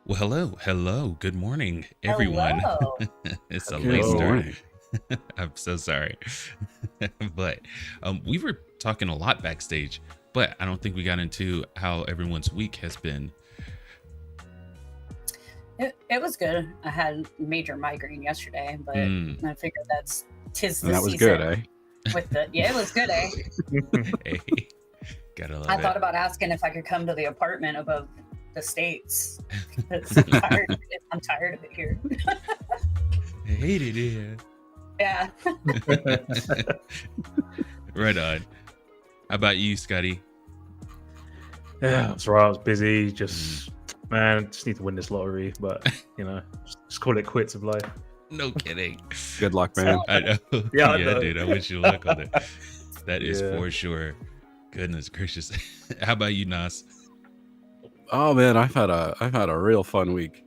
Well, hello. Good morning, everyone. Hello. It's a Good late start. morning. I'm so sorry. But we were talking a lot backstage, but I don't think we got into how everyone's week has been. It was good. I had major migraine yesterday, but I figured tis the And that was season. good, eh? Yeah, it was good, eh? Hey, gotta love I it. thought about asking if I could come to the apartment above the States. I'm tired of it here. I hate it here. Yeah. Right on. How about you, Scotty? Yeah, that's right. I was busy. Just need to win this lottery. But just call it quits of life. No kidding. Good luck, man. I know. Yeah, I Yeah, know. dude. I wish you luck on it. That is Yeah. for sure. Goodness gracious. How about you, Nas? Oh man, I've had a real fun week.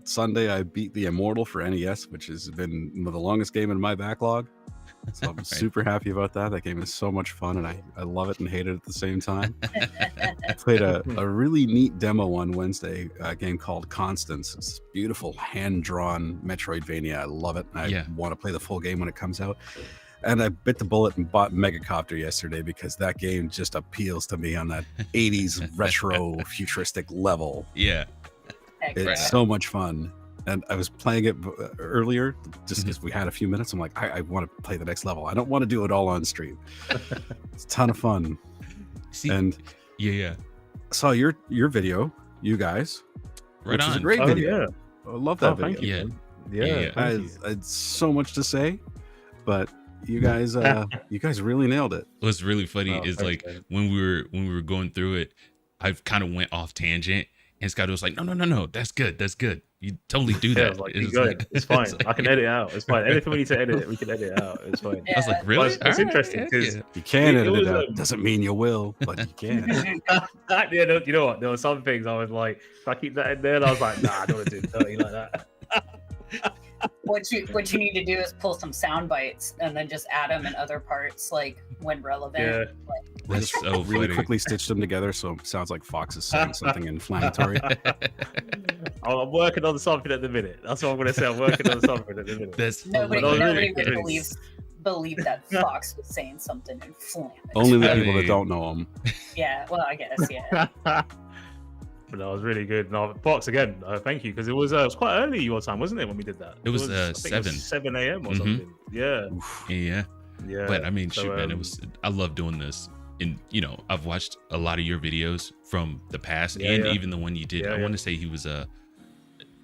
Sunday I beat the Immortal for NES, which has been the longest game in my backlog. So I'm Right. super happy about that. That game is so much fun, and I love it and hate it at the same time. I played a really neat demo on Wednesday, a game called Constance. It's beautiful hand-drawn Metroidvania. I love it. I Yeah. want to play the full game when it comes out. And I bit the bullet and bought Megacopter yesterday because that game just appeals to me on that 80s retro futuristic level. Yeah. Heck It's yeah. so much fun. And I was playing it earlier just because we had a few minutes. I'm like, I want to play the next level. I don't want to do it all on stream. It's a ton of fun. See, And yeah. saw your video, you guys, Right which on. is a great Oh video. yeah. I love that Oh, thank video. you. Yeah. man. Yeah. Yeah. Thank you. I had so much to say, but you guys really nailed it. What's really funny Oh, is thanks, like man. when we were going through it, I kind of went off tangent, and Scott was like, "No, that's good. You totally do Yeah, that." I was like, It keep was going. like- It's fine. it's I can like- edit it out. It's fine. Anything we need to edit, we can edit it out. It's fine. Yeah. I was like, Well, "Really?" it's All right, interesting heck 'cause- yeah. You can It edit it was, out. Doesn't mean you will, but you can. Yeah, no, you know what? There were some things I was like, if I keep that in there, and I was like, nah, I don't want to do dirty like that. What you need to do is pull some sound bites and then just add them in other parts, like when relevant. Yeah. That's so Really funny. quickly stitched them together so it sounds like Fox is saying something inflammatory. I'm working on something at the minute. That's what I'm going to say. I'm working on something at the minute. That's Nobody But I was hilarious. really would curious. believe that Fox was saying something inflammatory. Only the I people that mean- don't know them. Yeah, well, I guess, yeah. But that was really good. No, Fox again. Thank you, because it was quite early your time, wasn't it, when we did that? It was, I think it was 7 a.m. or Mhm. something. Yeah, Yeah. yeah. But I mean, So, shoot, man, I love doing this. And I've watched a lot of your videos from the past, Yeah, and yeah. even the one you did. Yeah, I yeah. want to say he was a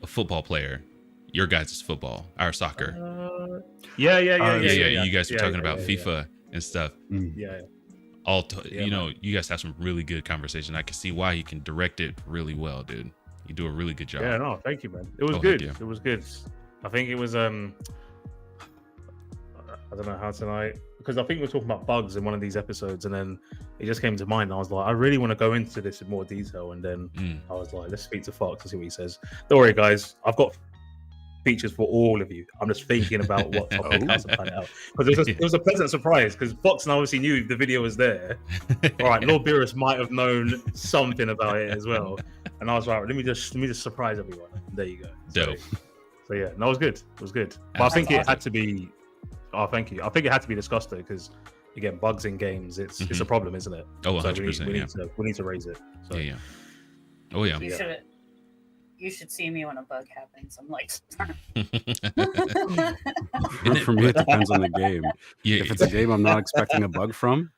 football player. Your guys' football, our soccer. Yeah. You guys were Yeah, talking yeah, about yeah, FIFA and stuff. Yeah. You guys have some really good conversation. I can see why you can direct it really well, dude. You do a really good job. Yeah, no, thank you, man. It was Oh, good. heck yeah. It was good. I think it was I don't know how tonight, because I think we were talking about bugs in one of these episodes, and then it just came to mind. I was like, I really want to go into this in more detail, and then I was like, let's speak to Fox and see what he says. Don't worry, guys. I've got features for all of you. I'm just thinking about what topic I can plan it out, because it was a pleasant surprise, because Fox and I obviously knew the video was there. All right, Lord Beerus might have known something about it as well, and I was like, let me just surprise everyone. There you go. Dope. So yeah, no, it was good. It was good. But I think it had to be. Oh, thank you. I think it had to be discussed though, because again, bugs in games, it's a problem, isn't it? Oh, So 100%. we need to raise it. So, Yeah. Oh yeah. You should see me when a bug happens. I'm like, For me, it depends on the game. Yeah. If it's a game I'm not expecting a bug from,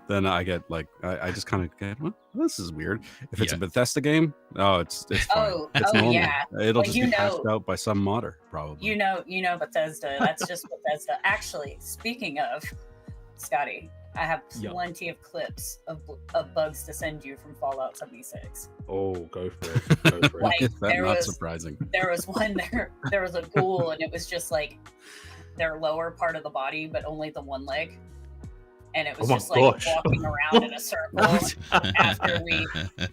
then I get like I just kind of get, well, this is weird. If it's a Yeah. Bethesda game, it's fine. It's normal. yeah. It'll Well, just you be patched know- out by some modder, probably. you know Bethesda. That's just Bethesda. Actually, speaking of Scotty, I have plenty of clips of bugs to send you from Fallout 76. Oh, go for it. Go for it. Like, Is that there not was- surprising? There was one there was a ghoul, and it was just like their lower part of the body, but only the one leg. And it was Oh my just like gosh. walking around in a circle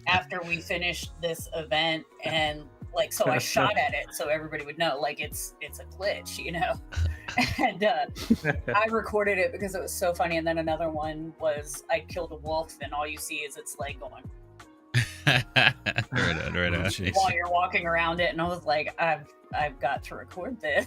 after we finished this event, and like, so I shot at it so everybody would know, like, it's a glitch, and I recorded it because it was so funny. And then another one was I killed a wolf, and all you see is its leg going Right on, right on. while you're walking around it, and I was like, I've got to record this.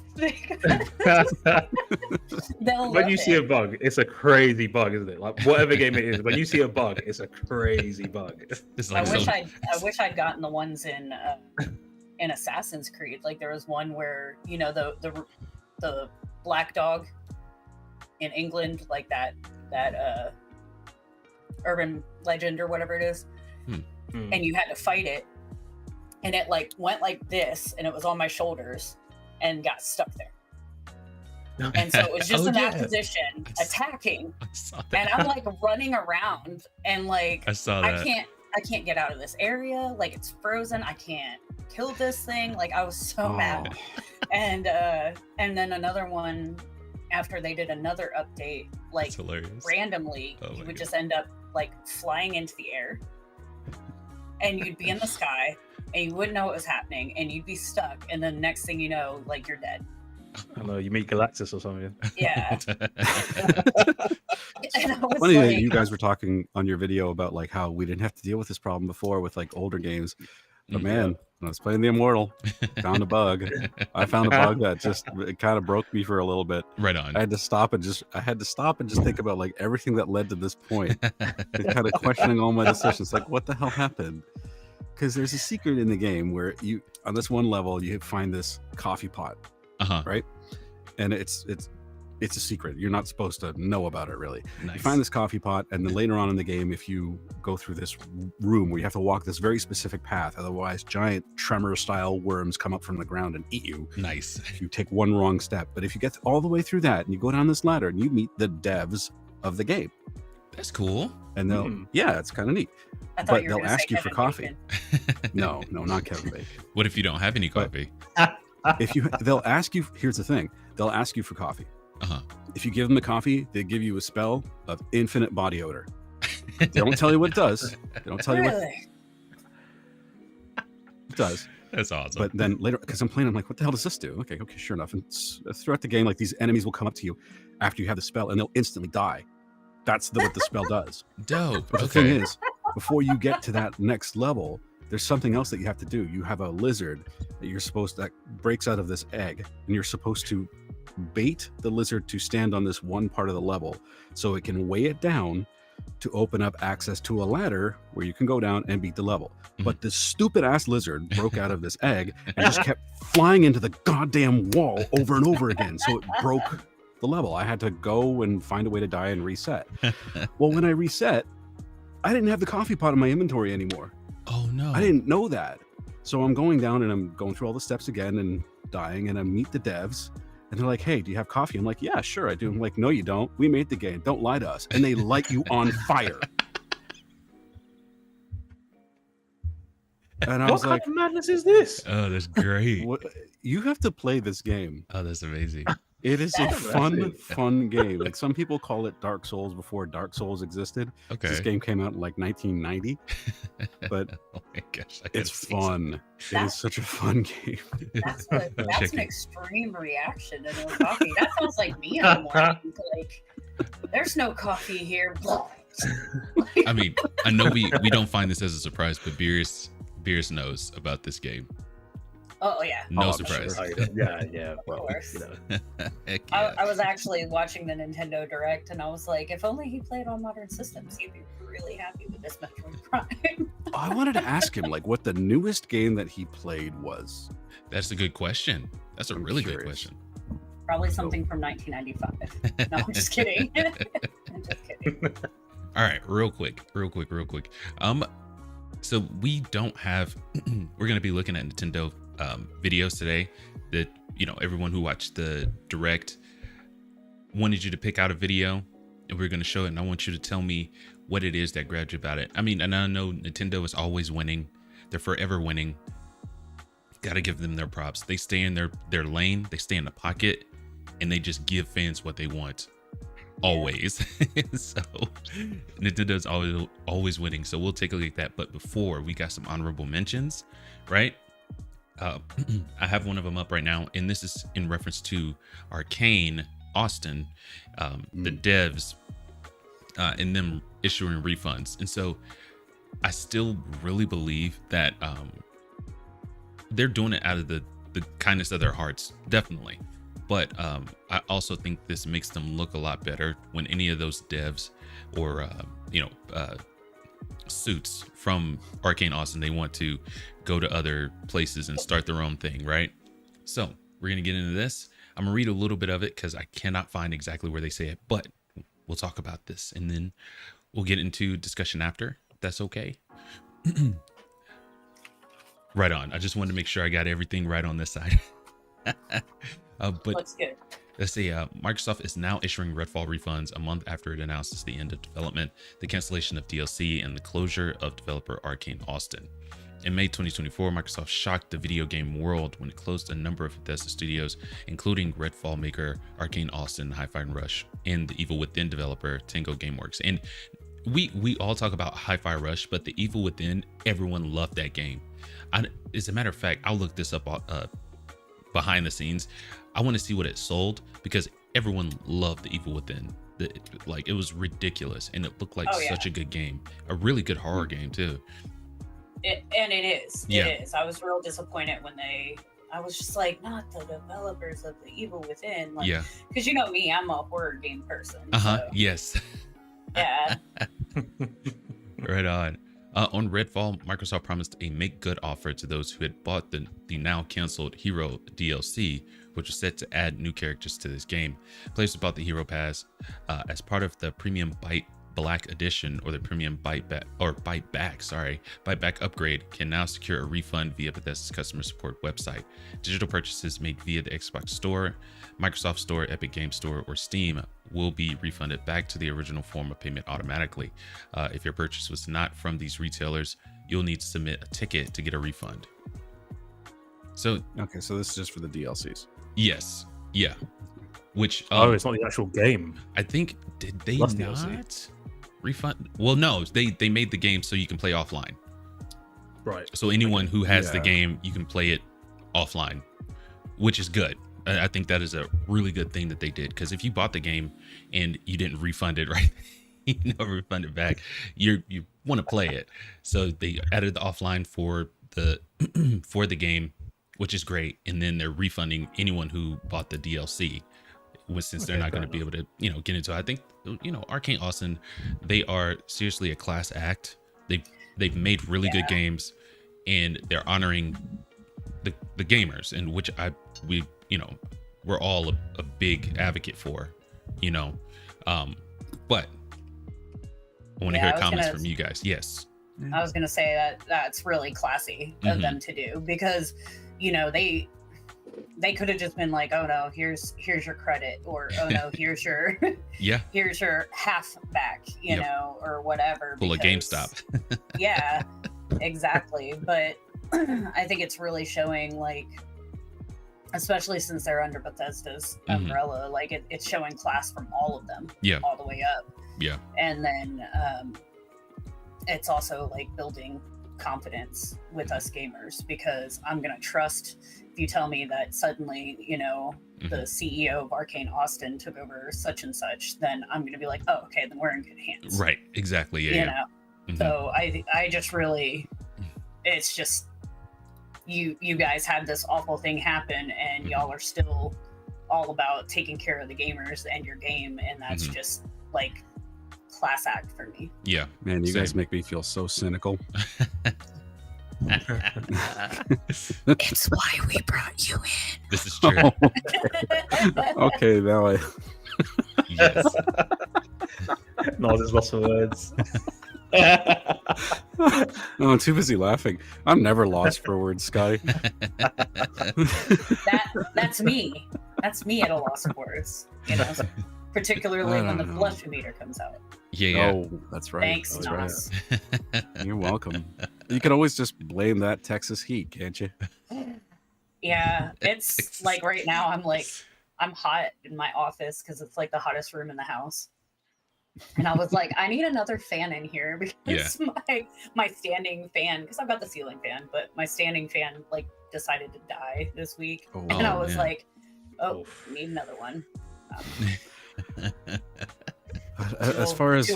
When you see a bug, it's a crazy bug, isn't it? Like whatever game it is, when you see a bug, it's a crazy bug. It's like I wish I'd gotten the ones in Assassin's Creed. Like there was one where, you know, the black dog in England, like that urban legend or whatever it is, and you had to fight it, and it like went like this, and it was on my shoulders and got stuck there. And so it was just in that position, attacking, and I'm like running around, and like I saw that. I can't get out of this area. Like it's frozen. I can't kill this thing. Like I was so mad. And then another one after they did another update, like randomly, you would just end up like flying into the air, and you'd be in the sky, and you wouldn't know what was happening, and you'd be stuck, and then next thing you know, like you're dead. I don't know, you meet Galactus or something. Yeah. Funny that you guys were talking on your video about like how we didn't have to deal with this problem before with like older games. But man, when I was playing The Immortal, found a bug. I found a bug that just it kind of broke me for a little bit. Right on. I had to stop and just think about like everything that led to this point, and kind of questioning all my decisions. Like, what the hell happened? Because there's a secret in the game where you, on this one level, you find this coffee pot, right? And it's a secret. You're not supposed to know about it, really. Nice. You find this coffee pot, and then later on in the game, if you go through this room where you have to walk this very specific path, otherwise giant tremor-style worms come up from the ground and eat you. Nice. If you take one wrong step. But if you get all the way through that, and you go down this ladder, and you meet the devs of the game. That's cool. And they'll, yeah, it's kind of neat. But they'll ask you for coffee. No, not Kevin Bacon. What if you don't have any coffee? They'll ask you, here's the thing, they'll ask you for coffee. If you give them the coffee, they give you a spell of infinite body odor. They don't tell you what it does. They don't tell you what it does. That's awesome. But then later, because I'm playing, I'm like, what the hell does this do? Okay, sure enough. And throughout the game, like these enemies will come up to you after you have the spell, and they'll instantly die. That's what the spell does. Dope. But the thing is, before you get to that next level, there's something else that you have to do. You have a lizard that breaks out of this egg, and you're supposed to bait the lizard to stand on this one part of the level so it can weigh it down to open up access to a ladder where you can go down and beat the level. But this stupid ass lizard broke out of this egg and just kept flying into the goddamn wall over and over again. So it broke the level. I had to go and find a way to die and reset. Well, when I reset, I didn't have the coffee pot in my inventory anymore. Oh no. I didn't know that. So I'm going down and I'm going through all the steps again and dying, and I meet the devs. And they're like, hey, do you have coffee? I'm like, yeah, sure I do. I'm like, no, you don't. We made the game. Don't lie to us. And they light you on fire. And I was like, what kind of madness is this? Oh, that's great. You have to play this game. Oh, that's amazing. It is a fun game. Like some people call it Dark Souls before Dark Souls existed. Okay. This game came out in like 1990. But oh my gosh, it's fun. It is such a fun game. That's an extreme reaction to no coffee. That sounds like me in the morning. Like, there's no coffee here. I mean, I know we don't find this as a surprise, but Beerus knows about this game. Oh yeah. No surprise. Sure. Yeah. Of course. You know. Heck yeah. I was actually watching the Nintendo Direct, and I was like, if only he played on modern systems, he'd be really happy with this Metroid Prime. I wanted to ask him like what the newest game that he played was. That's a good question. That's a really good question. Probably something from 1995. No, I'm just kidding. I'm just kidding. All right, real quick. So we don't have. We're gonna be looking at Nintendo videos today. That everyone who watched the Direct wanted you to pick out a video, and we're gonna show it. And I want you to tell me what it is that grabbed you about it. I mean, and I know Nintendo is always winning. They're forever winning. Got to give them their props. They stay in their lane. They stay in the pocket, and they just give fans what they want. Always. So Nintendo's always winning. So we'll take a look at that. But before, we got some honorable mentions, right? I have one of them up right now, and this is in reference to Arcane Austin, the devs, and them issuing refunds. And so I still really believe that they're doing it out of the kindness of their hearts, definitely. But I also think this makes them look a lot better when any of those devs or suits from Arcane Austin, they want to go to other places and start their own thing, right? So we're gonna get into this. I'm gonna read a little bit of it because I cannot find exactly where they say it, but we'll talk about this and then we'll get into discussion after. If that's okay. Right on. I just wanted to make sure I got everything right on this side. But Looks good. let's see. Microsoft is now issuing Redfall refunds a month after it announces the end of development, the cancellation of DLC, and the closure of developer Arcane Austin. In May 2024, Microsoft shocked the video game world when it closed a number of Bethesda studios, including Redfall maker Arcane Austin, Hi-Fi Rush, and the Evil Within developer Tango Gameworks. And we all talk about Hi-Fi Rush, but the Evil Within, everyone loved that game. As a matter of fact, I'll look this up behind the scenes. I want to see what it sold because everyone loved the Evil Within. It was ridiculous, and it looked like such a good game, a really good horror game too. It is. Yeah. It is. I was real disappointed when I was just like, not the developers of the Evil Within. Like, Yeah. Because you know me, I'm a horror game person. So, Yes. yeah. Right on. On Redfall, Microsoft promised a make good offer to those who had bought the now canceled Hero DLC, which was set to add new characters to this game. Players who bought the Hero Pass as part of the Premium Byte Black Edition or the Premium Byte Back upgrade can now secure a refund via Bethesda's customer support website. Digital purchases made via the Xbox Store, Microsoft Store, Epic Games Store, or Steam will be refunded back to the original form of payment automatically. If your purchase was not from these retailers, you'll need to submit a ticket to get a refund. So Okay, so this is just for the DLCs. yes, yeah. Which it's not the actual game. I think did they Plus not DLC. refund? Well, no, they made the game so you can play offline. Right. So anyone who has the Yeah. game, you can play it offline, which is good. I think that is a really good thing that they did, because if you bought the game and you didn't refund it, right, refund it back, you want to play it. So they added the offline for the for the game, which is great, and then they're refunding anyone who bought the DLC, since they're not going to be able to get into it. I think Arcane Austin, they are seriously a class act. They've made really good games, and they're honoring the gamers, and which we're all a big advocate for, but I want to hear comments from you guys. Yes. I was gonna say that's really classy of them to do, because they could have just been like, oh no, here's your credit, or oh no, here's your here's your half back, or whatever. Pull a GameStop. Yeah, exactly. But I think it's really showing, like, especially since they're under Bethesda's umbrella, like it's showing class from all of them, all the way up. Yeah. And then it's also like building confidence with us gamers, because I'm gonna trust if you tell me that suddenly the CEO of Arcane Austin took over such and such, then I'm gonna be like, oh, okay, then we're in good hands. Right. Exactly. Yeah. So I just really, it's just you guys had this awful thing happen, and y'all are still all about taking care of the gamers and your game, and that's just like class act for me. Yeah. Man, you guys make me feel so cynical. It's why we brought you in. This is true. Okay, now I. Yes. No, there's lots of words. Oh, I'm too busy laughing. I'm never lost for words, Scotty. That's me. That's me at a loss of words. Particularly when the blush meter comes out. Yeah. Oh, that's right. Thanks, That's Knoss. right. You're welcome. You can always just blame that Texas heat, can't you? Yeah, it's like right now I'm hot in my office because it's like the hottest room in the house. And I was like, I need another fan in here, because my standing fan, because I've got the ceiling fan, but my standing fan like decided to die this week. And I was like, need another one. As far as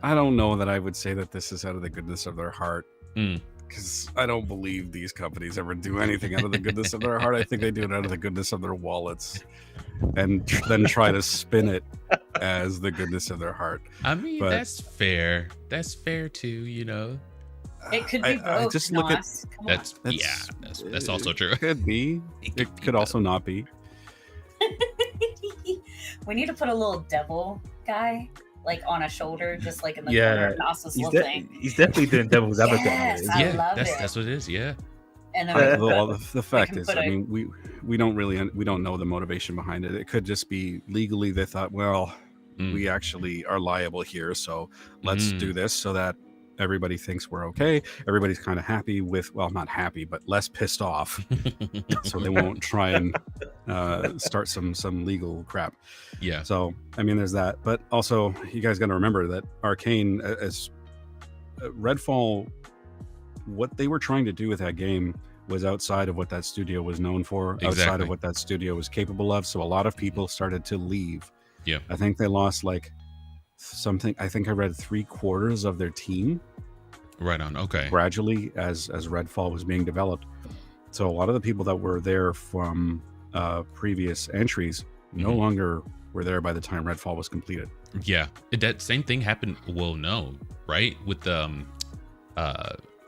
I don't know that I would say that this is out of the goodness of their heart. Mm. Because I don't believe these companies ever do anything out of the goodness of their heart. I think they do it out of the goodness of their wallets, and then try to spin it as the goodness of their heart. I mean, But that's fair. That's fair too, you know. It could be both. I just look at Nos. Come That's, on. yeah, that's also true. Could be. It could also not be. We need to put a little devil guy like on a shoulder, just like in the Yeah, corner of Nos's He's, little thing. he's definitely doing devil's advocate. Yes, Isn't I he? Yeah, love it. that's what it is. Yeah. And then Well, the fact can is, put I a- mean, we don't know the motivation behind it. It could just be legally they thought, well, Mm. we actually are liable here, so let's Mm. do this so that everybody thinks we're okay. Everybody's kind of happy with, well, not happy, but less pissed off, so they won't try and start some legal crap. Yeah. So, I mean, there's that. But also, you guys got to remember that Arcane, as Redfall, what they were trying to do with that game was outside of what that studio was known for, outside Exactly. of what that studio was capable of. So a lot of people started to leave. Yeah. I think they lost like something. I think I read 3/4 of their team Right on. Okay. gradually as Redfall was being developed. So a lot of the people that were there from previous entries no Mhm. longer were there by the time Redfall was completed. Yeah. That same thing happened. Well, no, right? With the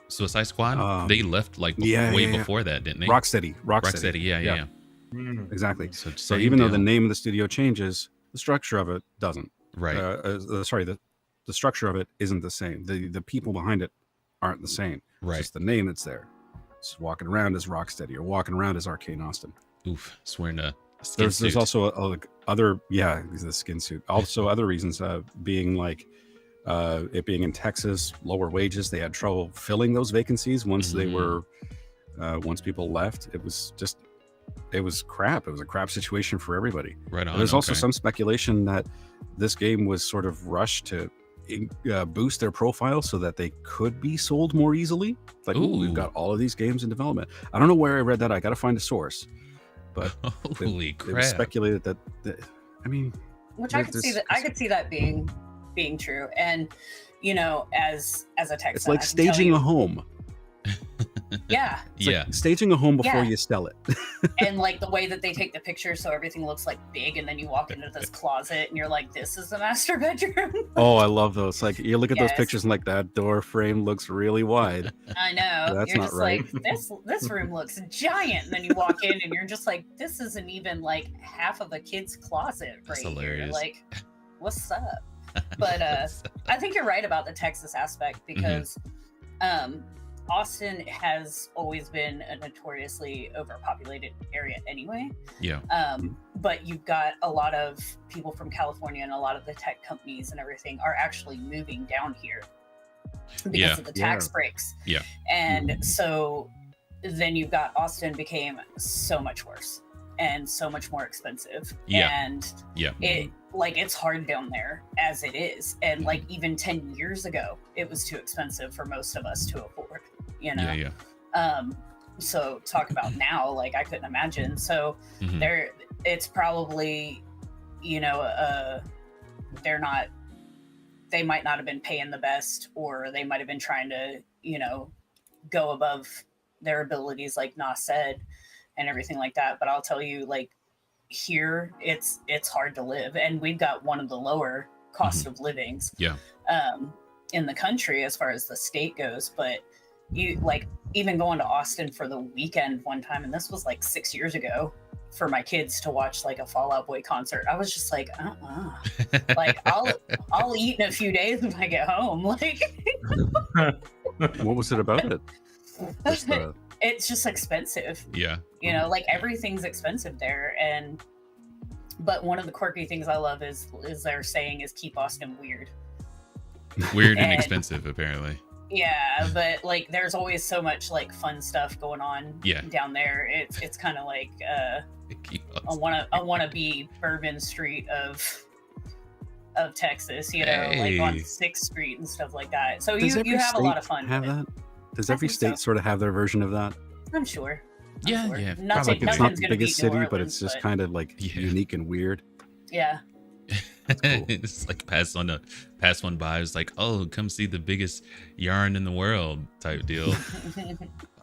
Suicide Squad, they left like yeah, way yeah, yeah. before that, didn't they? Rocksteady. Rocksteady. Yeah. Yeah. Mm. Exactly. So, So same even though the deal. name of the studio changes, the structure of it doesn't. Right. The structure of it isn't the same. The people behind it aren't the same. It's Right. just the name that's there. It's walking around as Rocksteady or walking around as Arcane Austin. Oof. Swearing to skin There's suit. also other the skin suit. Also other reasons being like it being in Texas, lower wages. They had trouble filling those vacancies once they Mhm. were once people left. It was crap. It was a crap situation for everybody. right on. There's also okay. some speculation that this game was sort of rushed to boost their profile so that they could be sold more easily. Like, ooh, we've Ooh. got all of these games in development. I don't know where I read that. I got to find a source. But Holy it was crap. speculated that I mean, which I could see that. I could see that being true. And you know, as a Texan, it's like I can tell staging you- a home. Yeah, It's Yeah. like staging a home before Yeah. you sell it. and like the way that they take the picture, so everything looks like big, and then you walk into this closet, and you're like, "This is the master bedroom." Oh, I love those. Like you look at those Yes. pictures and like that door frame looks really wide. I know. That's You're not just right. like, this room looks giant. And then you walk in and you're just like, this isn't even like half of a kid's closet That's right here. hilarious. Like, what's up? But I think you're right about the Texas aspect because Austin has always been a notoriously overpopulated area anyway. Yeah. But you've got a lot of people from California, and a lot of the tech companies and everything are actually moving down here because Yeah. of the tax breaks. Yeah. And so then you've got Austin became so much worse and so much more expensive. Yeah. And Yeah. it like it's hard down there as it is. And like even 10 years ago, it was too expensive for most of us to afford, you know? Yeah. So talk about now, like I couldn't imagine. So Mhm. it's probably, you know, they might not have been paying the best, or they might have been trying to, you know, go above their abilities, like Nas said, and everything like that. But I'll tell you, like here, it's hard to live, and we've got one of the lower cost of livings, Yeah. in the country as far as the state goes. But you like even going to Austin for the weekend one time, and this was like 6 years ago, for my kids to watch like a Fall Out Boy concert. I was just like, like I'll eat in a few days when I get home. Like What was it about it? Just the- it's just expensive. Yeah. You know, like everything's expensive there. But one of the quirky things I love is their saying is keep Austin weird. Weird and And- expensive, apparently. Yeah, but like there's always so much like fun stuff going on Yeah. down there. It's kind of like I want to be Bourbon Street of Texas, you know, like on Hey. 6th Street and stuff like that. So Does you every have a lot state of fun have with it. that? Does I every think state so. sort of have their version of that? I'm sure. Yeah, sure. yeah, Nothing, probably. Like it's not nothing's the gonna biggest beat New city, but Orleans, it's just kind of like Yeah. unique and weird. yeah. Cool. It's like pass one by. It's like, oh, come see the biggest yarn in the world type deal.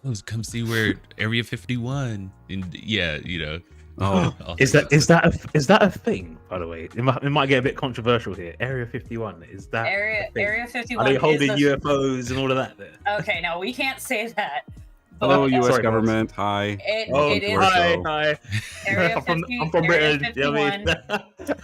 Oh, come see where Area 51. And yeah, you know. Oh, Is that a thing? By the way, it might get a bit controversial here. Area 51 is that Area 51? Are they holding is UFOs and all of that there? Okay, no, we can't say that. hello, U.S. Sorry, government. Hi. It is Hi. Area I'm 50, from Area Britain. You know what I 51. mean?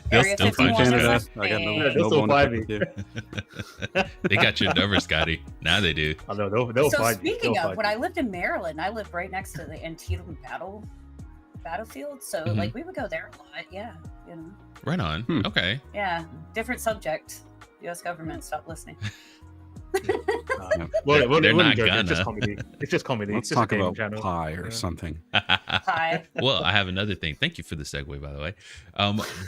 They'll Area still find 51 you, is Canada. a I got thing. They'll no still bone find to pick me. with you. They got your number, Scotty. Now they do. I know they'll So find you. speaking They'll of, find when you. I lived in Maryland, I lived right next to the Antietam battlefield. So Mhm. like we would go there a lot. Yeah, you know. Right on. Hmm. Okay. Yeah, different subject. U.S. government, stop listening. Well, They're not joking. gonna. It's just comedy. It's just comedy. Let's it's just talk a gaming about channel. pie or Yeah. something. Hi. Well, I have another thing. Thank you for the segue, by the way.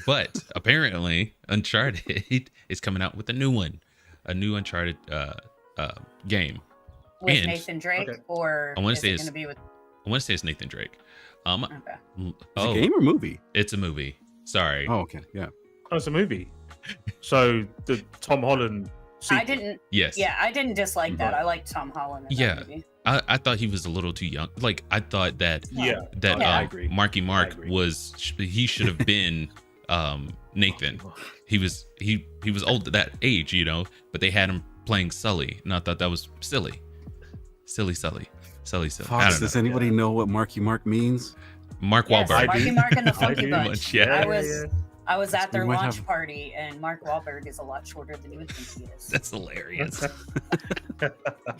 But apparently, Uncharted is coming out with a new one, a new Uncharted game. With And- Nathan Drake, Okay. or I wanna is say it it's- going to be with? I want to say it's Nathan Drake. Okay. Is it Oh, a game or movie? it's a movie. Sorry. Oh, okay. Yeah. Oh, it's a movie. So the Tom Holland. I sequel. didn't. Yes. Yeah, I didn't dislike that. Right. I liked Tom Holland. In Yeah. That movie. I thought he was a little too young. Like I thought that Yeah. that Yeah. I agree. Marky Mark I agree. he should have been Nathan. He was old at that age, you know, but they had him playing Sully, and I thought that was silly. Sully. I Fox, don't does know. anybody know what Marky Mark means? Mark Yes, Wahlberg. Marky Mark and the I Funky do. Bunch. Yeah. I was at their We might launch have- party, and Mark Wahlberg is a lot shorter than you would think he is. That's hilarious.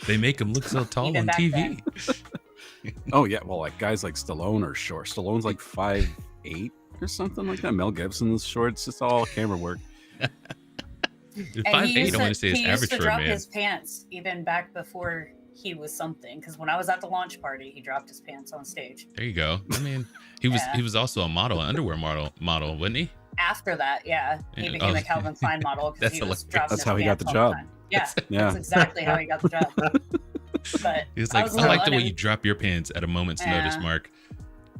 They make him look so tall Even on back TV. Oh yeah, well, like guys like Stallone are short. Stallone's like 5'8" or something like that. Mel Gibson's short. It's just all camera work. And 5'8", I want to say is he used average to for a drop man. his pants even back before he was something. Because when I was at the launch party, he dropped his pants on stage. There you go. I mean, he Yeah. was also a model, an underwear model, wasn't he? After that, yeah, he Yeah, became oh. a Calvin Klein model because That's he was hilarious. dropping That's his how he got pants the all job. time. Yeah, Yeah. that's exactly how he got the job. But He was I like, was a I little like the way unim- you drop your pants at a moment's notice, Yeah. Mark.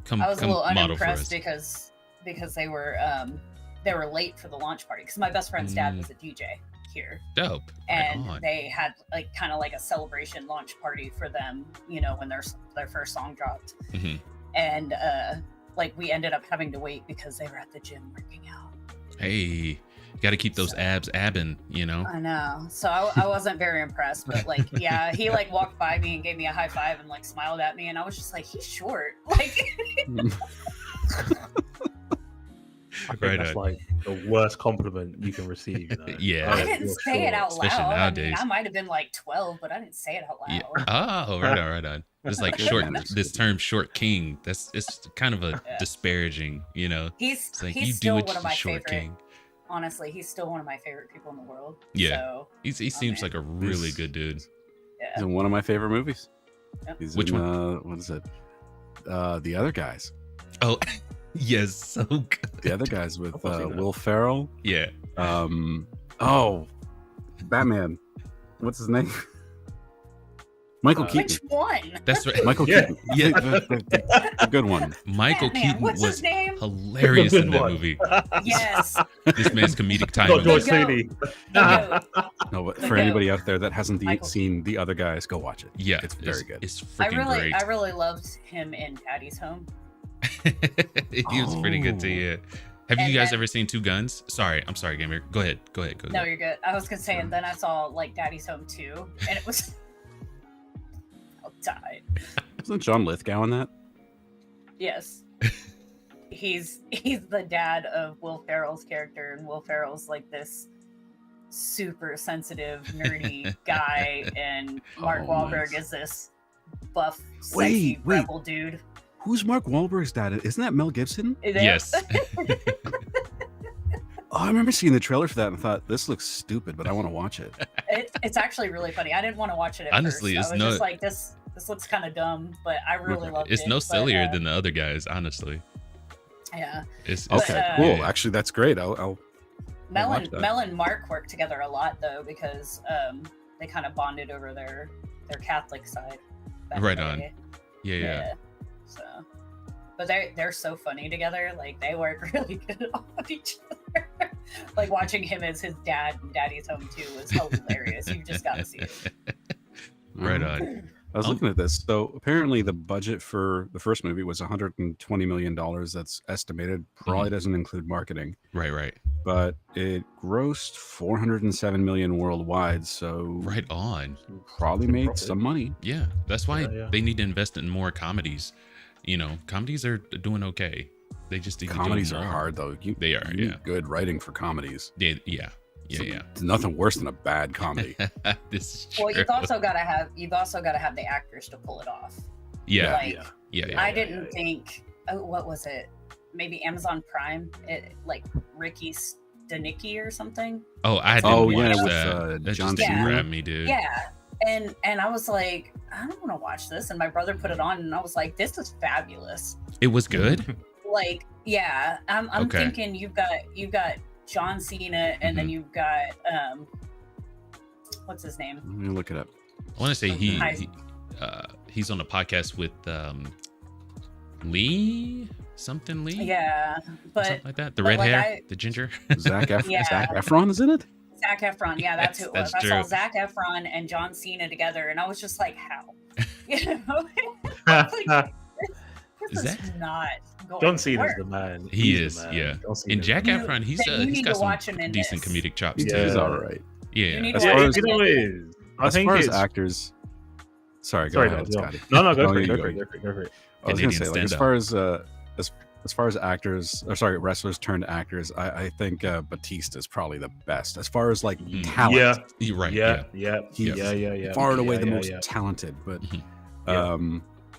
Come I was a little model for unimpressed us. because they were late for the launch party. Because my best friend's dad was a DJ here, Dope. and Right on. they had like kind of like a celebration launch party for them. You know, when their first song dropped, Mhm. and like we ended up having to wait because they were at the gym working out. Hey, got to keep those abs abbing, you know? I know. So I wasn't very impressed, but like, yeah, he like walked by me and gave me a high five and like smiled at me, and I was just like, he's short. Like, I think Right that's on. like the worst compliment you can receive. You know? Yeah. I Oh, didn't you're say it short. out especially loud. I mean, nowadays. I might have been like 12, but I didn't say it out loud. Yeah. Oh, right on. It's like Good short. manners. This term, short king. It's kind of a Yeah. disparaging, you know. He's It's like he's you still do it, one of my short favorite. king. Honestly, he's still one of my favorite people in the world. Yeah. So, He seems man. like a really He's- good dude. He's yeah. in one of my favorite movies. Yep. He's Which in, one? what is it? The Other Guys. Oh, yes, so good. The Other Guys with I've not seen that. Will Ferrell. Yeah. Oh, Batman. What's his name? Michael Keaton. Which one? That's right. Michael Yeah. Keaton. Yeah. The good one. Michael Batman. Keaton What's was his name? hilarious The in good that one. movie. Yes. This man's comedic Not timing. George The goat. Clooney. The goat. No, but The for goat. anybody out there that hasn't Michael seen The Other Guys, go watch it. Yeah, It's very good. It's I freaking great. I really loved him in Daddy's Home. He was pretty good too. Oh. Yeah. Have you And guys then- ever seen Two Guns? I'm sorry, Gamer. Go ahead. Go No, ahead. you're good. I was gonna say, and then I saw like Daddy's Home 2, and it was I died. Wasn't John Lithgow in that? Yes. He's the dad of Will Ferrell's character, and Will Ferrell's like this super sensitive, nerdy guy, and Mark Oh, Wahlberg nice. is this buff, sexy Wait. rebel dude. Who's Mark Wahlberg's dad? Isn't that Mel Gibson? Yes. Oh, I remember seeing the trailer for that and thought, this looks stupid, but I want to watch it. It's actually really funny. I didn't want to watch it at Honestly, first. it's I was no- just like, this looks kind of dumb, but I really loved it. It's no But, sillier than the other guys, honestly. yeah. It's Okay, uh, cool. Actually, that's great. I'll Mel watch that. and Mark work together a lot though, because they kind of bonded over their Catholic side. back Right in the on. day. yeah. So, but they're so funny together. Like they work really good on each other. Like watching him as his dad in Daddy's Home 2 was hilarious. You just got to see it. Right on. I was looking at this. So apparently the budget for the first movie was $120 million. That's estimated. Probably doesn't include marketing. Right. But it grossed 407 million worldwide. So Right on. probably made some money. Yeah, that's why Yeah. they need to invest in more comedies. You know, comedies are doing okay. They just need Comedies to do are more. hard though. They are, you yeah. need good writing for comedies. Yeah. There's nothing worse than a bad comedy. This is true. Well, you've also got to have the actors to pull it off. yeah. Like, Yeah. I didn't think. Oh, what was it? Maybe Amazon Prime. Like Ricky Stenicki or something. Oh, I didn't Oh, watch yeah, with, that. That John just didn't Cena. grab me, dude. Yeah. And I was like, I don't want to watch this. And my brother put it on, and I was like, this is fabulous. It was good. Like, yeah, I'm Okay. thinking you've got John Cena, and then you've got what's his name? Let me look it up. I want to say he's on a podcast with Lee. Yeah, but Something like that. The but red like hair, the ginger. Zac Yeah. Efron is in it? Zac Efron. Yeah, that's who it was. That's I saw true. Zac Efron and John Cena together, and I was just like, how? You know, like, this Is is that- not going John to Cena's work. the man. He He's is, the man. yeah. John And Cena's Jack the man. Efron, he's you need got to watch him some in decent this. comedic chops He's too. all right. You Yeah. need to As watch far him as- You know in what it this. is? I As think far as it's actors, sorry, go sorry, ahead, no, Scotty. no, go No, for it, you go go. for it, go for it, go for it. I was gonna Canadian say, like, stand-up. as far as actors, or sorry, wrestlers turned actors, I think Batista is probably the best as far as like talent. Yeah, You're right. yeah. He's Yeah. far and away Yeah, the yeah, most yeah. talented. But Yeah.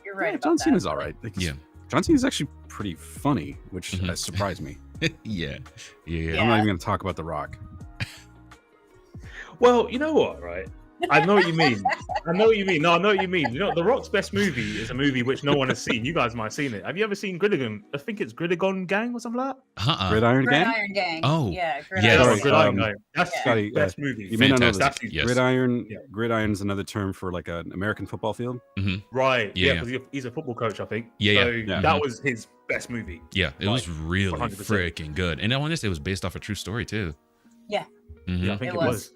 You're right. yeah, about John that. Cena's all right. Like, Yeah. John Cena's actually pretty funny, which surprised me. Yeah. Yeah. I'm not even going to talk about The Rock. Well, you know what, right? I know what you mean. I know what you mean. No, I know what you mean. You know, The Rock's best movie is a movie which no one has seen. You guys might have seen it. Have you ever seen Gridiron? I think it's Gridiron Gang or something like that. Gridiron Gang? Gridiron Gang. Oh, yeah. yes. Gridiron Sorry, Gridiron Gang. Gang. That's Yeah. Scotty, the best movie. You may not know this. Fantastic. Yes. Gridiron, Yeah. Gridiron is another term for like an American football field. Right. Yeah. Yeah, because he's a football coach, I think. Yeah, So yeah. that was his best movie. Yeah. It was Like, really 100%. freaking good. And I want to say it was based off a true story too. Yeah. Mhm. Yeah, I think It it was. was.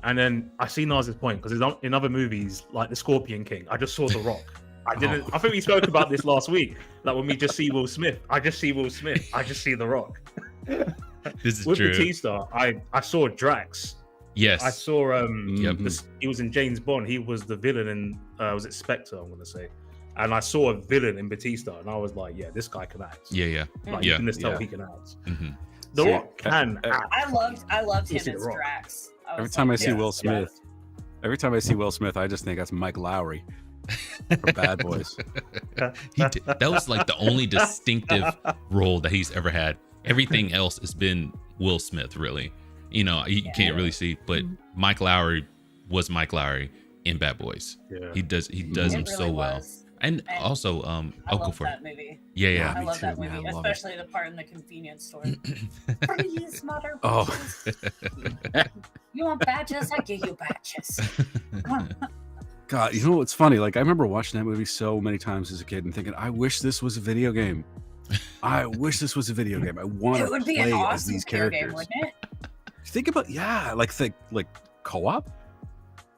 And then I see Nas's point because in other movies like The Scorpion King, I just saw The Rock. I didn't. I think we spoke about this last week. Like when we just see Will Smith, I just see Will Smith. I just see The Rock. This is With true. Batista, I saw Drax. Yes. I saw Yep. he was in James Bond. He was the villain in was it Spectre? I'm gonna say. And I saw a villain in Batista, and I was like, yeah, this guy can act. Yeah. Like, Yeah. you can just tell Yeah. he can act. Mhm. The See, Rock can act. I loved You him see The as Rock. Drax. I Every was time I like, see yeah, Will yeah. Smith, I just think that's Mike Lowry from Bad Boys. That was like the only distinctive role that he's ever had. Everything else has been Will Smith, really. You know, you can't really see, but Mike Lowry was Mike Lowry in Bad Boys. Yeah. He does It him really so well. was. And And also, I I'll go love for that it. movie. Yeah. I me love too, that man. movie, I love it. especially the part in the convenience store. Freeze, mother. Oh. bitches. You want badges? I give you badges. God, you know what's funny? Like I remember watching that movie so many times as a kid and thinking, I wish this was a video game. I wish this was a video game. I want It to would be play an as awesome these video characters. game, wouldn't it? Think about like co-op.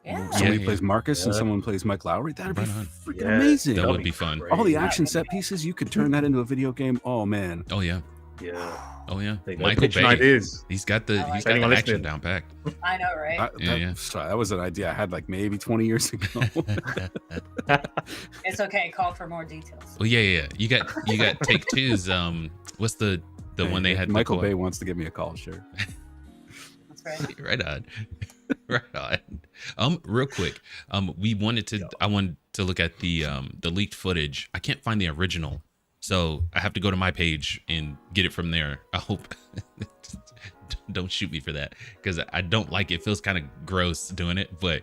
Yeah. Somebody Yeah. plays Marcus and Yeah. someone plays Mike Lowry. That'd be Right on. freaking Yeah, amazing. That That'd would be fun. great. All the That action would set be pieces, you could turn that into a video game. Oh man. Oh yeah. Yeah. Oh yeah. There you go. Michael Pitching Bay. ideas. He's got the I like he's it. got the Anyone action listening? down packed. I know, right? Yeah. Sorry, that was an idea I had like maybe 20 years ago. It's okay. Call for more details. Well, yeah. You got Take Two's. What's the one they had? Michael before? Bay wants to give me a call, sure. That's right. Right on. Right on. Real quick. I wanted to look at the leaked footage. I can't find the original, so I have to go to my page and get it from there. I hope don't shoot me for that because I don't like it. It feels kind of gross doing it, but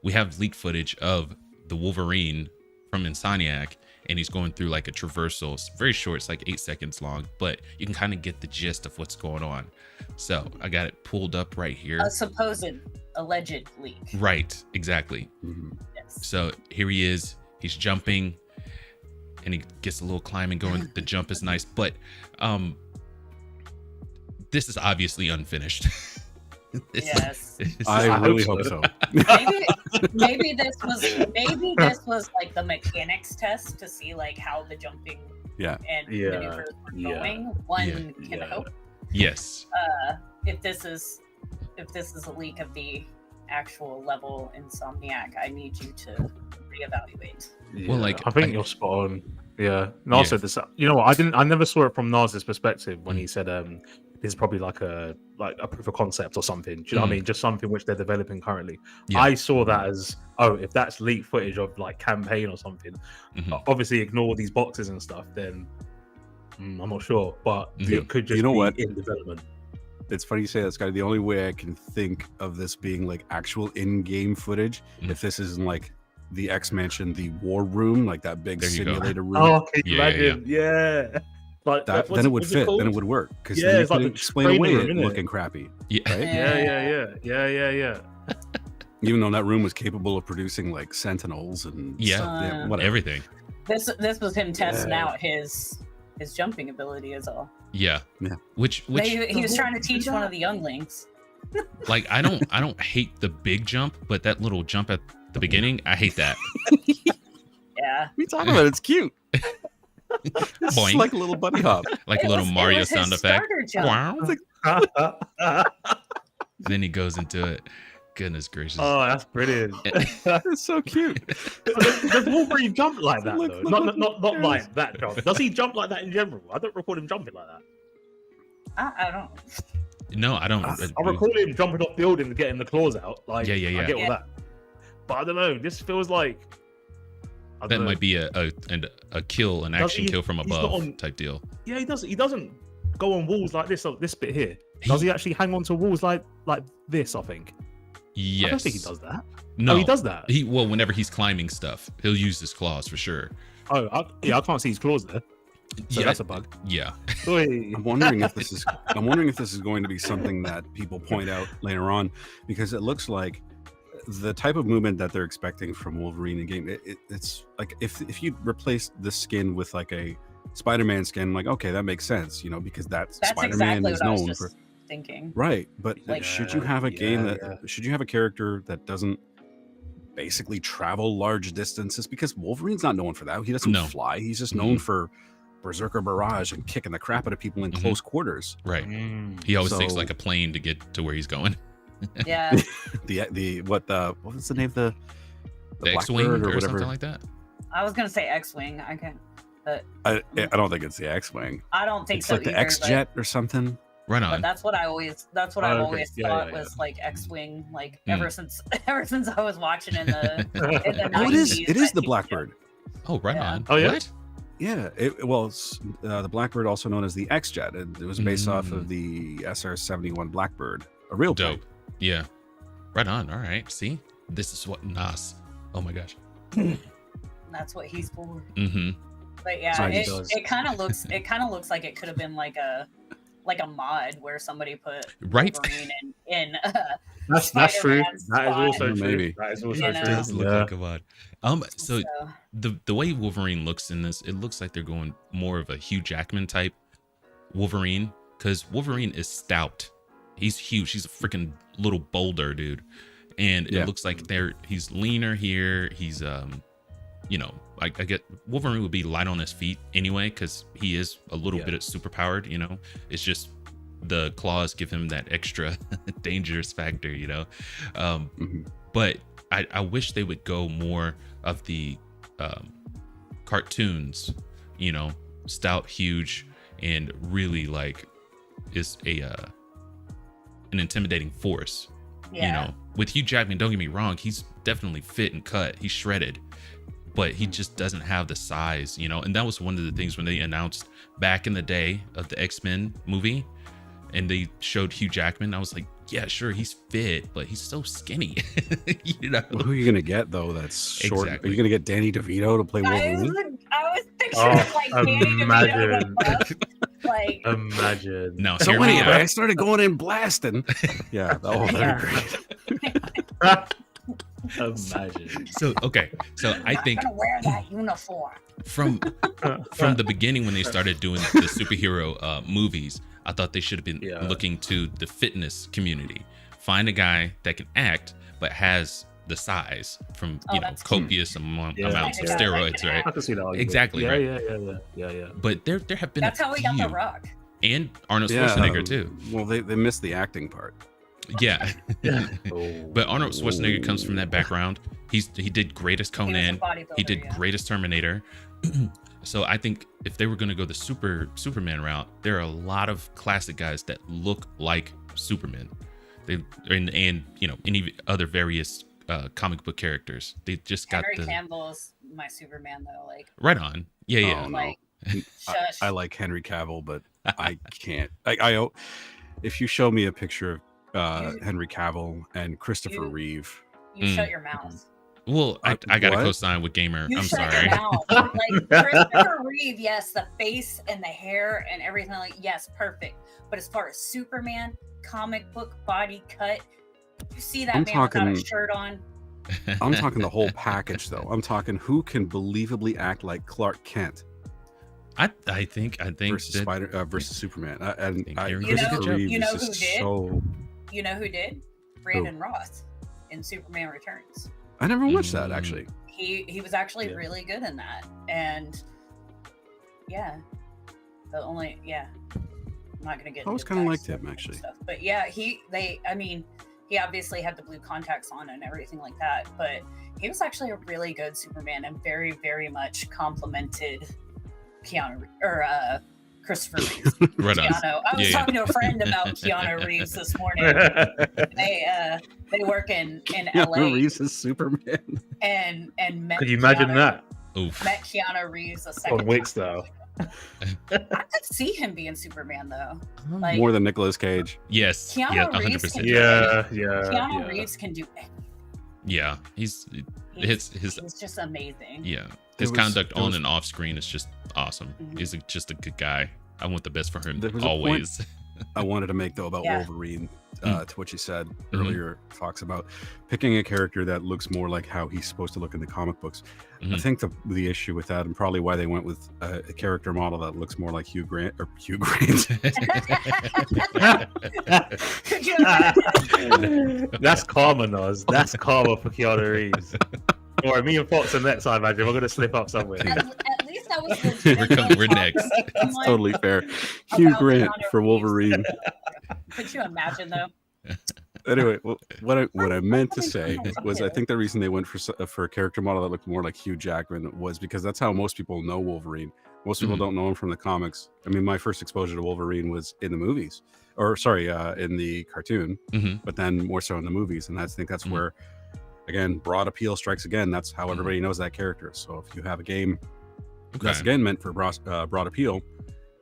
we have leaked footage of the Wolverine from Insomniac, and he's going through like a traversal. It's very short, it's like 8 seconds long, but you can kind of get the gist of what's going on. So I got it pulled up right here. A supposed alleged leak. Right, exactly. Mhm. Yes. So here he is, he's jumping and he gets a little climbing going. The jump is nice, but Yes. is obviously unfinished. Yes. I really hope so. Maybe this was like the mechanics test to see like how the jumping and maneuvers were going. One can hope. Yes. If this is a leak of the actual level Insomniac, I need you to reevaluate. Well, like I think you're spot on. Yeah, Nas said this. You know what? I never saw it from Nas's perspective when he said this is probably like a proof of concept or something. Do you know what I mean? Just something which they're developing currently. Yeah. I saw that as if that's leaked footage of like campaign or something. Obviously, ignore these boxes and stuff. Then I'm not sure, but it could just be in development. It's funny you say that, Scotty. The only way I can think of this being like actual in-game footage, if this isn't like the X Mansion, the war room, like that big simulator room. Oh, can you imagine? Yeah. Like that, then it would fit. Then it would work. Because then you could explain away it looking crappy. Yeah. Right? Yeah. Even though that room was capable of producing like sentinels and stuff, whatever. Everything. This was him testing out his jumping ability is all. Yeah. Which he was trying to teach one of the younglings. Like I don't hate the big jump, but that little jump at the beginning, I hate that. Yeah. We talking about it's cute. It's like a little bunny hop. Like a little Mario sound effect. Wow. Then he goes into it. Goodness gracious. Oh, that's brilliant. It's so cute. Does Wolverine jump like that though? Not like that jump. Does he jump like that in general? I don't record him jumping like that. I don't. No, I don't. I record him jumping off building and getting the claws out. Like, I get all that. But I don't know. This feels like that might be a kill, an action kill from above type deal. Yeah, he doesn't go on walls like this bit here. Does he actually hang on to walls like this? I think. Yes. I don't think he does that. No, he does that. Whenever he's climbing stuff, he'll use his claws for sure. Oh, I can't see his claws there. So that's a bug. Yeah. I'm wondering if this is going to be something that people point out later on, because it looks like the type of movement that they're expecting from Wolverine in game. It's like if you replace the skin with like a Spider-Man skin, like okay, that makes sense, because that's Spider-Man exactly is what known I was just for. Thinking. Right, but should you have a game should you have a character that doesn't basically travel large distances? Because Wolverine's not known for that. He doesn't fly. He's just known for Berserker Barrage and kicking the crap out of people in close quarters. Right. He always takes like a plane to get to where he's going. Yeah. What was the name of the X-Wing or whatever, something like that? I was gonna say X-Wing. I can't. I don't think it's the X-Wing. I don't think it's so. It's like either, the X-Jet or something. Right on. But that's what I've always thought was like X-Wing, like ever since I was watching in the 90s. It is the Blackbird. Oh, right on. Oh yeah. What? Yeah, it's the Blackbird, also known as the X-Jet. It was based off of the SR-71 Blackbird, a real dope. plane. Yeah, right on. All right, see, this is what Nas. Oh my gosh. That's what he's for. But yeah, it kind of looks like it could have been like a mod where somebody put Wolverine in that's true. That is also true. Maybe. That is also true. It does look like a mod. So the way Wolverine looks in this, it looks like they're going more of a Hugh Jackman type Wolverine, because Wolverine is stout. He's huge. He's a freaking little boulder, dude. And it looks like he's leaner here. He's I get Wolverine would be light on his feet anyway, because he is a little bit super powered, It's just the claws give him that extra dangerous factor, But I wish they would go more of the cartoons, stout, huge, and really like is an intimidating force. With Hugh Jackman, don't get me wrong, he's definitely fit and cut, he's shredded, but he just doesn't have the size, and that was one of the things when they announced back in the day of the X-Men movie and they showed Hugh Jackman. I was like, yeah, sure, he's fit, but he's so skinny. Well, who are you gonna get though that's short? Exactly. Are you gonna get Danny DeVito to play Wolverine? I was picturing like Danny DeVito. Like, imagine. Now, so anyway, I started going in blasting. Yeah, that'd be great. Imagine. So I think I'm gonna wear that uniform from the beginning when they started doing the superhero movies. I thought they should have been looking to the fitness community. Find a guy that can act but has the size from copious amounts of steroids, right? I can see that. Exactly. Yeah. But there have been that's how we got The Rock and Arnold Schwarzenegger too. Well, they missed the acting part. Yeah. But Arnold Schwarzenegger comes from that background. He did Greatest Conan. He did Greatest Terminator. So I think if they were going to go the Superman route, there are a lot of classic guys that look like Superman. And any other various comic book characters. They just got Henry Cavill's my Superman though. Like right on. Yeah. Oh, no. I like Henry Cavill, but I can't. I if you show me a picture of Henry Cavill and Christopher Reeve, you shut your mouth. Well, I got to co-sign with Gamer. I'm sorry. Like Christopher Reeve, yes, the face and the hair and everything, like yes, perfect. But as far as Superman, comic book body cut, you see that man without a shirt on. I'm talking the whole package, though. I'm talking who can believably act like Clark Kent. I think versus Superman. You know who did? Brandon Roth in Superman Returns. I never watched that actually. He was actually really good in that, and I'm not gonna get. I always kind of liked him actually. Stuff. But yeah, he obviously had the blue contacts on and everything like that, but he was actually a really good Superman and very, very much complimented Christopher Reeves. Right on. I was talking to a friend about Keanu Reeves this morning. They work in LA. Reeves is Superman. And met. Could you imagine that? Met Keanu Reeves a second on Wick style. I could see him being Superman though. Like, more than Nicolas Cage. Yes. Keanu 100%. Keanu Reeves can do anything. Yeah, he's just amazing. Yeah, his conduct on and off screen is just awesome. He's just a good guy. I want the best for him always. I wanted to make though about Wolverine, to what you said earlier, Fox, about picking a character that looks more like how he's supposed to look in the comic books. I think the issue with that, and probably why they went with a character model that looks more like Hugh Grant. That's karma, Noz. That's karma for Keanu Reeves. Or me and Fox are next, I imagine. We're going to slip up somewhere. At least that was we're next. That's totally fair. Hugh Grant for Wolverine. Could you imagine, though? Anyway, what I meant to say was I think the reason they went for a character model that looked more like Hugh Jackman was because that's how most people know Wolverine. Most people don't know him from the comics. I mean, my first exposure to Wolverine was in the movies, in the cartoon, but then more so in the movies. And I think that's where, again, broad appeal strikes again. That's how everybody knows that character. So if you have a game that's again meant for broad appeal,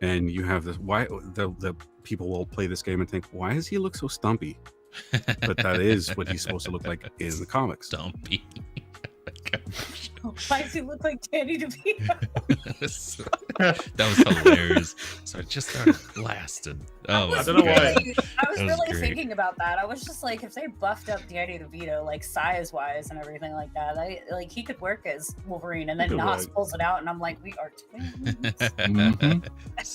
and you have this, why the people will play this game and think, why does he look so stumpy? But that is what he's supposed to look like in the comics. Stumpy. Why does he look like Danny DeVito? That was hilarious. So I just started blasting. I don't know why. I was really thinking about that. I was just like, if they buffed up Danny DeVito, like size-wise and everything like that, he could work as Wolverine. And then Knoss pulls it out, and I'm like, we are twins.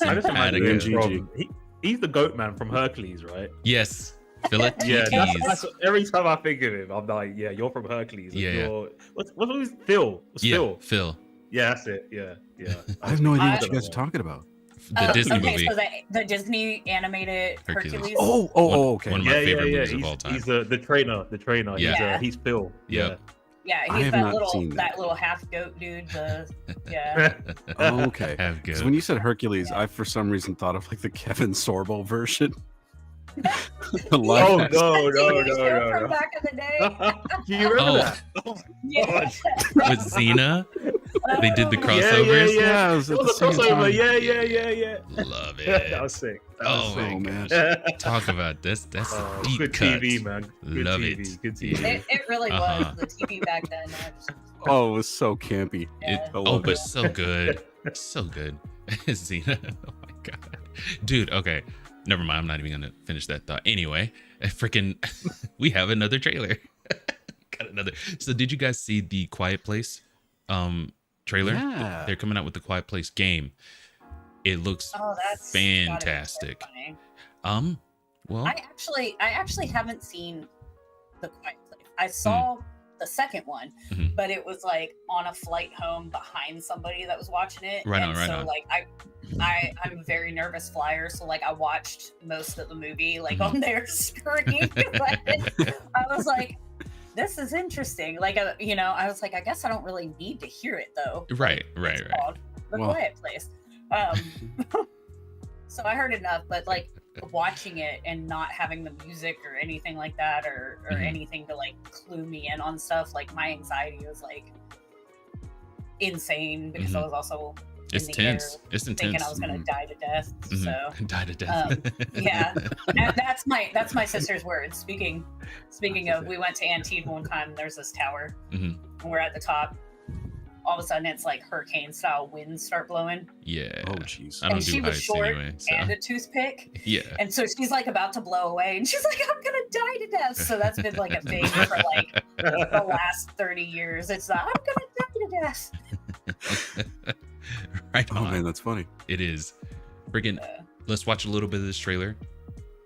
I just imagine he's the goat man from Hercules, right? Yes. Philip. That's every time I think of him, I'm like, yeah, you're from Hercules. What's Phil? Phil. Yeah, that's it. Yeah. I have no idea what you guys are talking about. The Disney movie. So the Disney animated Hercules. Okay. One of my favorite movies of all time. He's the trainer. Yeah. He's Phil. Yeah. Yeah, he's that little half goat dude. Okay. Because when you said Hercules, I for some reason thought of like the Kevin Sorbo version. No. From back in the day. Do you remember that? With Xena, they did the crossovers. Yeah. It was a crossover. Yeah. Love it. That was sick. Man. Talk about this. That's deep good cut. TV, man. Good Love TV. it. Good TV. It really was the TV back then. It was so campy. But so good. So good. Xena. Oh my god, dude. Okay. Never mind. I'm not even gonna finish that thought. Anyway, we have another trailer. Got another. So, did you guys see the Quiet Place trailer? Yeah. They're coming out with the Quiet Place game. It looks that's fantastic. Well, I actually haven't seen The Quiet Place. I saw the second one, but it was like on a flight home behind somebody that was watching it. Right and on. Like I'm a very nervous flyer, so like I watched most of the movie like on their screen. I was like, this is interesting. Like I was like, I guess I don't really need to hear it though. Right. Called The Quiet Place. So I heard enough, but like watching it and not having the music or anything like that or anything to like clue me in on stuff, like my anxiety was like insane because I was also it's tense. It's intense. Thinking I was gonna die to death. So die to death. Yeah, and that's my sister's words. Speaking of, we went to Antibes one time. There's this tower, and we're at the top. All of a sudden, it's like hurricane-style winds start blowing. Yeah. Oh, jeez. I don't and do she was heights short anyway, so. and a toothpick. Yeah. And so she's like about to blow away, and she's like, "I'm gonna die to death." So that's been like a thing for like the last 30 years. It's like, I'm gonna die to death. Right on. Oh man, that's funny. It is. Friggin'. Let's watch a little bit of this trailer.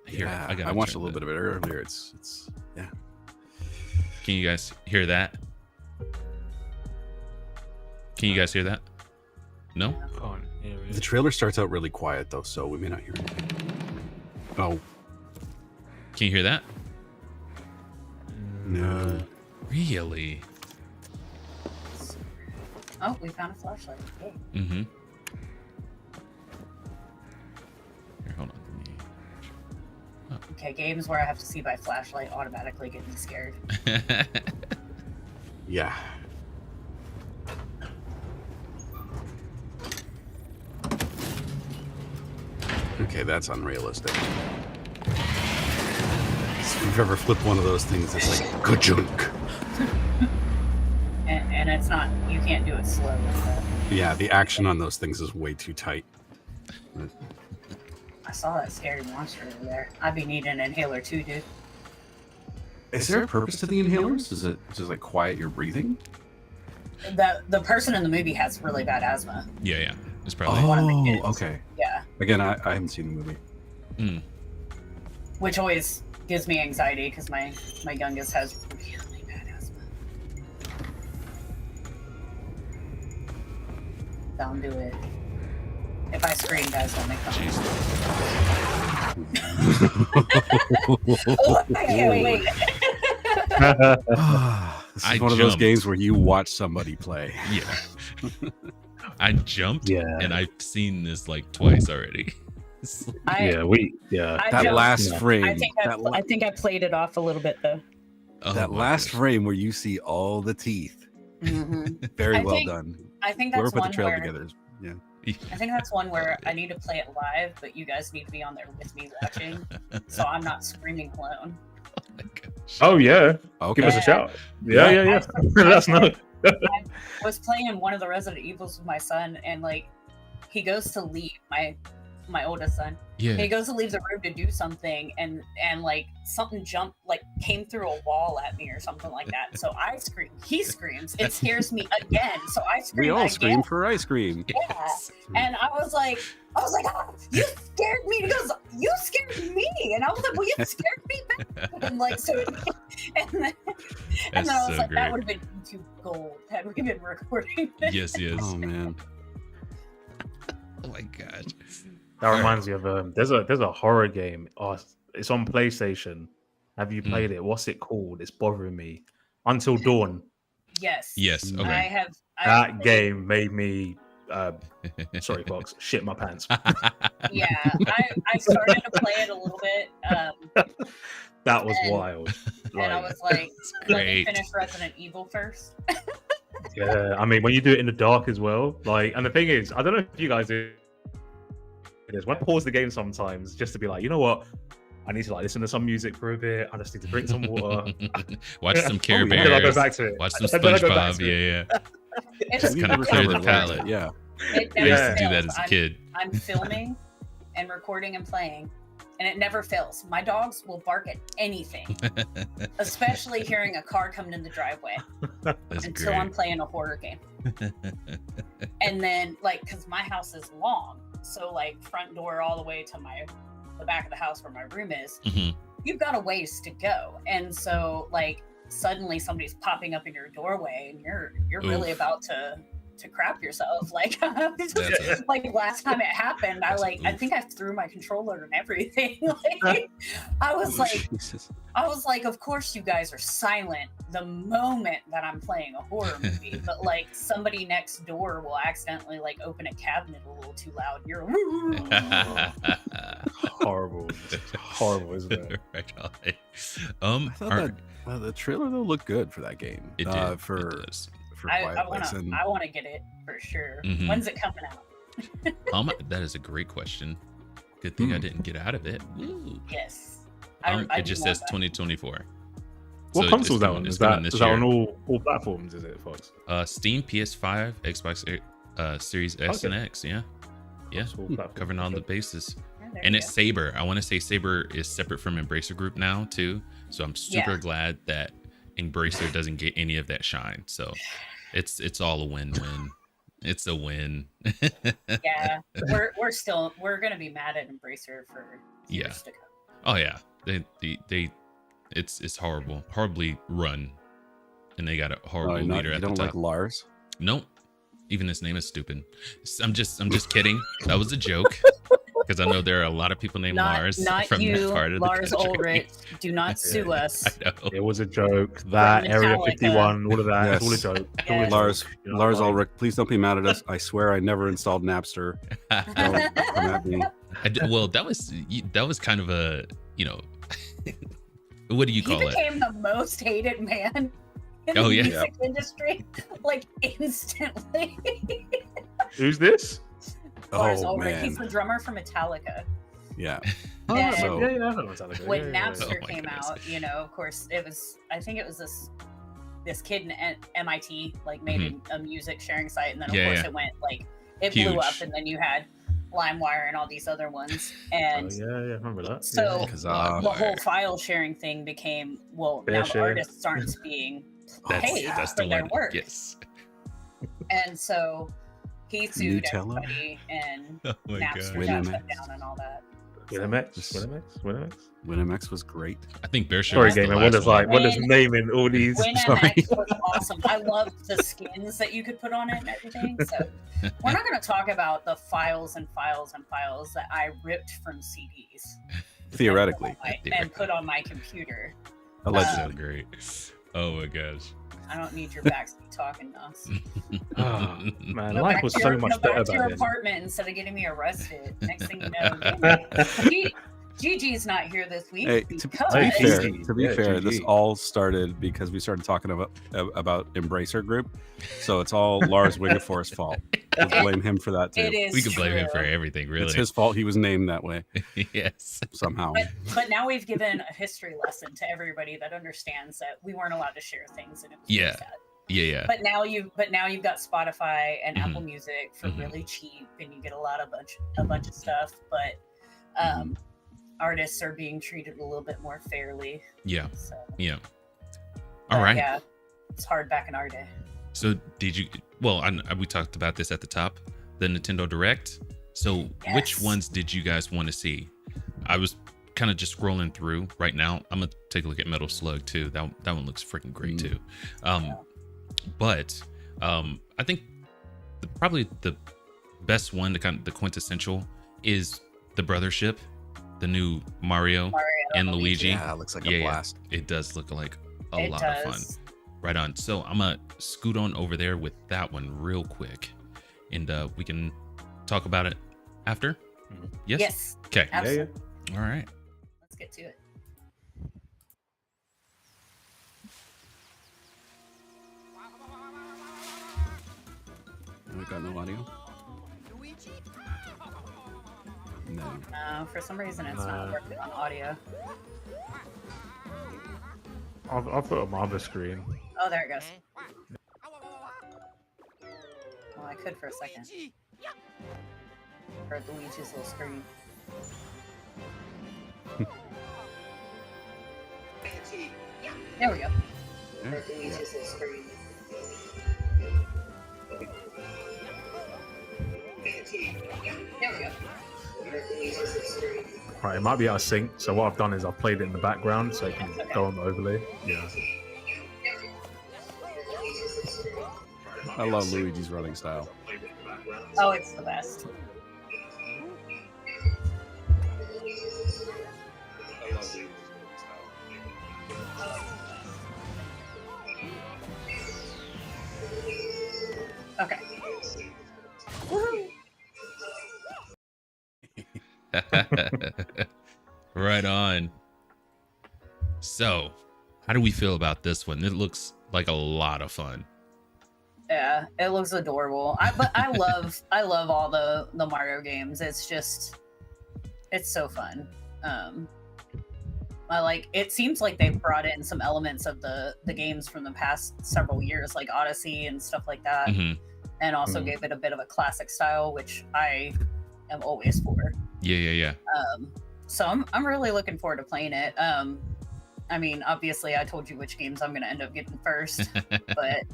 Here, Yeah, I watched a little bit of it earlier. It's yeah. Can you guys hear that? Can you guys hear that? No? Can't hear it. The trailer starts out really quiet though, so we may not hear anything. Oh Can you hear that? no. Really? Oh, we found a flashlight. Okay. Here, hold on. Okay, games where I have to see by flashlight automatically get me scared. Yeah. Okay, that's unrealistic. If you've ever flipped one of those things, it's like ka-junk. And it's not, you can't do it slow. So. Yeah, the action on those things is way too tight. I saw that scary monster over there. I'd be needing an inhaler too, dude. Is there a purpose to the inhalers? Is it just like quiet your breathing? The person in the movie has really bad asthma. Yeah. It's probably. One of the kids. Okay. Yeah. Again, I haven't seen the movie. Which always gives me anxiety because my youngest has really bad asthma. Don't do it. If I scream, guys, don't make fun of me. Wait. This is one of those games where you watch somebody play. Yeah. I jumped, and I've seen this like twice already. That last frame. I think I played it off a little bit though. Oh, that last frame where you see all the teeth. Very well done. I think that's Whoever put one the trailer where, together. Yeah. I think that's one where I need to play it live, but you guys need to be on there with me watching, so I'm not screaming alone. Oh yeah. Okay. Give us a shout. Yeah. Let us know. I was playing one of the Resident Evils with my son, and like he goes to leave my oldest son. Yeah. He goes to leave the room to do something, and like something jumped, like came through a wall at me or something like that. So I scream. He screams. It scares me again. So I scream. We all again. scream for ice cream. Yeah. And I was like, oh, you scared me. He goes, you scared me. And I was like, well, you scared me back. And like, so, and then I was like, great. that would have been YouTube gold had we been recording this. Yes. Oh man. Oh my god. That reminds me of there's a horror game. Oh, it's on PlayStation. Have you played it? What's it called? It's bothering me. Until Dawn. Yes. Okay. That game made me sorry folks, shit my pants. Yeah. I started to play it a little bit. That was wild. And I was like, let me great. finish Resident Evil first. Yeah, I mean when you do it in the dark as well, like, and the thing is, I don't know if you guys do this. When I pause the game sometimes just to be like, you know what, I need to like listen to some music for a bit. I just need to drink some water. Watch some Care Then I go Bears. back to it. Watch some Then I go back SpongeBob. to it. Yeah. Just kind of clear the palate. Yeah. It I never used to do fails. that as a kid. I'm filming and recording and playing, and it never fails. My dogs will bark at anything, especially hearing a car coming in the driveway. That's until great. I'm playing a horror game. And then, like, because my house is long, So like front door all the way to the back of the house where my room is. Mhm. You've got a ways to go, and so like suddenly somebody's popping up in your doorway, and you're really Oof. about to crap yourself. Like That's a- like last time it happened, I Oof. think I threw my controller and everything. Like, I was Jesus. like, of course you guys are silent the moment that I'm playing a horror movie, but like somebody next door will accidentally like open a cabinet a little too loud. And you're Horrible. It's horrible, isn't it? Right on. I thought that the trailer though looked good for that game. It did. For It does. Quiet I Place. And want to get it for sure. Mhm. When's it coming out? That is a great question. Good thing I didn't get out of it. Woo. Yes. It do just love says that. 2024. What So console is that coming- on? it's Is that, coming this is that on year. all platforms, is it, Fox? Steam, PS5, Xbox Series S and Okay. X. Yeah, yeah, It's all platforms. covering all the Okay. bases. Yeah, there And you it's go. Saber. I want to say Saber is separate from Embracer Group now too. So I'm super Yeah. glad that Embracer doesn't get any of that shine. So it's all a win-win. It's a win. Yeah, we're gonna be mad at Embracer for Yeah. years to come. Oh yeah, they it's horribly run, and they got a horrible leader you at the don't top. like Lars? Nope. Even his name is stupid. I'm just kidding. That was a joke. Because I know there are a lot of people named Lars Not from you, that part of Lars the country. Ulrich. Do not sue us. I know. It was a joke. That Area Metallica. 51, all of that, Yes. it's all a joke. It's all a Yes. joke. Lars, You know, Lars like- Ulrich, please don't be mad at us. I swear I never installed Napster. Don't come at me. Well, that was kind of a, what do you He call it? became the most hated man in Oh, the yeah. music industry, like instantly. Who's this? Lars Oh Ulrich. He's man, the drummer for Metallica. yeah. And so- yeah, I know Metallica. When yeah. Napster Oh my came goodness. out, of course, I think it was this kid in MIT like made a music sharing site, and then of Yeah, course yeah. it went like it blew up, Huge. and then you had LimeWire and all these other ones, Oh, and yeah, remember that. so yeah. 'Cause, the LimeWire. whole file sharing thing became now the share. artists aren't being paid That's for the their one. work, Yes. and so he sued Nutella? everybody, and Oh my Napster god. got Winamax. shut down and all that. Winamax. WinMX was great. I think Bearship Sorry, was the Gamer. last What one. is naming all these? WinMX was awesome. I loved the skins that you could put on it and everything. So we're not going to talk about the files and files and files that I ripped from CDs Theoretically, and put on my computer. allegedly. So great. Oh my gosh. I don't need your backseat talking, Nos. Oh, man, Go life back was to so your- much go better back to your back then. apartment instead of getting me arrested. Next thing you know, Gigi's not here this week. Hey, because to be Yeah, fair, GG. this all started because we started talking about Embracer Group, so it's all Lars Wingefor's fault. We'll blame him for that too. it is We can blame him for true. everything, It's really. his fault. He was named that way Yes. somehow. But now we've given a history lesson to everybody that understands that we weren't allowed to share things, and it was really Yeah. sad. Yeah. But now you've got Spotify and Mhm. Apple Music for Mhm. really cheap, and you get a bunch of stuff. But artists are being treated a little bit more fairly. Yeah. So, Yeah. but All right. yeah, it's hard back in our day. So did you? Well, we talked about this at the top, the Nintendo Direct. So which Yes. ones did you guys want to see? I was kind of just scrolling through right now. I'm gonna take a look at Metal Slug too. That one looks freaking great too. But I think probably the best one, the quintessential, is the Brothership, the new Mario and Luigi. Yeah, it looks like a blast. It does look like a It lot of fun. does. Right on. So I'm gonna scoot on over there with that one real quick, and we can talk about it after. Yes. Yes, Okay. absolutely. All right. Let's get to it. We got no audio. No. No, for some reason it's not No. working on audio. I'll put it on my other screen. Oh, there it goes. Well, I could for a second. Heard Luigi's little scream. There we go. Heard Luigi's little scream. There we go. Right, it might be out of sync. So what I've done is I've played it in the background so it can go on the overlay. Yeah. I love Luigi's running style. Oh, it's the best. Okay. Woo-hoo. Right on. So, how do we feel about this one? It looks like a lot of fun. Yeah, it looks adorable. But I love all the Mario games. It's so fun. I like. It seems like they've brought in some elements of the games from the past several years, like Odyssey and stuff like that, and also gave it a bit of a classic style, which I am always for. Yeah. So I'm really looking forward to playing it. I mean, obviously, I told you which games I'm going to end up getting first, but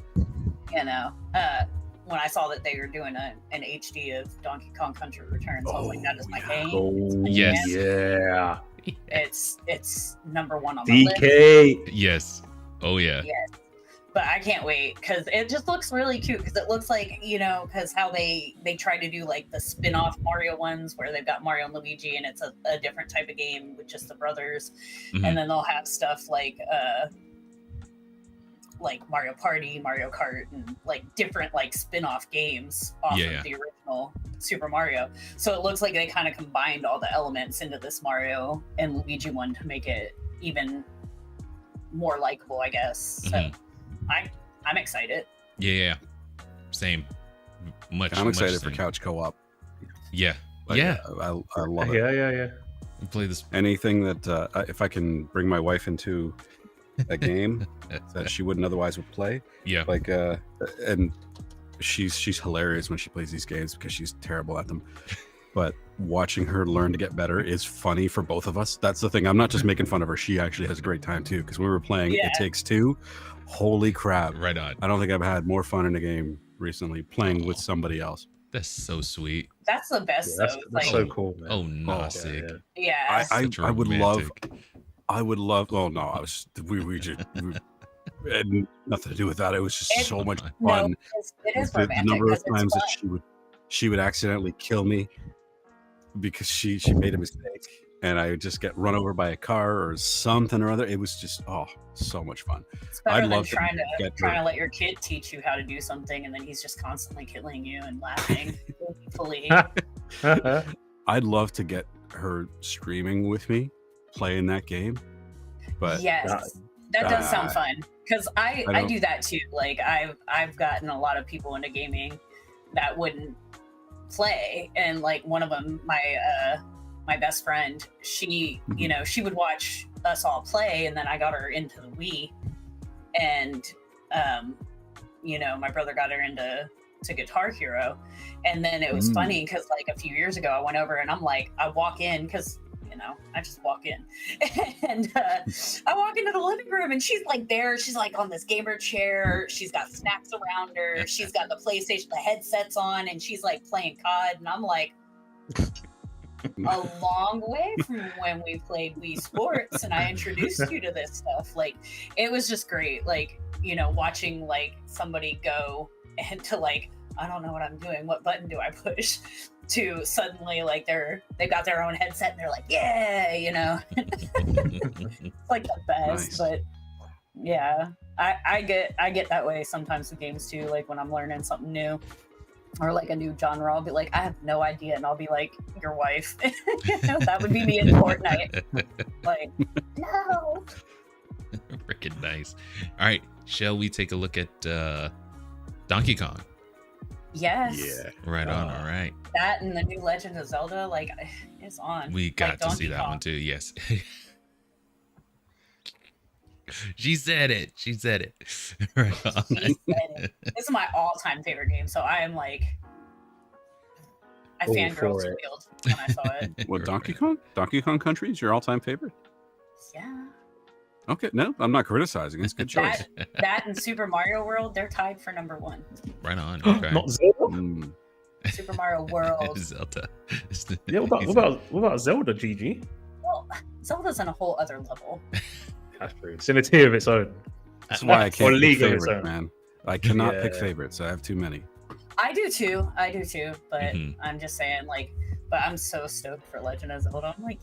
you know, when I saw that they were doing an HD of Donkey Kong Country Returns, I was like, that is my game. Oh, Yes. Yeah. It's number one on the list. DK. Yes. Oh yeah. Yes. But I can't wait because it just looks really cute because it looks like, you know, because how they try to do like the spin-off Mario ones where they've got Mario and Luigi and it's a different type of game with just the brothers. And then they'll have stuff like Mario Party, Mario Kart, and like different like spin-off games off of the original Super Mario. So it looks like they kind of combined all the elements into this Mario and Luigi one to make it even more likable, I guess. So I'm excited. Yeah. Same. I'm excited for same. couch co-op. Yeah. Like, yeah. I love it. Yeah. We play this. Anything that if I can bring my wife into a game that she wouldn't otherwise would play. Yeah. Like and she's hilarious when she plays these games because she's terrible at them. But watching her learn to get better is funny for both of us. That's the thing. I'm not just making fun of her. She actually has a great time too. Because we were playing It Takes Two. Holy crap. Right on. I don't think I've had more fun in a game recently playing with somebody else. That's so sweet. That's the best. That's like, so cool, man. Oh, Knossig. Yeah. I would love. Oh no, we just had nothing to do with that. It was just so much fun. No, it is the romantic. number of times that she would accidentally kill me because she made a mistake and I would just get run over by a car or something or other. It was just so much fun. It's better I'd than love trying to let your kid teach you how to do something and then he's just constantly killing you and laughing. Hopefully. I'd love to get her streaming with me playing that game. But yes, that does sound fun because I do that too. Like I've gotten a lot of people into gaming that wouldn't play, and like one of them, my best friend, she she would watch us all play, and then I got her into the Wii, and my brother got her into Guitar Hero, and then it was funny because like a few years ago I went over and I'm like, I walk in because I just walk in and I walk into the living room and she's like there. She's like on this gamer chair. She's got snacks around her. She's got the PlayStation, the headsets on, and she's like playing COD. And I'm like, a long way from when we played Wii Sports and I introduced you to this stuff. Like, it was just great. Like, watching like somebody go into like, I don't know what I'm doing. What button do I push? To suddenly like they've got their own headset and they're like, yeah, it's like the best. Nice. But yeah, I get that way sometimes with games too. Like when I'm learning something new or like a new genre, I'll be like, I have no idea, and I'll be like, your wife. That would be me in Fortnite. Like, no. Freaking nice. All right, shall we take a look at Donkey Kong? Yes. Yeah. Right on. All right. That and the new Legend of Zelda, like, it's on. We got to see that one too. Yes. She said it. Right on. She said it. This is my all-time favorite game, so I am like, I fangirled when I saw it. What, Donkey Kong? Donkey Kong Country is your all-time favorite? Yeah. Okay, no, I'm not criticizing. It's a good choice. That and Super Mario World, they're tied for number one. Right on. Okay. Not Zelda? Super Mario World. Zelda. Yeah, what about Zelda, GG? Well, Zelda's on a whole other level. That's true. It's in a tier of its own. That's why I can't pick League of its favorite, own. man. I cannot Yeah. pick favorites. I have too many. I do too. But Mhm. I'm just saying, like, but I'm so stoked for Legend of Zelda. I'm like,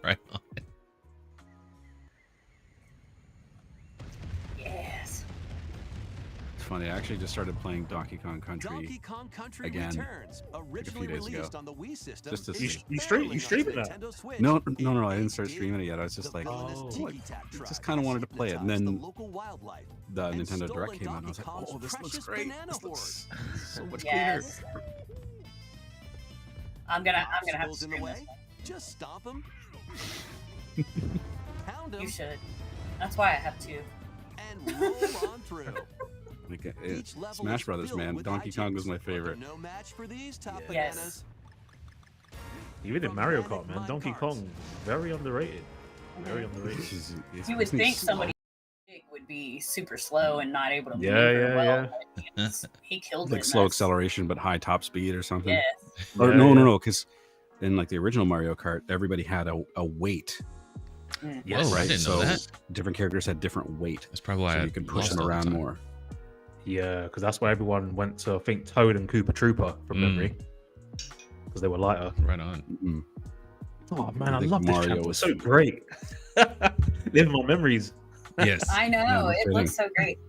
Right on. yes. It's funny. I actually just started playing Donkey Kong Country Donkey Kong Country again Returns, originally days ago. released on the Wii system. Just to is see. You barely streaming on that? Nintendo Switch. No, I didn't And start HD, streaming it yet. I was just the like, villainous oh, tiki-tac I just track kind of wanted to play it. And hypnotized the then local wildlife the and Nintendo stolen Direct came out, and I was like, Donkey oh, Kong's this looks precious great. banana This looks so much Yes. I'm gonna have to Obstacles in the stream way? this one. Just stomp them. Pound them You should. That's why I have two. and roll on through. Like, Each level Smash is Brothers, filled man. with Donkey Kong was hijinks, my but they're favorite. no match for these top Yes. bananas. Even in Mario Kart, man, Donkey Kong, very underrated. Very underrated. You would think somebody would be super slow and not able to Yeah, maneuver yeah, well, yeah. but he killed like it. slow That's- acceleration but high top speed or something. Yes. Or Yeah, no, yeah. because in like the original Mario Kart, everybody had a weight, Yes. Whoa, I right? didn't know that. Different characters had different weight, That's probably why so I you could push lost them all the around time. more. Yeah, because that's why everyone went to, I think, Toad and Koopa Trooper from memory. Because they were lighter. Right on. Mm-mm. Oh, man, I think love this Mario chapter. was- It's so great. Living my memories. Yes. I know No it kidding. looks so great.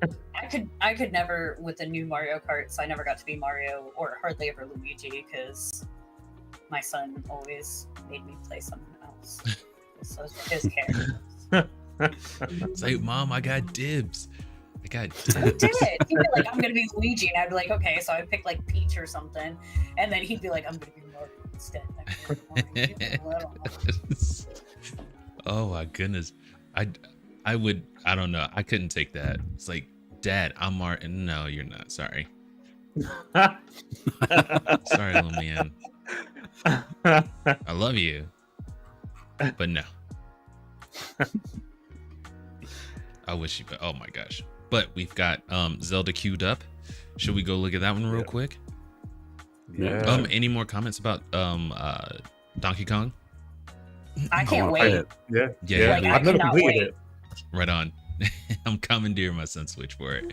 I could never with the new Mario Karts. I never got to be Mario or hardly ever Luigi because my son always made me play something else. So his character. It's like, Mom, I got dibs. I got Who dibs. did it? He'd be like, I'm gonna be Luigi, and I'd be like, okay. So I'd pick like Peach or something, and then he'd be like, I'm gonna be Mario instead. I'd be like, Mario. Oh my goodness. I would, I don't know. I couldn't take that. It's like, Dad, I'm Martin. No, you're not. Sorry. Sorry, little man. I love you. But no. I wish you, oh my gosh. But we've got Zelda queued up. Should we go look at that one real Yeah. quick? Yeah. Any more comments about Donkey Kong? I can't wanna play wait. it. Yeah. Yeah, Like, I I've never cannot completed wait. it. Right on. I'm commandeering my son Switch for it.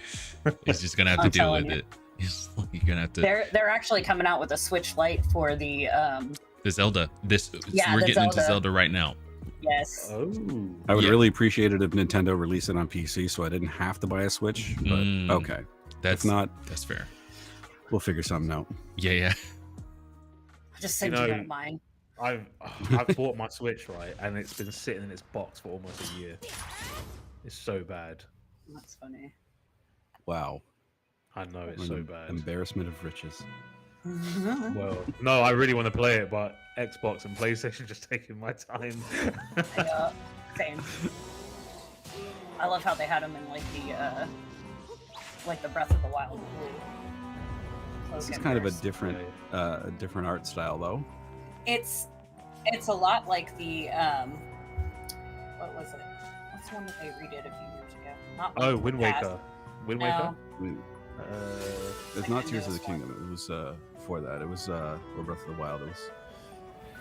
He's just gonna have to I'm deal telling with you. it. You're gonna have to. They're actually coming out with a Switch Lite for the The Zelda. Yeah, we're the getting into Zelda. Zelda right now. yes. Oh. I would Yeah. really appreciate it if Nintendo released it on PC, so I didn't have to buy a Switch. But Mm. okay, That's if not, that's fair. we'll figure something out. Yeah. Just send You you, know- that mine. I've bought my Switch, right, and it's been sitting in its box for almost a year. It's so bad. That's funny. Wow, I know it's An so bad. embarrassment of riches. Well, no, I really want to play it, but Xbox and PlayStation just taking my time. Yeah, same. I love how they had them in like the Breath of the Wild blue. This is kind of a different art style, though. It's a lot like the what was it? What's the one that they redid a few years ago? Not Oh, Link to Wind the Past. Waker. Wind No. Waker? I mean, it's I not think Tears it of the was one. Kingdom. It was before that. It was or Breath of the Wild.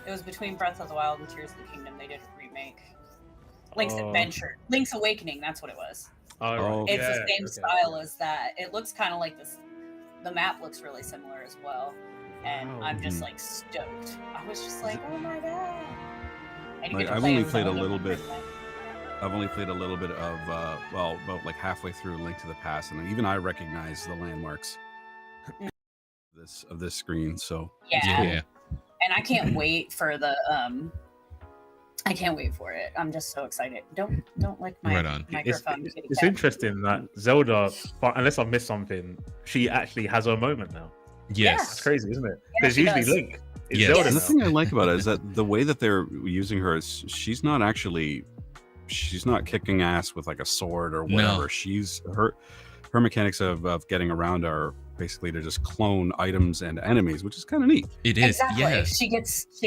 It was between Breath of the Wild and Tears of the Kingdom. They did a remake. Link's Oh. Adventure. Link's Awakening, that's what it was. Oh, right. Oh, It's the Yeah, same okay. style as that. It looks kind of like this. The map looks really similar as well. And Wow. I'm just Mhm. like stoked. I was just like, oh my god. And you Like, get to I've play only as played a Zelda little for bit. the first time. I've only played a little bit of about like halfway through Link to the Past, and even I recognize the landmarks of this screen. So Yeah. Yeah. And I can't wait for the I can't wait for it. I'm just so excited. Don't like my Right on. microphone. It's, kitty it's cat. interesting that Zelda, unless I've missed something, she actually has her moment now. Yes. That's crazy, isn't it? Yeah, Because she usually does. Link is Yes. Zelda and the now. thing I like about it is that the way that they're using her is she's not kicking ass with like a sword or whatever. No. She's her mechanics of getting around are basically to just clone items and enemies, which is kind of neat. It is. Exactly. Yes. She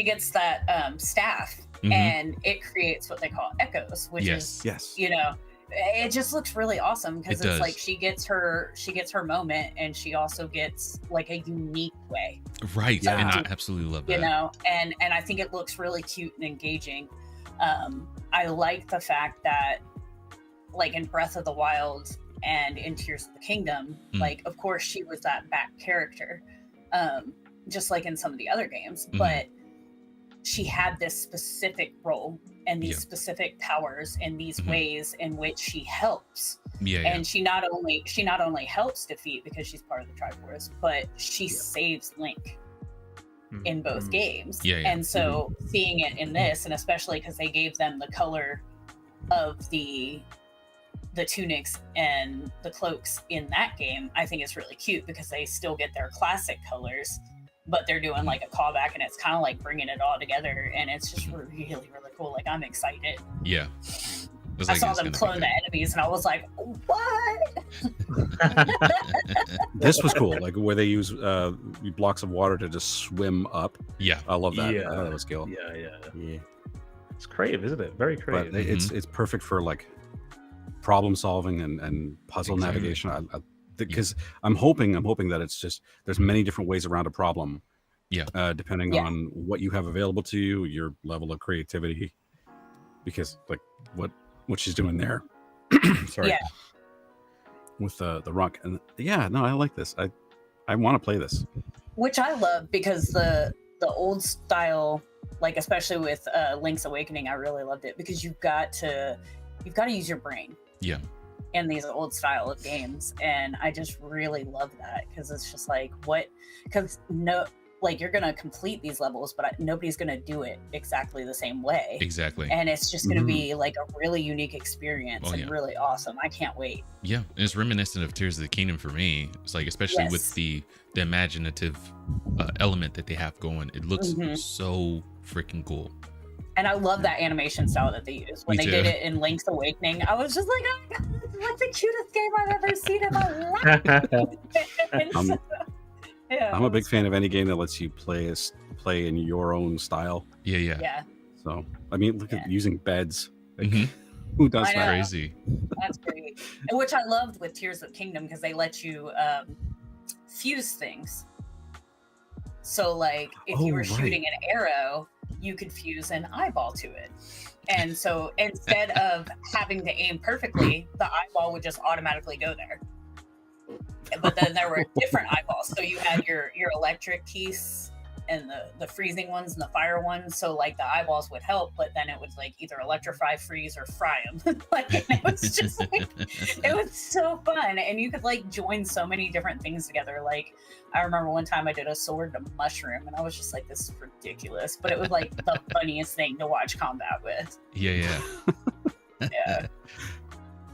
gets that staff Mhm. and it creates what they call echoes, which Yes. is Yes. you know, it just looks really awesome because It it's does. like she gets her moment, and she also gets like a unique way, Right. Yeah. And I absolutely love that. you know, and I think it looks really cute and engaging. I like the fact that, like in Breath of the Wild and in Tears of the Kingdom, like of course she was that back character, just like in some of the other games, but she had this specific role and these specific powers and these ways in which she helps. And she not only helps defeat because she's part of the Triforce, but she saves Link in both games. And so seeing it in this, and especially because they gave them the color of the tunics and the cloaks in that game, I think it's really cute because they still get their classic colors, but they're doing like a callback, and it's kind of like bringing it all together, and it's just really, really cool. Like, I'm excited. Yeah. I saw them clone the enemies, and I was like, what? This was cool, like where they use blocks of water to just swim up. Yeah. I love that. Yeah. I thought that was cool. Yeah. It's creative, isn't it? Very creative. But it's perfect for like problem solving and puzzle navigation. Because I'm hoping that it's just there's many different ways around a problem. Depending on what you have available to you, your level of creativity. Because like what she's doing there. Sorry. With the rock. And I like this. I want to play this. Which I love because the old style, like especially with Link's Awakening, I really loved it because you've got to use your brain. Yeah. In these old style of games, and I just really love that because it's just like you're gonna complete these levels, but nobody's gonna do it exactly the same way. Exactly. And it's just gonna be like a really unique experience and really awesome. I can't wait. Yeah, and it's reminiscent of Tears of the Kingdom for me. It's like, especially with the imaginative element that they have going, it looks so freaking cool. And I love that animation style that they use when they did it in Link's Awakening. I was just like, oh my God, it's like the cutest game I've ever seen in my life. I'm a big fan of any game that lets you play in your own style. Yeah. So I mean, look at using beds. Like, who does that? Crazy. That's great. And which I loved with Tears of the Kingdom because they let you fuse things. So like if you were shooting an arrow, you could fuse an eyeball to it. And so instead of having to aim perfectly, the eyeball would just automatically go there. But then there were different eyeballs. So you had your electric piece and the freezing ones and the fire ones. So like the eyeballs would help, but then it would like either electrify, freeze, or fry them. Like it was just like, it was so fun. And you could like join so many different things together. Like I remember one time I did a sword and a mushroom, and I was just like, this is ridiculous. But it was like the funniest thing to watch combat with. Yeah. Yeah.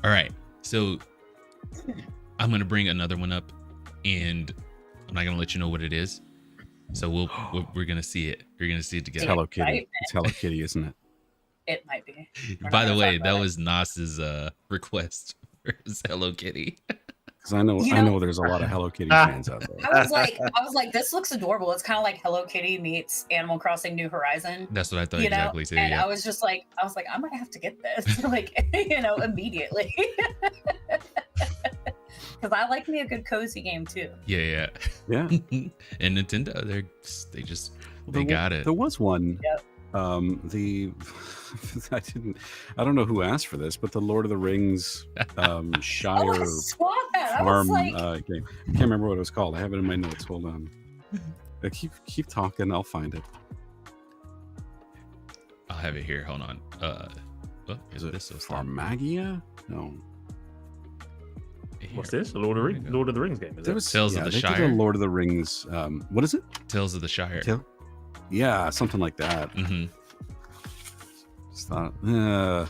All right. So I'm going to bring another one up, and I'm not going to let you know what it is. So we're going to see it. We're going to see it together. It's Hello Kitty. It's Hello Kitty, isn't it? It might be. By the way, that was Noss's request for his Hello Kitty. Because I know there's a lot of Hello Kitty fans out there. I was like, this looks adorable. It's kind of like Hello Kitty meets Animal Crossing New Horizon. That's what I thought exactly too. And I was like, I might have to get this, like, immediately. Because I like me a good cozy game too. Yeah. And Nintendo, they got it. There was one. Yep. I don't know who asked for this, but the Lord of the Rings Shire I saw that. farm I was like... game. I can't remember what it was called. I have it in my notes. Hold on. Keep talking. I'll find it. I'll have it here. Hold on. Is it Farmagia? No. What's this? The Lord of the Rings game? Is it? Tales of the Shire. Did a Lord of the Rings. What is it? Tales of the Shire. Yeah, something like that. Just thought, no,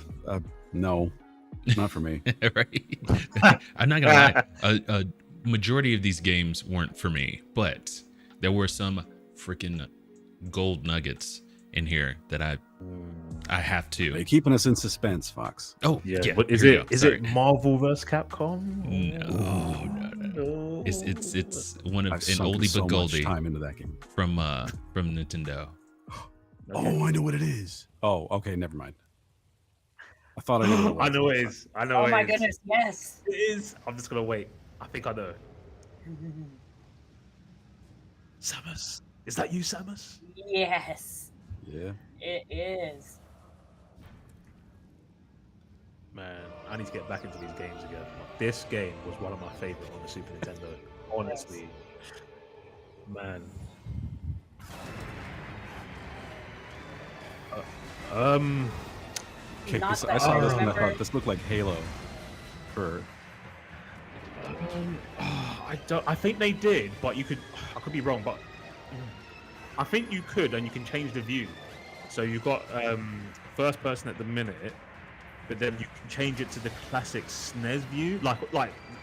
not for me. Right. I'm not gonna lie. A majority of these games weren't for me, but there were some freaking gold nuggets in here that I have to. They're keeping us in suspense, Fox. Oh yeah. But is it Marvel vs. Capcom? No. It's one of an oldie but goldie. Time into that game from Nintendo. Okay. Oh, I know what it is. Oh, okay, never mind. I thought I knew what it was. I know it is. I know Oh it my is. goodness, yes. It is. I'm just gonna wait. I think I know. Samus, is that you, Samus? Yes, Yeah. it is. Man, I need to get back into these games again. This game was one of my favorite on the Super Nintendo. Honestly, man. Okay, Not I that saw I this and I remember. thought this looked like Halo. For I think they did, but you could. I could be wrong, but I think you could, and you can change the view. So you've got first person at the minute, but then you can change it to the classic SNES view, like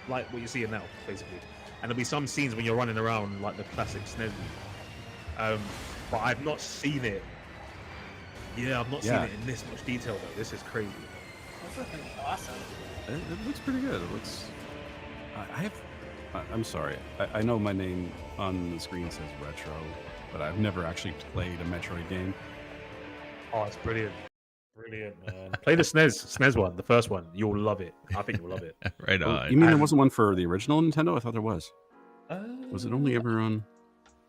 what you're seeing now, basically. And there'll be some scenes when you're running around like the classic SNES view. But I've not seen it. Yeah, I've not seen it in this much detail though. This is crazy. This looking awesome. it looks pretty good. It looks. I'm sorry. I know my name on the screen says retro, but I've never actually played a Metroid game. Oh, it's brilliant. Brilliant, man. Play the SNES one, the first one. You'll love it. I think you'll love it. Right Oh, on. you mean there wasn't one for the original Nintendo? I thought there was. Was it only ever on?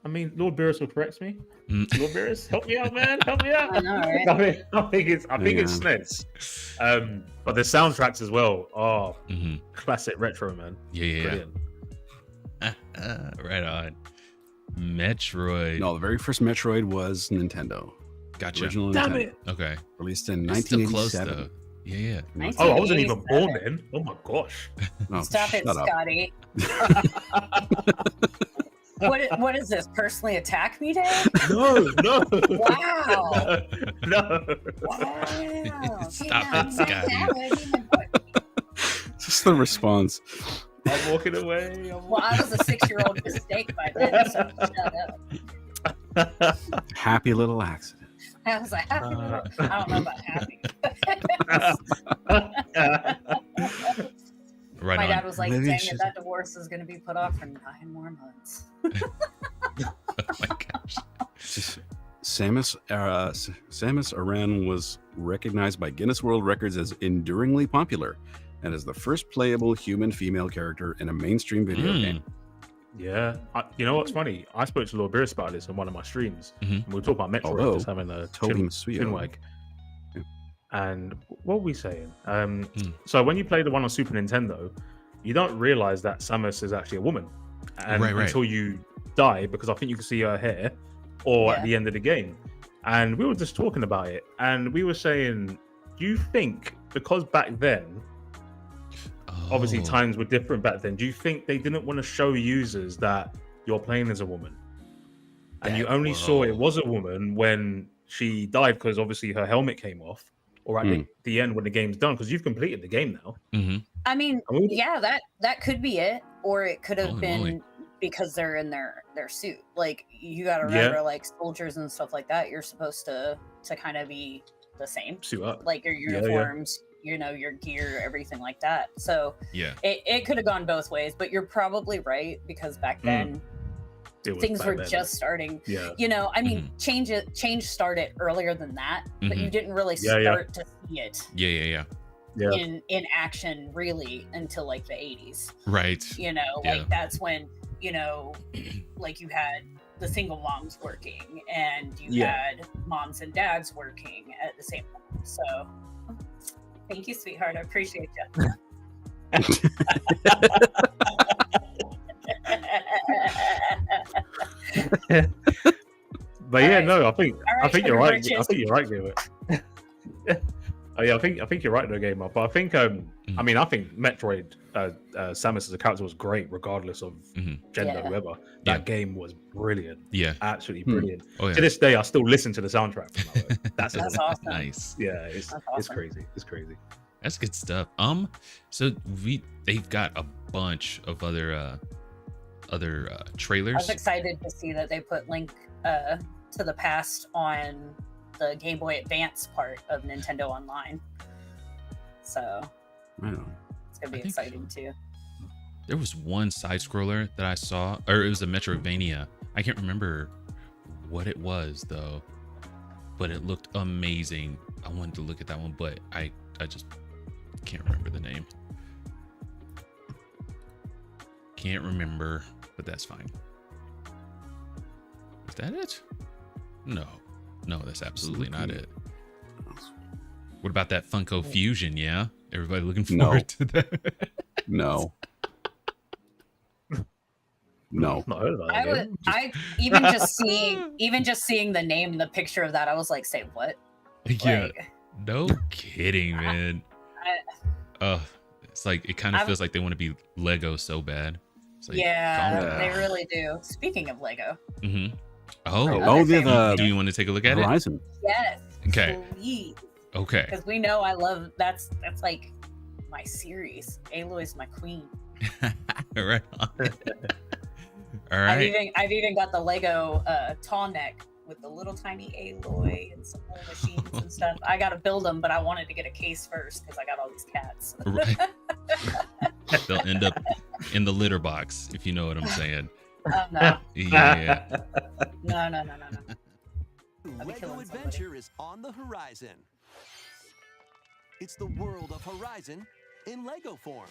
I mean, Lord Beerus will correct me. Lord Beerus, help me out, man. Help me out. I know, right? I think it's SNES. But the soundtracks as well. Oh, classic retro, man. Yeah. Brilliant. Right on. Metroid. No, the very first Metroid was Nintendo. Gotcha. Original Damn Nintendo. it. Okay. Released in It's still close 1987. though. Yeah. Oh, I wasn't even born then. Oh my gosh. Oh, Stop it, shut up. Scotty. What is this? Personally attack me day? No. Wow. No. Wow. Stop it, Scotty. Just the response. I'm walking away. Well, I was a 6-year-old mistake by then, so shut up. Happy little accident. I was like, happy little, I don't know about happy. Right My on. dad was like, Maybe dang I it, should- that divorce is going to be put off for 9 more months. Oh my gosh. Just- Samus Aran was recognized by Guinness World Records as enduringly popular and as the first playable human female character in a mainstream video game. Yeah. You know what's funny? I spoke to Lord Beerus about this on one of my streams. Mhm. And we were talking about Metroid Although, just having a Toby chin Masuyo. wag. And what were we saying? So when you play the one on Super Nintendo, you don't realize that Samus is actually a woman Right. until you die, because I think you can see her hair or Yeah. at the end of the game. And we were just talking about it, and we were saying, do you think, because back then, obviously Oh. times were different back then, do you think they didn't want to show users that you're playing as a woman? And you only saw it was a woman when she died, because obviously her helmet came off, or at the end when the game's done, because you've completed the game now. Mm-hmm. I mean, I mean- yeah, that could be it, or it could have Holy been moly. because they're in their suit. Like, you got to remember, like soldiers and stuff like that, you're supposed to kind of be the same, Suit up. like your Yeah, yeah. uniforms, you know, your gear, everything like that. So Yeah. it could have gone both ways, but you're probably right, because back then It was things back were then. just starting. Yeah. You know, I mean, change started earlier than that, but you didn't really Yeah, yeah. start to see it Yeah. Yeah. in action really until like the 80s. Right. You know, Yeah. like that's when, you know, like you had the single moms working and you had moms and dads working at the same time. So thank you, sweetheart. I appreciate you. But yeah, Alright. no, I think Alright, you're right. Sugar I think you're right, Gamer. Oh yeah, I think you're right though, Gamer. But I think I mean, I think Metroid Samus as a character was great, regardless of gender, Yeah. whoever. That game was brilliant, Yeah. absolutely brilliant. Oh yeah. To this day, I still listen to the soundtrack from that. That's That's awesome. Nice. yeah, it's That's it's awesome. crazy. It's crazy. That's good stuff. So they've got a bunch of other trailers. I was excited to see that they put Link to the Past on the Game Boy Advance part of Nintendo Online. So I don't know. it's gonna be I think- exciting too. There was one side scroller that I saw, or it was a Metroidvania. I can't remember what it was though, but it looked amazing. I wanted to look at that one, but I just can't remember the name. Can't remember, but that's fine. Is that it? No, that's absolutely not it. What about that Funko Fusion? Yeah, everybody looking forward to that. No. Not heard about that game. I even just seeing the name and the picture of that, I was like, say what? Yeah, Like, no kidding, man. It's like it kind of feels like they want to be Lego so bad. It's like, yeah, they really do. Speaking of Lego. Mm-hmm. Do you want to take a look at Horizon. Yes. Okay. Please. Okay. Because we know I love that's like my series. Aloy's my queen. Right on. All right. I've even got the Lego tall neck with the little tiny Aloy and some little machines and stuff. I gotta build them, but I wanted to get a case first because I got all these cats. Right. They'll end up in the litter box, if you know what I'm saying. No. Yeah. No. Lego adventure is on the horizon. It's the world of Horizon in Lego form.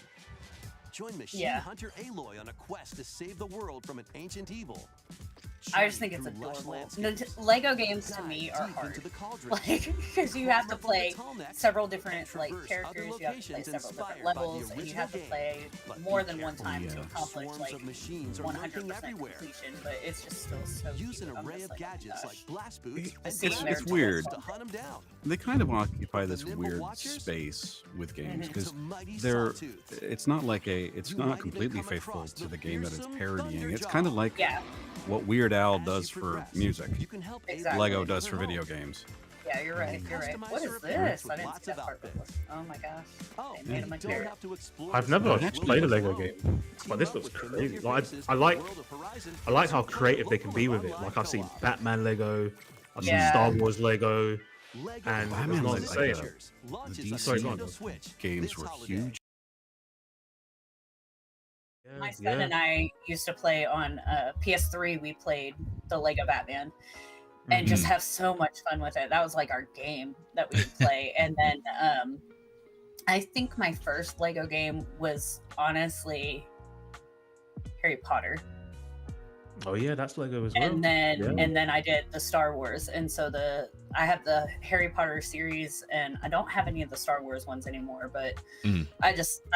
Join machine hunter Aloy on a quest to save the world from an ancient evil. I just think it's adorable. Lego games to me are hard, like because you have to play several different like characters, you have to play several different levels, and you have to play more than one time to accomplish like 100% completion. But it's just still so Use cute. an array of gadgets like blast boots It's weird. to hunt them down. They kind of occupy this weird space with games because it's not completely faithful to the game that it's parodying. It's kind of like what Weird Al does for music. Exactly. Lego does for video games. Yeah, you're right. What is this? I didn't see that part before. Oh my gosh. They made him a carrot. I've never played a Lego game, but this looks crazy. Like, I like how creative they can be with it. Like I've seen Batman Lego, I've seen Star Wars Lego, and Batman not Lego. saying The DC games were huge. My son and I used to play on PS3. We played the Lego Batman and just have so much fun with it. That was like our game that we would play. And then I think my first Lego game was honestly Harry Potter. Oh yeah, that's Lego as well. And then I did the Star Wars, and so I have the Harry Potter series, and I don't have any of the Star Wars ones anymore. But I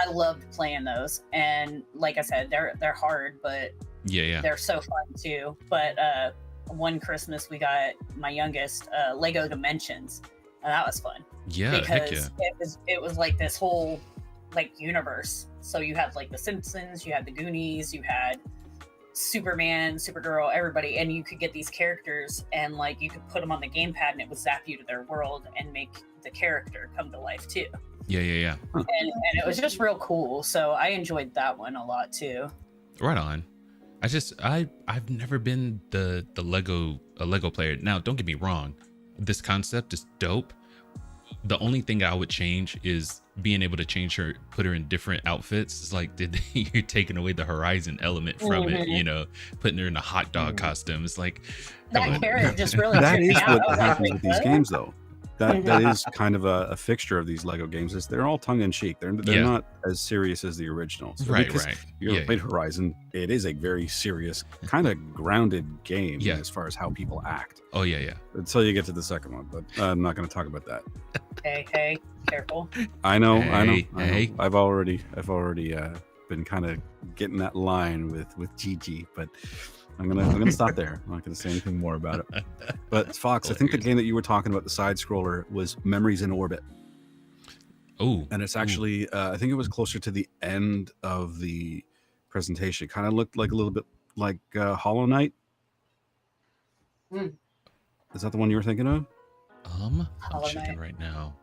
loved playing those, and like I said, they're hard, but they're so fun too. But one Christmas we got my youngest Lego Dimensions, and that was fun. Yeah, because it was like this whole like universe. So you had like the Simpsons, you had the Goonies, you had Superman, Supergirl, everybody, and you could get these characters and like you could put them on the gamepad and it would zap you to their world and make the character come to life too. Yeah. And it was just real cool. So I enjoyed that one a lot too. Right on. I've never been a Lego player. Now, don't get me wrong, this concept is dope. The only thing I would change is being able to change her, put her in different outfits. It's like, you're taking away the Horizon element from it, you know, putting her in a hot dog costume. It's like that carrot just really that is out. what happens with these games though. That is kind of a fixture of these Lego games. Is they're all tongue in cheek. They're not as serious as the original. So right. You ever played Horizon? It is a very serious, kind of grounded game as far as how people act. Oh yeah. Until you get to the second one, but I'm not going to talk about that. Hey, careful. I know. Hey. I've already been kind of getting that line with Gigi, but I'm gonna stop there. I'm not gonna say anything more about it. But Fox, I think the game that you were talking about, the side scroller, was Memories in Orbit. Oh, and it's actually I think it was closer to the end of the presentation. It kind of looked like a little bit like Hollow Knight. Is that the one you were thinking of? I'm checking right now.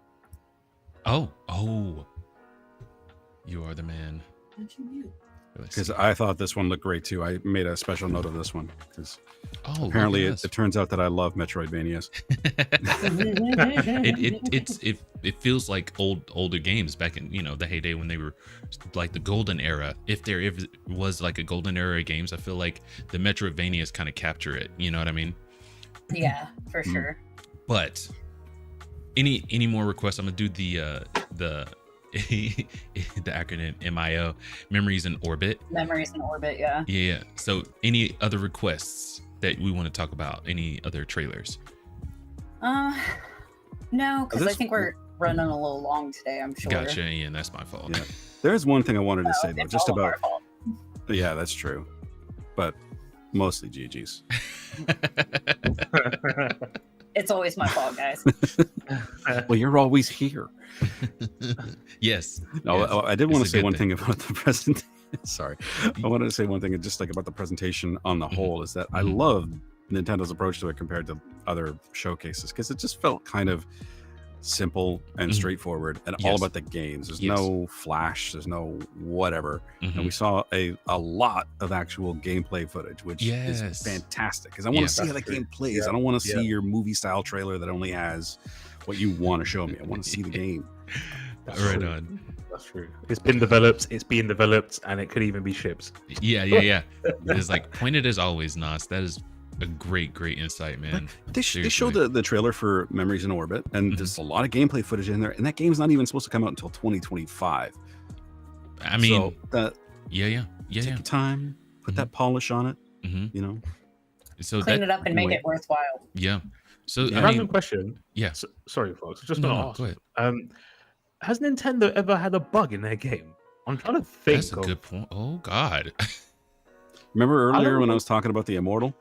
Oh, you are the man. Because I thought this one looked great too. I made a special note of this one because apparently it turns out that I love Metroidvanias. it feels like older games back in the heyday when they were like the golden era. If there was like a golden era of games, I feel like the Metroidvanias kind of capture it. You know what I mean? Yeah, for sure. But any more requests? I'm gonna do the the acronym MIO, Memories in Orbit. Memories in Orbit, yeah. Yeah. So any other requests that we want to talk about? Any other trailers? No, because I think we're running a little long today, I'm sure. Gotcha. Yeah, that's my fault. Yeah. There's one thing I wanted to say though, it's just all of about. our fault. Yeah, that's true, but mostly GG's. It's always my fault, guys. Well, you're always here. Yes. No, yes. I did want to It's a say good one thing. thing about the presentation. Sorry, I wanted to say one thing just like about the presentation on the whole is that I love Nintendo's approach to it compared to other showcases because it just felt kind of simple and straightforward and all Yes. about the games. There's Yes. no flash, there's no whatever, and we saw a lot of actual gameplay footage, which is Yes. fantastic because I want to see how the game plays. I don't want to see your movie style trailer that only has what you want to show me. I want to see the game. Right on. That's true. It's been developed, it's being developed, and it could even be shipped. Yeah. It's like pointed as always, Nos. That is a great insight, man. They showed the trailer for Memories in Orbit, and there's a lot of gameplay footage in there, and that game's not even supposed to come out until 2025. I mean, so that yeah. take your time, put that polish on it, you know. So Clean that, it up and make it worthwhile. yeah. So I Random mean, question. yeah. Sorry, folks. I just No, want to go ask. ahead. Has Nintendo ever had a bug in their game? I'm trying to think. That's a good point. Oh God. Remember don't earlier when I know. was talking about the Immortal?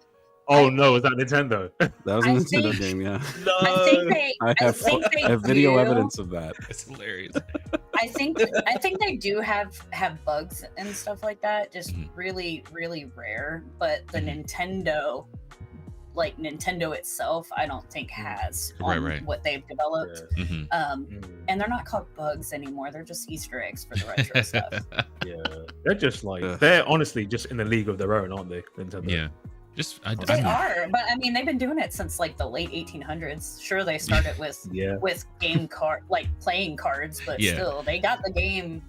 Oh no, is that Nintendo? That was a I Nintendo think- game, yeah. No. I think they. I have video do. evidence of that. That's hilarious. I think they do have bugs and stuff like that. Just really rare. But the Nintendo, like Nintendo itself, I don't think has on Right. what they've developed. And they're not called bugs anymore. They're just Easter eggs for the retro stuff. Yeah, they're just like Ugh. they're honestly just in a league of their own, aren't they? Nintendo. Yeah. Just I They know. are, but I mean, they've been doing it since like the late 1800s. Sure, they started with Yeah. with game card, like playing cards, but Yeah. still, they got the game.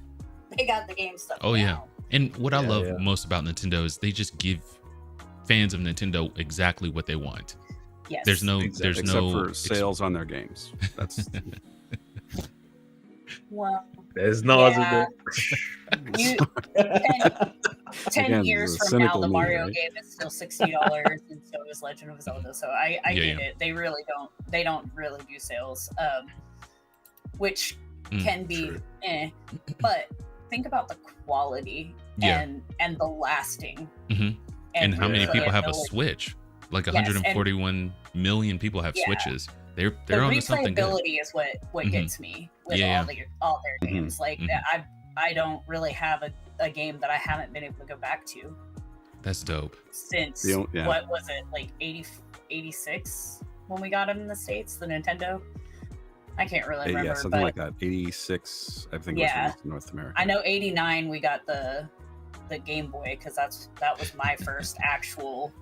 They got the game stuff. Oh, yeah. down. And what I Yeah, love yeah. most about Nintendo is they just give fans of Nintendo exactly what they want. Yes. There's no Except for sales on their games. That's Well, There's Nas Yeah. in there. you, 10 Again, years the from now, cynical the me, Mario right? game is still $60, and so is Legend of Zelda. So I Yeah, get yeah. it. They really don't. They don't really do sales, which can be, true. but think about the quality Yeah. and the lasting. And how many the people have a ability- Switch? Like Yes, and- 141 million people have Yeah. Switches. They're The onto something good. replayability is what Mhm. gets me with Yeah. all their Mhm. games. Like Mhm. I don't really have a game that I haven't been able to go back to That's dope. since Yeah. what was it, like 86 when we got them in the States, the Nintendo. I can't really remember, yeah, something but like that. 86, I think, was Yeah. released in North America. I know 89 we got the Game Boy because that was my first actual.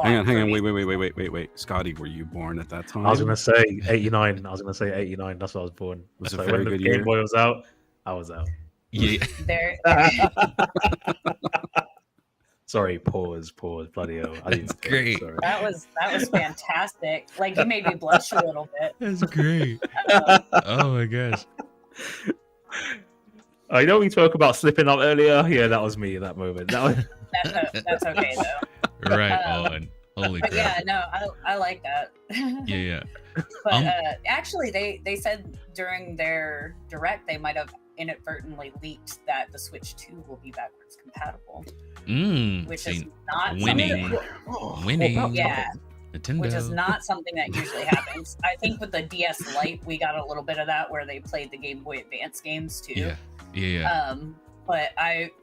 Hang on, for me. wait. Scotty, were you born at that time? I was gonna say 89. That's what I was born. Was it So a very when the good Game year? Boy was out, I was out. Yeah. There, Sorry, pause, bloody hell. I didn't That's think, great. sorry. that was fantastic. Like, you made me blush a little bit. That's great. Oh my gosh. I know we spoke about slipping up earlier. Yeah, that was me in that moment. That was... That's okay though. Right Um, on. Holy But crap. yeah, no, I like that. Yeah. But actually, they said during their direct they might have inadvertently leaked that the Switch 2 will be backwards compatible, which is See, not winning. something. Winning. Yeah, Nintendo. which is not something that usually happens. I think with the DS Lite, we got a little bit of that where they played the Game Boy Advance games too. Yeah. But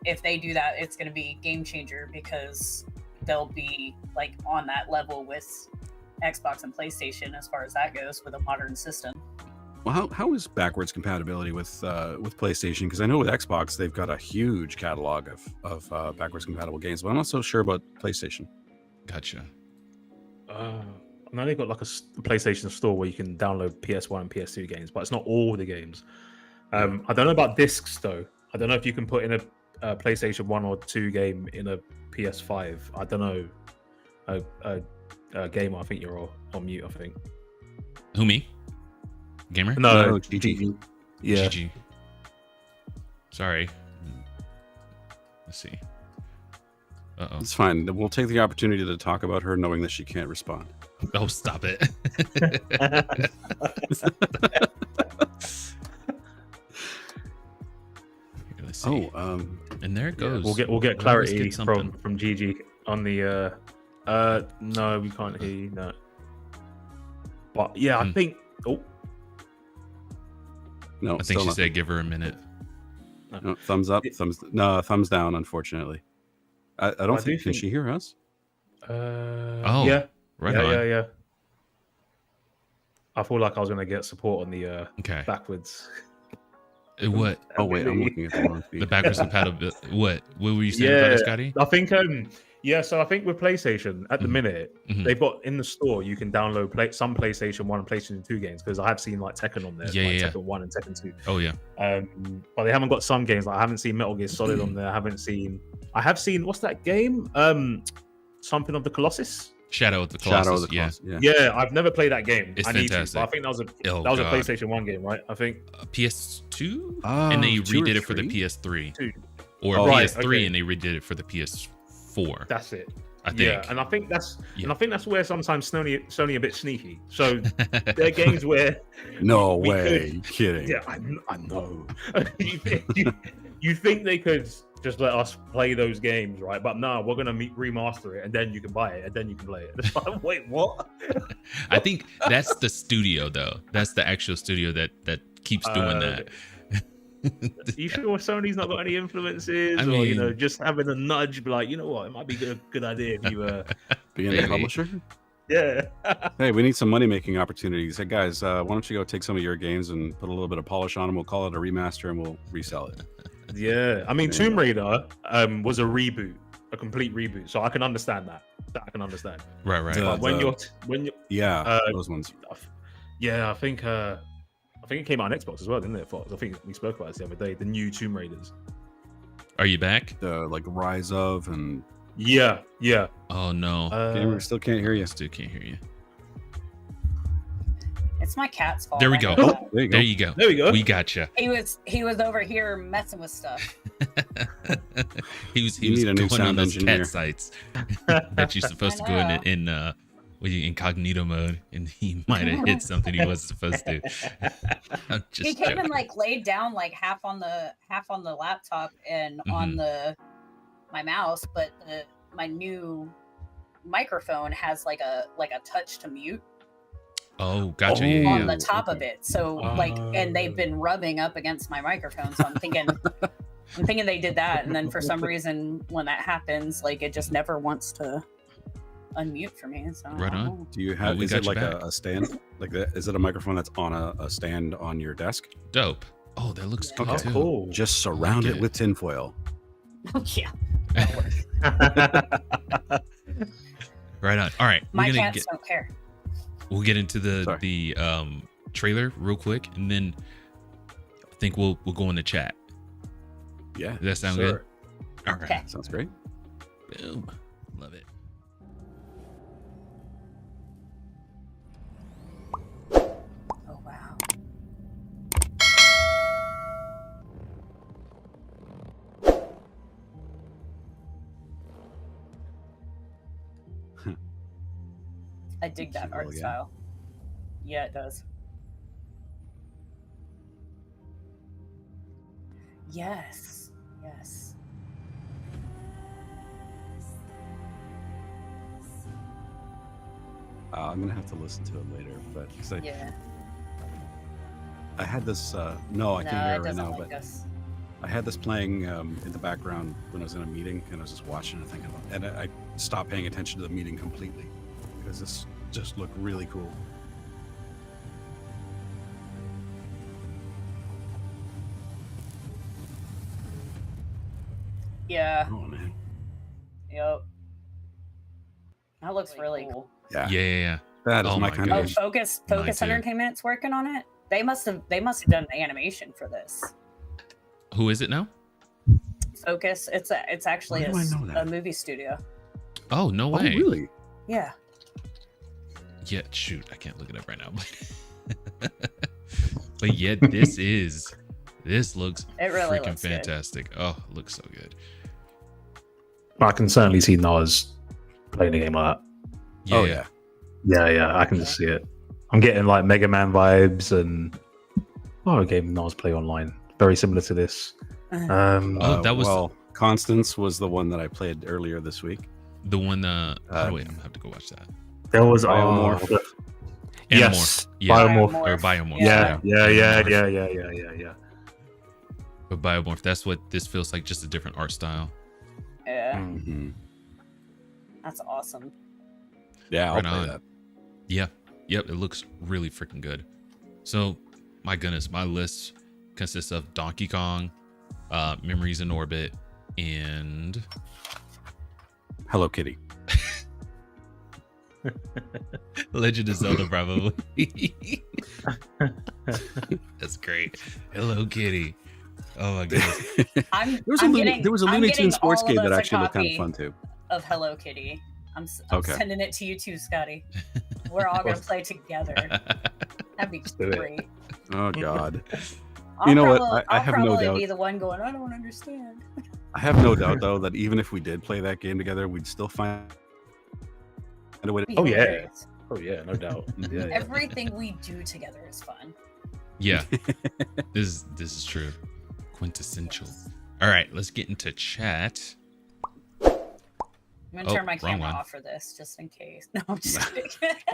if they do that, it's going to be game changer because they'll be like on that level with Xbox and PlayStation as far as that goes with a modern system. Well, how is backwards compatibility with PlayStation? Because I know with Xbox they've got a huge catalog of backwards compatible games, but I'm not so sure about PlayStation. Gotcha. Now they've got like a PlayStation store where you can download PS1 and PS2 games, but it's not all the games. I don't know about discs though. I don't know if you can put in a PlayStation 1 or 2 game in a PS5. I don't know. Gamer, I think you're on mute. I think. Who, me? Gamer? No, GG. Yeah. GG. Sorry. Let's see. Uh-oh. It's fine. We'll take the opportunity to talk about her knowing that she can't respond. Oh, stop it. Here, let's see. And there it goes. We'll get clarity from Gigi on the no, we can't hear you. No. But yeah, I think No, I think she said give her a minute. No, thumbs up, thumbs down, unfortunately. I don't think can she hear us? Yeah. Right on. Yeah. I feel like I was gonna get support on the backwards. What? Oh wait, I'm looking at the wrong feed. The backwards compatibility. What were you saying about it, Scotty? I think so I think with PlayStation at the minute they've got in the store you can download some PlayStation 1 and PlayStation 2 games, because I have seen like Tekken on there, Tekken 1 and Tekken 2. Oh yeah. But they haven't got some games. Like I haven't seen Metal Gear Solid on there. I have seen what's that game? Something of the Colossus. Shadow of the Colossus. Yeah, I've never played that game. It's fantastic. fantastic. But I think that was a PlayStation 1 game, right? I think PS2, and they redid it for the PS3, or PS3, and they redid it for the PS4. That's it. I think. Yeah, and I think that's where sometimes Sony a bit sneaky. So there are games where no way, you kidding? Yeah, I know. you think they could just let us play those games, right? But no, we're gonna remaster it, and then you can buy it, and then you can play it. It's like, wait, what? I think that's the studio, though. That's the actual studio that keeps doing that. You sure Sony's not got any influences, or just having a nudge, be like, you know what, it might be a good idea if you being a publisher. Yeah. Hey, we need some money making opportunities. Hey guys, why don't you go take some of your games and put a little bit of polish on them? We'll call it a remaster and we'll resell it. Yeah, I mean, Tomb Raider was a reboot, a complete reboot, so I can understand that. I can understand. Right. But when you're those ones. Yeah, I think it came out on Xbox as well, didn't it? I think we spoke about this the other day. The new Tomb Raiders. Are you back? Like Rise of and. Yeah. Oh no. Gamer still can't hear you. Still can't hear you. It's my cat's fault. There we go. Oh, there you go. There we go. We gotcha. He was over here messing with stuff. he was going on those cat sites that you're supposed to go in incognito mode, and he might have hit something he wasn't supposed to. I'm just he came joking. and like laid down like half on the laptop and on my mouse, but my new microphone has like a touch to mute. Oh, gotcha. On the top of it. So and they've been rubbing up against my microphone. So I'm thinking they did that. And then for some reason, when that happens, like it just never wants to unmute for me. So right on. Do you have, is it like a stand? Like that? Is it a microphone that's on a stand on your desk? Dope. Oh, that looks good too. Cool. Just surround it with tinfoil. Yeah. Right on. All right. My cats don't care. We'll get into the trailer real quick, and then I think we'll go in the chat. Yeah. Does that sound good? All right. Okay. Sounds great. Boom. Love it. Oh wow. I dig that art style. Yeah, it does. Yes. I'm gonna have to listen to it later, but Yeah. I had this. No, I can't hear it right now. Like but us. I had this playing in the background when I was in a meeting, and I was just watching and thinking about it. And I stopped paying attention to the meeting completely because this just looked really cool. Yeah. Oh man. Yep. That looks really cool. Yeah. That is my kind of. Focus Entertainment's working on it. They must have done the animation for this. Who is it now? Focus. It's actually a movie studio. Oh, no way. Oh, really? Yeah. Yeah, shoot, I can't look it up right now. But yeah, this is This looks It really freaking looks good. fantastic. Oh, it looks so good. I can certainly see Nas playing a game like that. Yeah, Oh yeah. Yeah, I can just see it. I'm getting like Mega Man vibes and a game Nas play online, very similar to this. That was Constance was the one that I played earlier this week. the one. Oh wait, I'm gonna have to go watch that. There was Biomorph. Yes, Yeah, Biomorph. or Biomorph. Yeah. But Biomorph, that's what this feels like, just a different art style. Yeah, Mm-hmm. that's awesome. Yeah, I'll Right play on. that. Yeah. Yep, it looks really freaking good. So, my goodness, my list consists of Donkey Kong, Memories in Orbit, and Hello Kitty. Legend of Zelda, probably. That's great. Hello Kitty. Oh my goodness. There was a Looney Tunes sports game that actually looked kind of fun too. Of Hello Kitty. I'm Okay. sending it to you too, Scotty. We're all gonna play together. That'd be great. Oh God. I'll You know what? probably- I I'll have no probably doubt. be the one going, I don't understand. I have no doubt though that even if we did play that game together, we'd still find a way to. Be Oh, yeah. hilarious. Oh yeah, no doubt. Yeah. Everything we do together is fun. Yeah. This is true. Quintessential. All right, let's get into chat. I'm gonna Oh, turn my wrong camera one. off for this, just in case. No, I'm just kidding.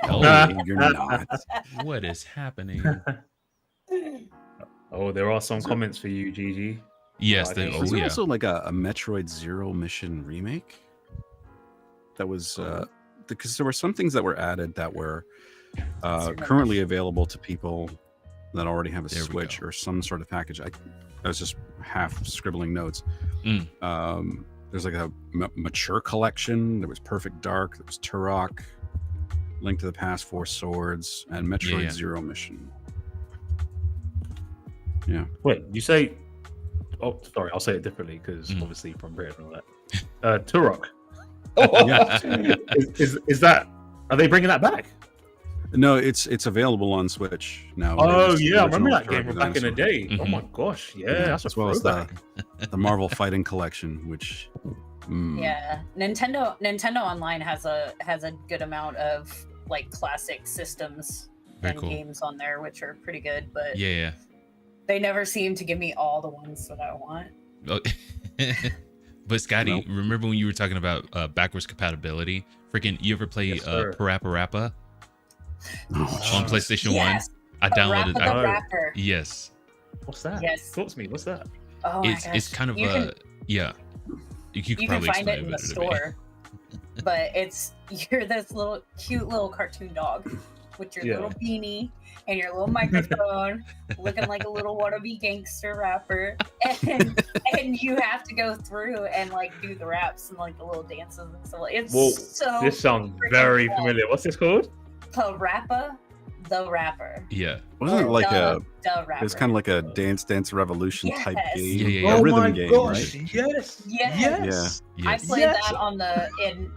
Oh, you're not. What is happening? Oh, there are some comments for you, Gigi. Yes, I they, think oh Was there yeah. also like a Metroid Zero Mission remake? That was because there were some things that were added that were currently available to people that already have a There we Switch go. or some sort of package. I was just half scribbling notes. Mm. There's like a mature collection. There was Perfect Dark. There was Turok, Link to the Past, Four Swords, and Metroid yeah. Zero Mission. Yeah. Wait, you say? Oh, sorry, I'll say it differently because Mm. obviously from Britain and all that. Turok. Yeah. Is that? Are they bringing that back? No, it's available on Switch now. Oh It's the yeah, I remember original that game Turok from back in the dinosaur. day. Oh Mhm. my gosh, yeah, Yeah, that's as a well as throwback. the Marvel Fighting Collection, which Yeah, Nintendo Online has a good amount of like classic systems Very and cool. games on there, which are pretty good. But Yeah. they never seem to give me all the ones that I want. Oh. But Scotty, Nope. remember when you were talking about backwards compatibility? Freaking, you ever play Yes, sir. Parappa Rappa oh, on jeez. PlayStation Yes, 1? I downloaded. Parappa the I- Rapper. Yes, What's that? Yes. Talk to me. What's that? Oh my it's gosh. kind of you can, yeah. You could you can probably find it explain in the better to me. store, but you're this little cute little cartoon dog with your Yeah. little beanie and your little microphone, looking like a little wannabe gangster rapper, and you have to go through and like do the raps and like the little dances and stuff. It's Whoa, so This sounds freaking very fun. familiar. What's this called? Parappa the Rapper. Yeah, Wasn't it Or like the it rapper? was kind of like a Dance Revolution type Yes. game, Yeah. a Oh rhythm my game, gosh! right? Yes. Yes. I yes. played Yes. that on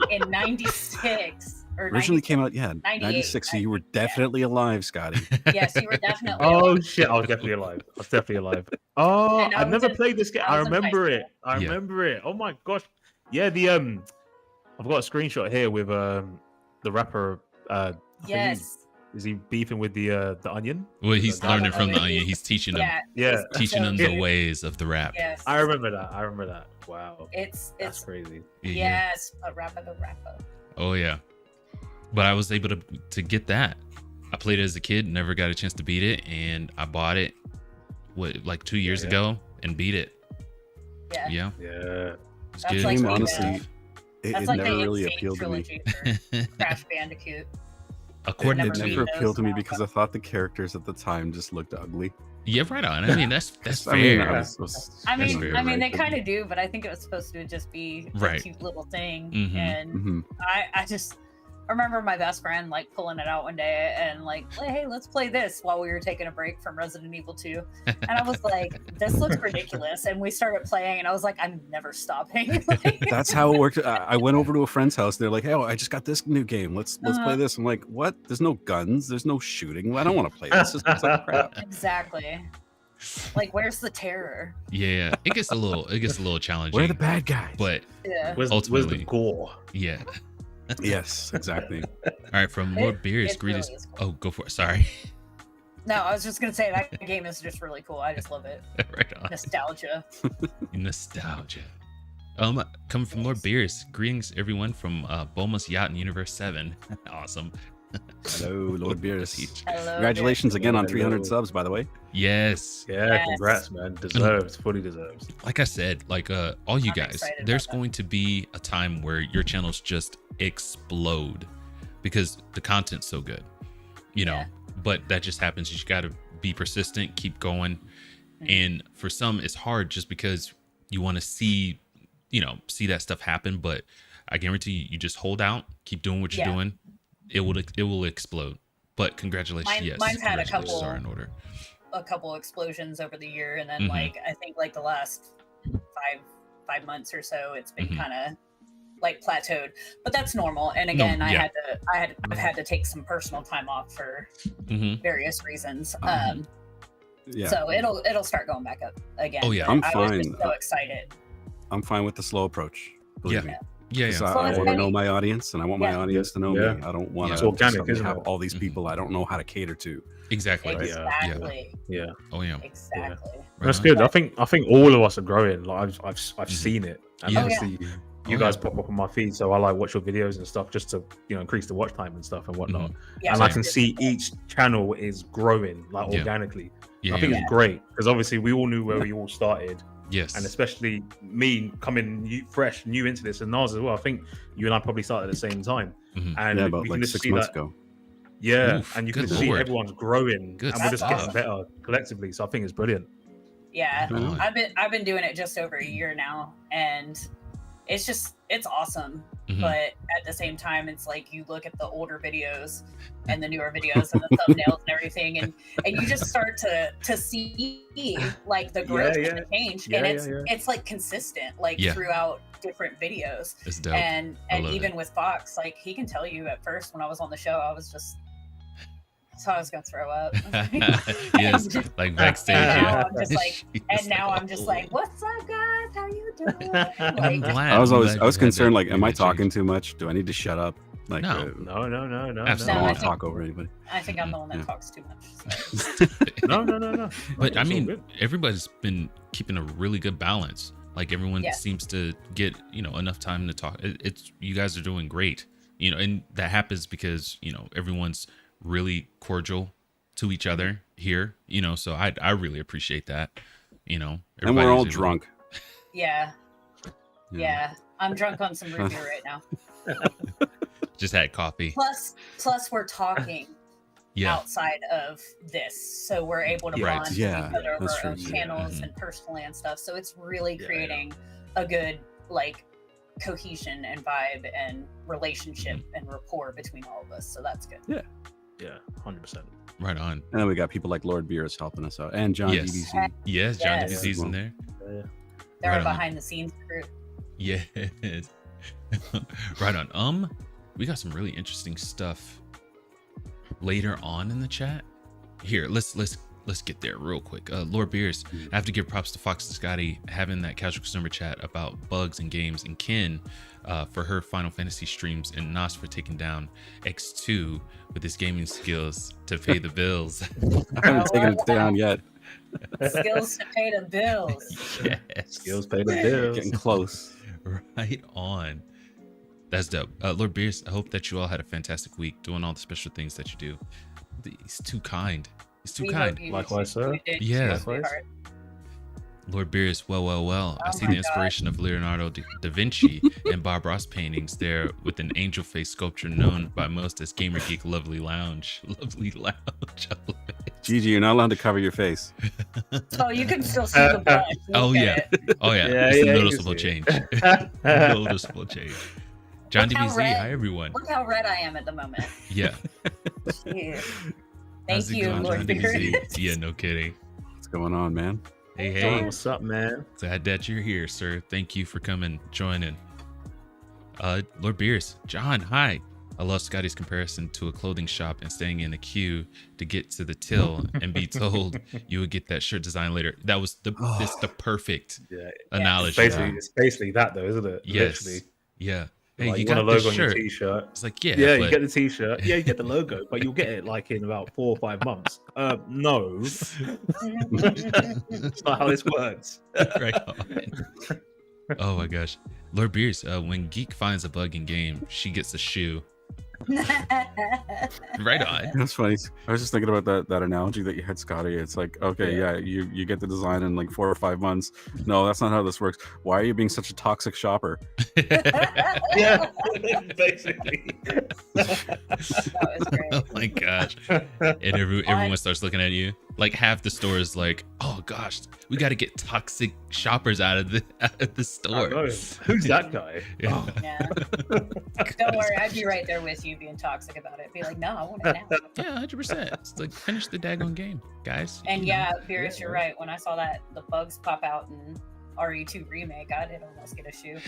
in '96 or Originally 90 came out, 98, 96. So you were definitely alive, Scotty. Yes, you were definitely. Oh shit! I was definitely alive. I was definitely alive. Oh, And I I've was never in- played this game. I I was in high remember it. school. I Yeah. remember it. Oh my gosh! Yeah, I've got a screenshot here with the rapper. I think Yes. Is he beefing with the onion? Well, he's The learning from the Onion. onion. He's teaching him, Yeah. Yeah, teaching So him the cute. ways of the rap. Yes. I remember that. I remember that. Wow, It's that's crazy. Yeah. yes, Parappa the Rapper. Oh yeah. But I was able to get that. I played it as a kid, never got a chance to beat it, and I bought it like 2 years Yeah. ago and beat it. Yeah. Yeah, Yeah. it's That's good. like Game, the, honestly, it That's like never the really Insane appealed to me. trilogy for Crash Bandicoot. According It never to never beat appealed to those me now, because but- I thought the characters at the time just looked ugly. yeah, right on. I mean, that's fair. I mean, That's I mean, fair, I mean, they right? kind of do, but I think it was supposed to just be a Right. cute little thing. Mhm. And Mhm. I just remember my best friend like pulling it out one day and like, hey, let's play this while we were taking a break from Resident Evil 2. And I was like, this looks ridiculous. And we started playing, and I was like, I'm never stopping. Like, That's how it worked. I went over to a friend's house. They're like, "Hey, I just got this new game. Let's play this." I'm like, "What? There's no guns. There's no shooting. I don't want to play this. This looks like crap." exactly. Like, where's the terror? Yeah, it gets a little challenging. Where are the bad guys? But where's ultimately, the gore? yeah. Yes, exactly. All right, from Lord Beerus, greetings. Really is cool. Oh, go for it. Sorry. No, I was just gonna say that game is just really cool. I just love it. Right on. Nostalgia. Nostalgia. Coming from Lord Beerus, greetings everyone from Bulma's Yacht in Universe 7. Awesome. Hello, Lord Beerus. Hello, Congratulations again on 300 Hello. subs, by the way. Yes. Yeah, Yes. congrats, man. Deserves, fully deserves. Like I said, like all you I'm guys, excited there's about that. going to be a time where your channels just explode because the content's so good, you know. Yeah. But that just happens. You just got to be persistent, keep going. Mhm. And for some, it's hard just because you want to see that stuff happen. But I guarantee you just hold out, keep doing what you're Yeah. doing. It will explode. But congratulations. Yes, Mine's had a congratulations couple- are in order. A couple explosions over the year, and then Mhm. like I think like the last five months or so, it's been Mhm. kind of like plateaued. But that's normal. And again, yeah. I've had to take some personal time off for Mm-hmm. various reasons. Yeah, So it'll start going back up again. Oh, yeah. But I'm I was just fine. so excited. I'm fine with the slow approach. Believe me. Yeah. 'Cause Yeah. I Slow and want to steady. know my audience, and I want my Yeah. audience to know Yeah. me. I don't want Yeah. to It's organic, isn't have it? all these Mhm. people I don't know how to cater to. Exactly. Right. Exactly. Yeah. Oh yeah. Exactly. Right That's on. good. I think all of us are growing. Like I've seen it, and Yeah. obviously Yeah. you Oh, guys yeah. pop up on my feed, so I like watch your videos and stuff just to increase the watch time and stuff and whatnot. Yeah, And I that's can good. see each channel is growing like Yeah. organically. Yeah. I think yeah. it's great because obviously we all knew where we all started, Yes. and especially me coming new into this, and Nas as well. I think you and I probably started at the same time, Mhm. and Yeah, we about can like just 6 see months that. ago. Yeah, Oof, and you can good just see lord. everyone's growing, Good and we're just stuff. getting better collectively. So I think it's brilliant. Yeah, Mhm. I've been doing it just over a year now, and it's awesome. Mhm. But at the same time, it's like you look at the older videos and the newer videos and the thumbnails and everything, and you just start to see like the growth Yeah, and the change, Yeah, and yeah. it's like consistent, like Yeah. throughout different videos. It's dope. And love even it. with Fox, like he can tell you at first when I was on the show, I was just I was gonna throw up. Yes, like backstage. And now yeah. I'm just like, She's and now I'm just "Oh." like, what's up, guys? How you doing? And I'm Like, glad. I was I'm always glad I was you've had concerned that- like, am I that change. talking too much? Do I need to shut up? Like, No. No. I Absolutely. don't No, want I to think- talk over anybody. I think I'm the one that Mhm. talks too much. So. No. But I It's all mean, good. everybody's been keeping a really good balance. Like everyone Yeah. seems to get enough time to talk. It's you guys are doing great. And that happens because everyone's really cordial to each other here. So I really appreciate that. And we're everybody's all able to- drunk. Yeah, you know. yeah. I'm drunk on some root beer right now. Just had coffee. Plus we're talking Yeah. outside of this, so we're able to Right. bond with Yeah, each other over that's our true. own Yeah. channels Mhm. and personally and stuff. So it's really Yeah, creating a good like cohesion and vibe and relationship Mm-hmm. and rapport between all of us. So that's good. Yeah, 100%. Right on. And then we got people like Lord Beerus helping us out, and John Yes. DBC. Yes, John Yes. DBC's in there. They're Right a on. behind the scenes group. Yes. Right on. We got some really interesting stuff later on in the chat. Here, let's get there real quick. Lord Beers, I have to give props to Fox and Scotty having that casual consumer chat about bugs and games, and Ken for her Final Fantasy streams, and Nos for taking down X2 with his gaming skills to pay the bills. I haven't taken it down yet. Skills to pay the bills. Yes. Skills pay the bills. Getting close. Right on. That's dope. Lord Beers, I hope that you all had a fantastic week doing all the special things that you do. He's too kind. He's too We kind. hope you- Likewise, sir. you did, Yeah. sweetheart. Lord Beers, well. I Oh see my the inspiration of Leonardo da Vinci and Bob Ross paintings there with an angel face sculpture known by most as Gamer Geek Lovely Lounge. Lovely Lounge. I love it. Gigi, you're not allowed to cover your face. So you can still see the blood. Oh, Look at yeah. it. Oh, yeah. Yeah, It's yeah, a you can noticeable see change. it. Noticeable change. John Look how DBZ, red- hi, everyone. Look how red I am at the moment. Yeah. Yeah. How's Thank it you, going, Lord John Beard. DBZ? Yeah, no kidding. What's going on, man? Hey, Hey, hey. what's up, man? Glad that you're here, sir. Thank you for coming, joining. Lord Beers, John, hi. I love Scotty's comparison to a clothing shop and staying in a queue to get to the till and be told you would get that shirt design later. That was it's the perfect analogy. It's basically that though, isn't it? Yes. Literally. Yeah. Hey, Like, you want got a logo this on your shirt. t-shirt. It's like, yeah, you but... get the t-shirt. Yeah, you get the logo, but you'll get it like in about 4 or 5 months. No. That's not how this works. Right on. Oh my gosh. Lord Beers, when Geek finds a bug in game, she gets a shoe. Right on. That's funny. I was just thinking about that analogy that you had, Scotty. It's like, okay, yeah, you get the design in like 4 or 5 months. No, that's not how this works. Why are you being such a toxic shopper? Yeah, basically. That was great. Oh my gosh. And everyone starts looking at you. Like half the store is like, oh gosh, we got to get toxic shoppers out of the store. Who's that guy? Yeah. Yeah. Don't worry, I'd be right there with you being toxic about it. Be like, no, I want it now. Yeah, 100%. It's like, finish the daggone game, guys. And yeah, Beerus, you're right. When I saw that the bugs pop out in RE2 remake, I did almost get a shoe.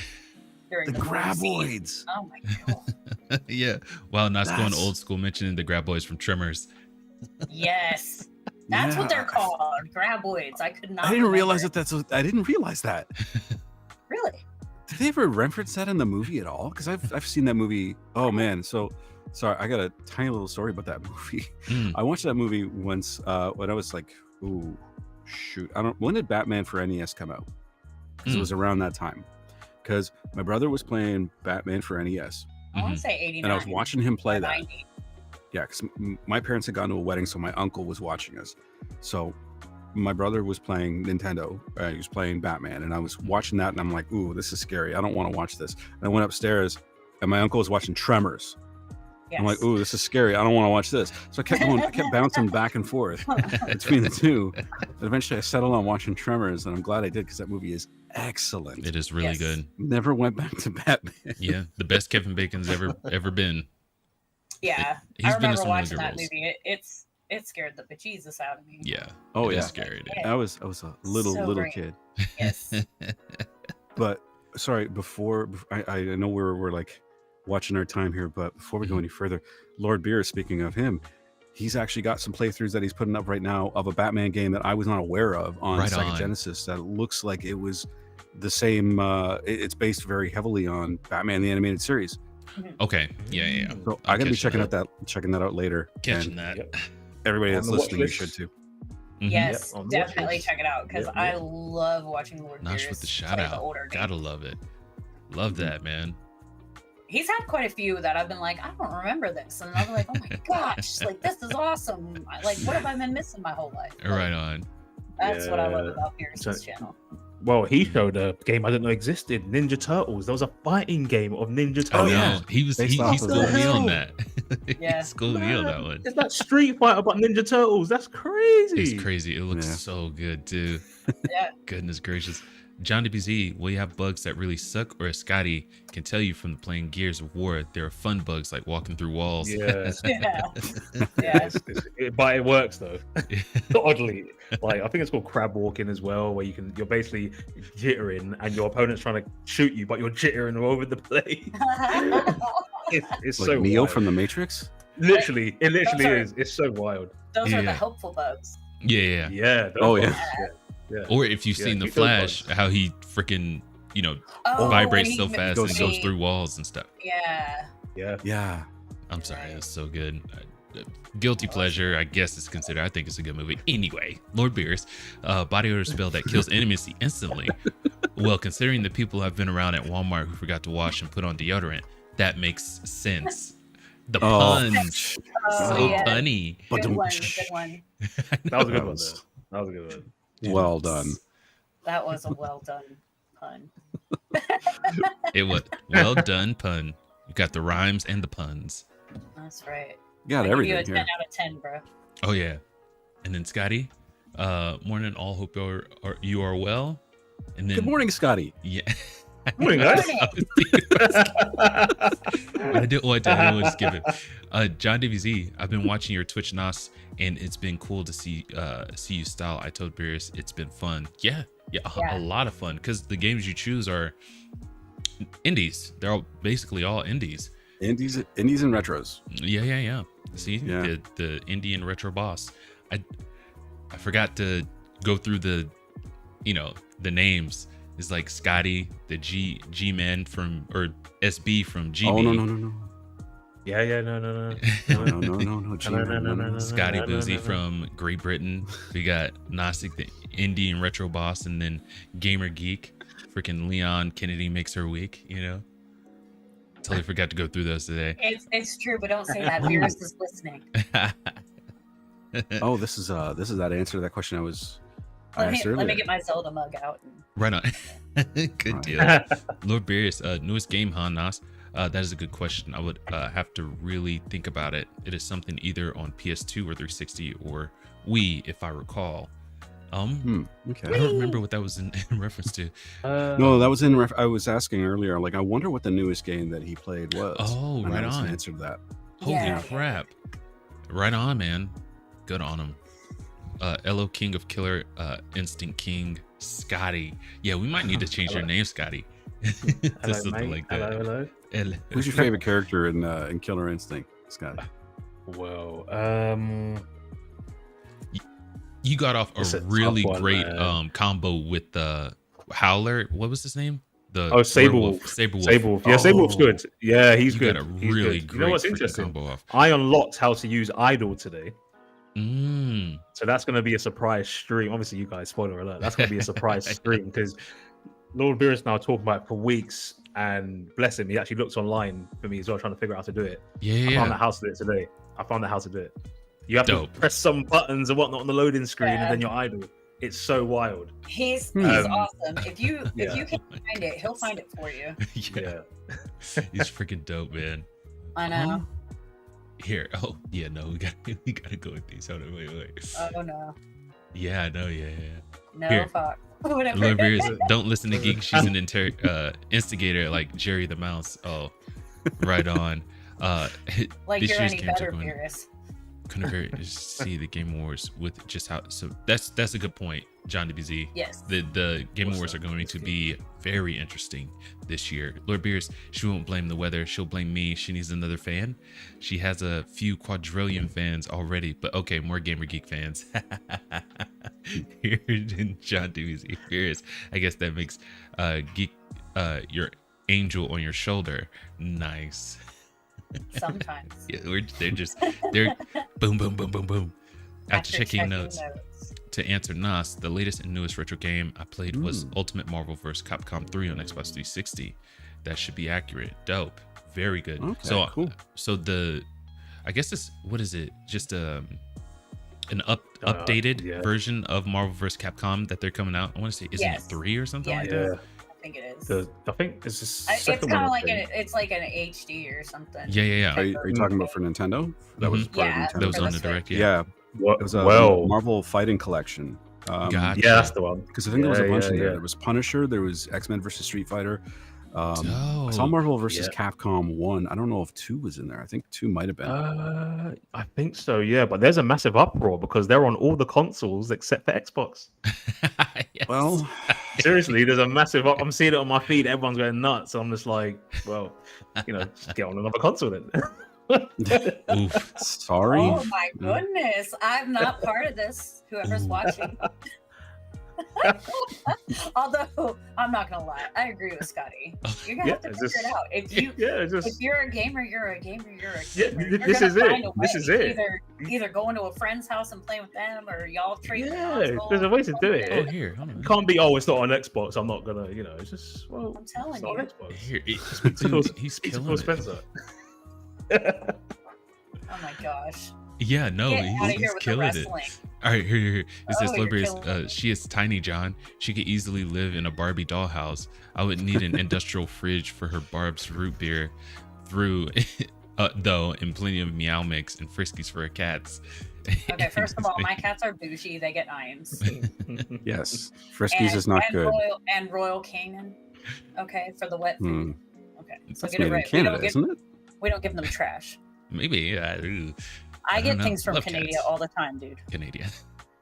The graboids. Oh my god. Yeah. Wow, not going old school, mentioning the graboids from Tremors. Yes. That's what they're called, graboids. I could not. I didn't realize that. I didn't realize that. Really? Did they ever reference that in the movie at all? Because I've seen that movie. Oh man, so sorry. I got a tiny little story about that movie. I watched that movie once when I was like, ooh, shoot. When did Batman for NES come out? Because it was around that time. Because my brother was playing Batman for NES. I want to say 89. And I was watching him play that. 90. Yeah, because my parents had gone to a wedding, so my uncle was watching us. So my brother was playing Nintendo. He was playing Batman, and I was watching that, and I'm like, ooh, this is scary. I don't want to watch this. And I went upstairs, and my uncle was watching Tremors. Yes. I'm like, ooh, this is scary. I don't want to watch this. So I kept going. I kept bouncing back and forth between the two. And eventually I settled on watching Tremors, and I'm glad I did because that movie is excellent. It is really good. Never went back to Batman. Yeah, the best Kevin Bacon's ever been. Yeah, I remember watching that movie. It scared the bejesus out of me. Yeah. Oh yeah. Scary. Yeah. I was a little kid. Yes. But sorry, before I know we're like watching our time here, but before we go any further, Lord Beer, speaking of him, he's actually got some playthroughs that he's putting up right now of a Batman game that I was not aware of on Sega Genesis. That looks like it was the same. It's based very heavily on Batman the Animated Series. Okay. Yeah. So I gotta be checking that out later. Catching that. Everybody that's listening, you should too. Yes, definitely check it out because I love watching Lord Nosh Beerus with the shout out. Gotta love it. Love that, man. He's had quite a few that I've been like, I don't remember this, and I'm like, oh my gosh, like this is awesome. Like, what have I been missing my whole life? Like, Right on. That's what I love about Beerus's channel. Well, he showed a game I didn't know existed, Ninja Turtles. There was a fighting game of Ninja Turtles. Oh yeah, he schooled me on that. Yeah, he schooled me on that one. It's that Street Fighter about Ninja Turtles. That's crazy. It's crazy. It looks so good too. Yeah. Goodness gracious. John DBZ, will you have bugs that really suck, or as Scotty can tell you from playing Gears of War, there are fun bugs like walking through walls? Yeah. But it works though. Oddly, like I think it's called crab walking as well, where you're basically jittering and your opponent's trying to shoot you, but you're jittering all over the place. It's like so Neo wild. from the Matrix. Literally, it is. It's so wild. Those are the helpful bugs. Yeah. Yeah. Oh yeah. Yeah. Or if you've seen The Flash, how he freaking, vibrates so fast and goes through walls and stuff. Yeah. I'm sorry, that's so good. Guilty pleasure, I guess it's considered. I think it's a good movie. Anyway, Lord Beerus, body odor spell that kills intimacy instantly. Well, considering the people I've been around at Walmart who forgot to wash and put on deodorant, that makes sense. The puns, punny. Good one. That was a good one. That was a good one. Well done. That was a well done pun. It was well done pun. You got the rhymes and the puns. That's right. Got everything. You a 10 out of 10, bro. Oh yeah. And then Scotty, morning. All hope you are well. And then good morning, Scotty. Yeah. Morning, guys. I didn't want to skip it. John DVZ, I've been watching your Twitch Nos, and it's been cool to see you style. I told Beerus it's been fun. Yeah, a lot of fun because the games you choose are indies. They're all basically all indies. Indies and retros. Yeah. See, Yeah. the indie and retro boss. I forgot to go through the names. Is like Scotty, the G-Man from, or SB from GB. Oh, no. Yeah, no. No. Scotty Boozy from Great Britain. We got Knossig, the indie and retro boss, and then Gamer Geek. Freaking Leon Kennedy makes her week, Totally forgot to go through those today. It's true, but don't say that. Virus is listening. Oh, this is that answer to that question I asked earlier. Let me get my Zelda mug out. Right on. Good deal. Lord Beerus, newest game, huh, Nas? That is a good question. I would have to really think about it. It is something either on PS2 or 360 or Wii, if I recall. Okay. I don't remember what that was in reference to. No, that was I was asking earlier, like, I wonder what the newest game that he played was. Oh, and right I on. answered that. Holy crap. Right on, man. Good on him. LO King of Killer Instinct King, Scotty. Yeah, we might need to change your name, Scotty. Hello, something mate. like that. Hello. Who's your favorite character in Killer Instinct, Scott? Well, you got off It's a a really tough one, great man. combo with the Howler. What was his name? The Saberwolf. Saberwolf. Saberwolf. Yeah, Saberwolf's good. Yeah, he's You good. got a He's really good. great You know what's freaking interesting? combo off. I unlocked how to use Idol today. Mm. So that's going to be a surprise stream. Obviously, you guys, spoiler alert, that's going to be a surprise stream because Lord Beerus and I were talking about it for weeks, and bless him, he actually looked online for me as well, trying to figure out how to do it. I found the house to do it today. You have Dope. to press some buttons and whatnot on the loading screen, and then you're idle. It's so wild. He's awesome. If you Yeah. can find it, he'll find it for you. Yeah. He's freaking dope, man. I know. Here. Oh, yeah, no, we gotta go with these. Hold on, wait. Oh no. Yeah, no, yeah. No Here. fuck. Whatever. Lord Beerus, don't listen to Geek. She's an instigator like Jerry the Mouse. Oh, right on. Like this you're year's any games better, are going Virus. compare see the Game Awards with just how. So that's a good point, John DBZ. Yes. The Game Awards are going to be very interesting this year. Lord Beerus, she won't blame the weather. She'll blame me. She needs another fan. She has a few quadrillion fans already, but okay, more Gamer Geek fans. Here in John DBZ. Beerus, I guess that makes Geek your angel on your shoulder. Nice. Sometimes. Yeah, they're boom, boom, boom, boom, boom. After checking notes. To answer Nas, the latest and newest retro game I played was Ultimate Marvel vs. Capcom 3 on Xbox 360. That should be accurate. Dope. Very good. Okay, So cool. So I guess this, what is it? Just an updated version of Marvel vs. Capcom that they're coming out. I want to say, isn't it 3 or something like that? I think it is. I think it's just. It's kind of like it's like an HD or something. Yeah. Are you talking about for Nintendo? That was part of Nintendo. That was on the Direct. Yeah. Well, It was a well, Marvel Fighting Collection. Gotcha. yeah, that's the one. Because I think there was a bunch in there. Yeah. There was Punisher. There was X-Men versus Street Fighter. I saw Dope. Marvel versus Capcom 1. I don't know if 2 was in there. I think 2 might have been. I think so, yeah. But there's a massive uproar because they're on all the consoles except for Xbox. Yes. Well, Seriously, there's a massive. I'm seeing it on my feed. Everyone's going nuts. So I'm just like, well, just get on another console then. Oof. sorry. Oh my goodness. I'm not part of this. Whoever's watching. Although I'm not gonna lie, I agree with Scotty. You're gonna have to figure it out. If you're a gamer, you're a gamer. This is it. This is it. Either going to a friend's house and playing with them, or y'all trade. There's a way to do it. Oh, here. Hold on. You can't be. Oh, it's not on Xbox. I'm not gonna. It's just. Well, I'm telling it's not you. on Xbox. Here, Dude, he's It's killing Phil it. Spencer. Oh my gosh. Yeah, no, Get out of he's here with the killing it. wrestling. All right, here. It says, Oh, you're Lobers, she is tiny, John. She could easily live in a Barbie dollhouse. I would need an industrial fridge for her Barb's root beer though, and plenty of Meow Mix and Friskies for her cats. Okay, first of all, my cats are bougie. They get Iams. Yes. Friskies is not good. Royal Canin. Okay, for the wet food. Okay, so That's get it made in right. Canada, isn't it? We don't give them trash. Maybe, yeah. I don't get know. things from Love Canada cats. all the time, dude. Canadian.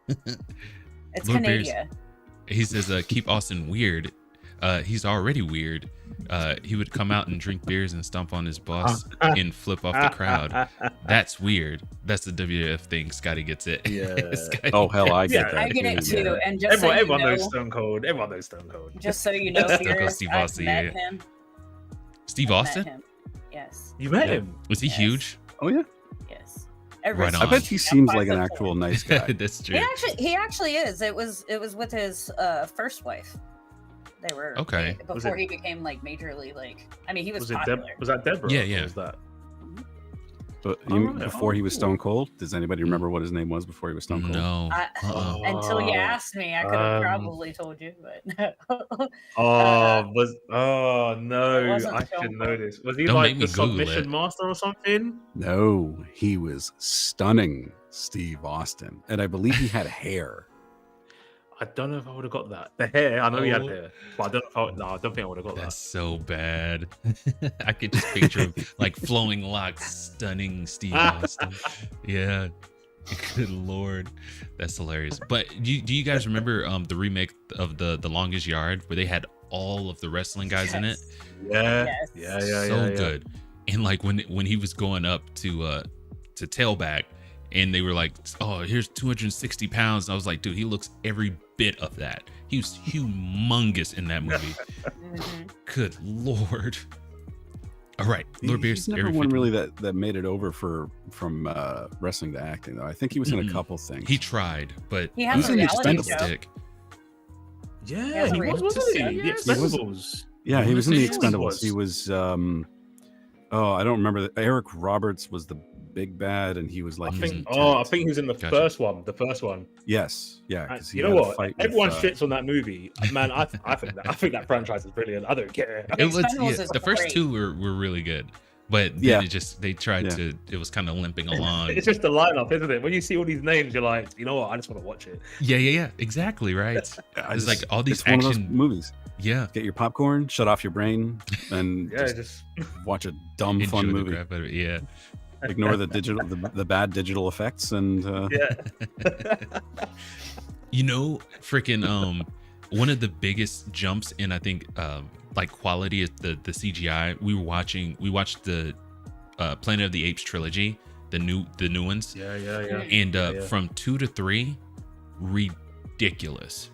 It's Lord Canada. He says, keep Austin weird. He's already weird. he would come out and drink beers and stomp on his boss and flip off the crowd. That's weird. That's the WWF thing. Scotty gets it. Yeah. Scotty, Oh hell, I get that. I get it too. Yeah. And just Everyone so you knows know, Stone Cold. Everyone knows Stone Cold. just so you know, Stone Cold Fierce, Steve I've Austin, met yeah. him. Steve Met Austin? him. Yes. You met him? Was he Yes. huge? Oh yeah. Yes. Right I on. bet he seems like an actual nice guy. That's true. He actually is. It was with his first wife. They were Okay. before he became like majorly like. I mean, he was Was it popular. was that Deborah? Yeah, Or yeah. Was that? But Alright. before he was Stone Cold, does anybody remember what his name was before he was Stone Cold? No. Until you asked me, I could have Um, probably told you, but Oh no, wasn't I Stone should know Cold. this. Was he Don't like make me the Google submission it. master or something? No, he was stunning Steve Austin, and I believe he had hair. I don't know if I would have got that. The hair, I know he had Oh. hair, but I don't know. No, I don't think I would have got That's that. so bad. I could just picture him like flowing locks, stunning Steve Austin. Yeah. Good lord. That's hilarious. But do you guys remember the remake of the Longest Yard where they had all of the wrestling guys in it? Yeah, Yes. yeah. So good. And like when he was going up to tailback and they were like, oh, here's 260 pounds. And I was like, dude, he looks every bit of that. He was humongous in that movie. Mhm. Good lord. All right, Lord Beers. He's never Area one 50. really that made it over from wrestling to acting though. I think he was in a Mm-mm. couple things. He tried, but He He's has a in the reality Expendables. show. stick. Yeah, Yeah, he really? was, wasn't he? Yeah, The he was. Expendables. Yeah, he was in the He was. Expendables. He was I don't remember. Eric Roberts was the big bad, and he was like I his think. lieutenant. I think he was in the Gotcha. first one. The first one. Yes, yeah. 'cause he You know had a what? fight with, Everyone shits on that movie, man. I think that franchise is brilliant. I don't care. It was Expendables yeah, is the first great. two were really good, but then Yeah. they tried Yeah. to. It was kind of limping along. It's just the lineup, isn't it? When you see all these names, you're like, you know what? I just want to watch it. Yeah, exactly right. I It's just- like all these it's one of those action. movies. Yeah, Get your popcorn, shut off your brain, and Yeah, just just watch a dumb enjoy fun the movie. crap out of it. Yeah. Ignore the digital, the bad digital effects, and yeah. You know, freaking one of the biggest jumps in I think like quality is the CGI. We watched the Planet of the Apes trilogy, the new ones, Yeah. and Yeah. from 2 to 3, ridiculous